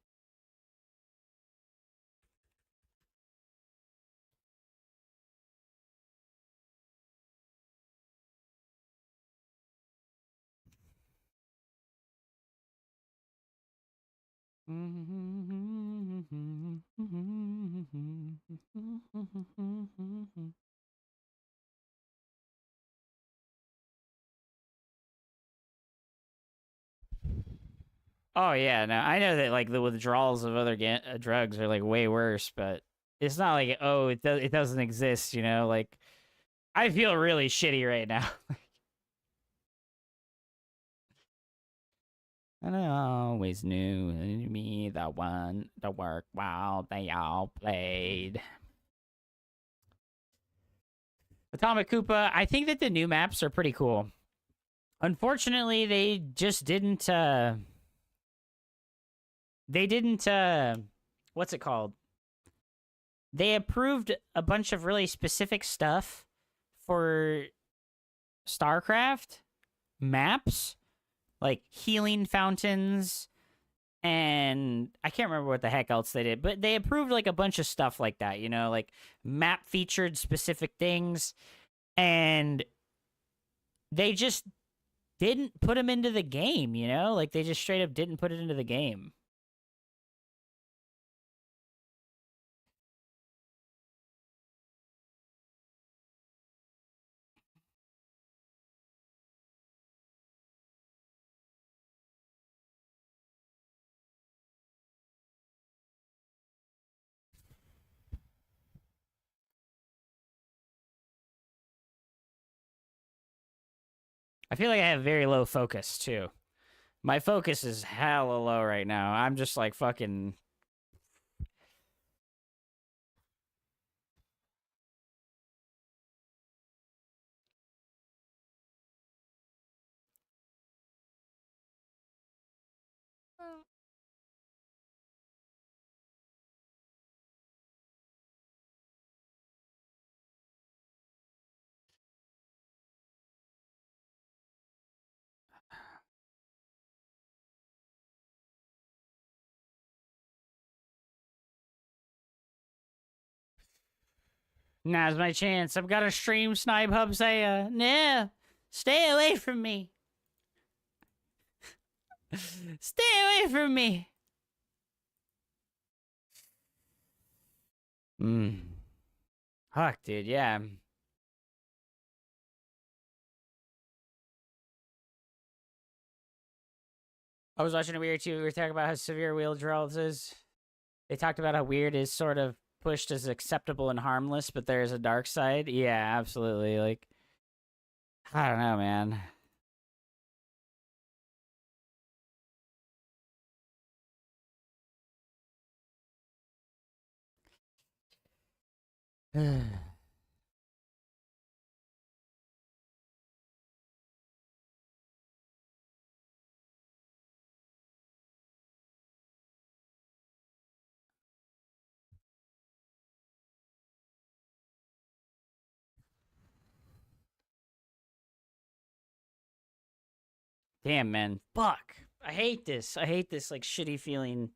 [SPEAKER 1] Oh yeah, no, I know that like the withdrawals of other drugs are like way worse, but it's not like, oh, it doesn't exist, you know? Like I feel really shitty right now. And I always knew me the one to work while they all played. Atomic Koopa, I think that the new maps are pretty cool. Unfortunately, they just didn't what's it called? They approved a bunch of really specific stuff for StarCraft maps, like healing fountains, and I can't remember what the heck else they did, but they approved like a bunch of stuff like that, you know, like map featured specific things, and they just didn't put them into the game, you know? Like they just straight up didn't put it into the game. I feel like I have very low focus too. My focus is hella low right now. I'm just like fucking. Now's my chance. I've got to stream snipe Hupsaiya. Nah, stay away from me. Stay away from me. Fuck, dude. Yeah. I was watching a weird too. We were talking about how severe withdrawals is. They talked about how weird is sort of pushed as acceptable and harmless, but there's a dark side. Yeah, absolutely. Like, I don't know, man. Damn, man. Fuck. I hate this. I hate this, like, shitty feeling.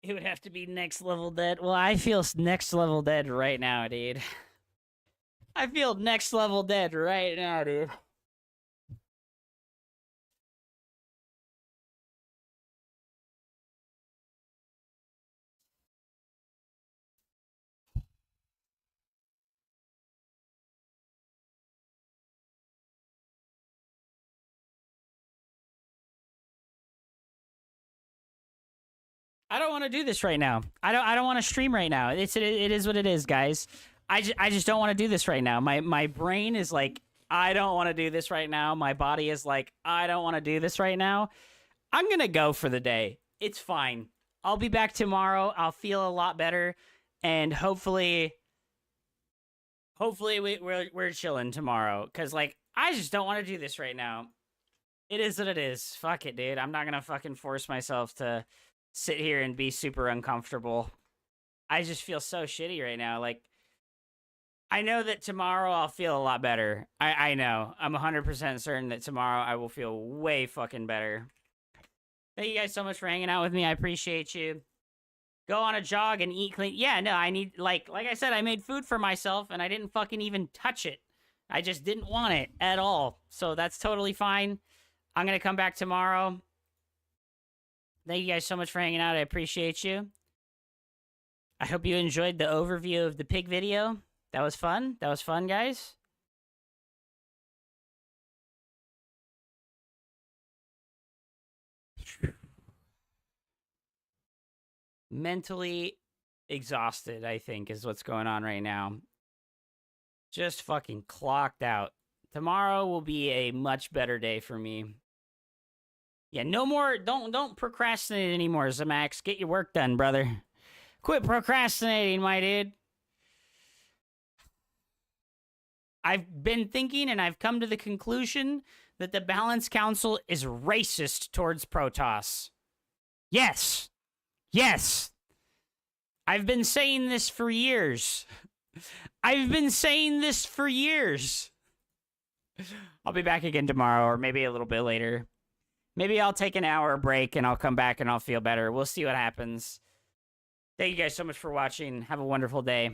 [SPEAKER 1] It would have to be next level dead. Well, I feel next level dead right now, dude. I feel next level dead right now, dude. I don't want to do this right now. I don't want to stream right now. It is what it is, guys. I just don't want to do this right now. My brain is like, I don't want to do this right now. My body is like, I don't want to do this right now. I'm going to go for the day. It's fine. I'll be back tomorrow. I'll feel a lot better, and hopefully we're chilling tomorrow, cuz like I just don't want to do this right now. It is what it is. Fuck it, dude. I'm not going to fucking force myself to sit here and be super uncomfortable. I just feel so shitty right now. Like, I know that tomorrow I'll feel a lot better. I know. I'm 100% certain that tomorrow I will feel way fucking better. Thank you guys so much for hanging out with me. I appreciate you. Go on a jog and eat clean. Yeah, no, I need, like I said, I made food for myself and I didn't fucking even touch it. I just didn't want it at all. So that's totally fine. I'm going to come back tomorrow. Thank you guys so much for hanging out. I appreciate you. I hope you enjoyed the overview of the pig video. That was fun. That was fun, guys. Mentally exhausted, I think, is what's going on right now. Just fucking clocked out. Tomorrow will be a much better day for me. Yeah, no more, don't procrastinate anymore, Zamax. Get your work done, brother. Quit procrastinating, my dude. I've been thinking and I've come to the conclusion that the Balance Council is racist towards Protoss. Yes. Yes. I've been saying this for years. I've been saying this for years. I'll be back again tomorrow or maybe a little bit later. Maybe I'll take an hour break and I'll come back and I'll feel better. We'll see what happens. Thank you guys so much for watching. Have a wonderful day.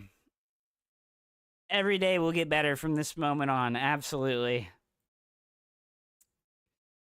[SPEAKER 1] Every day will get better from this moment on. Absolutely.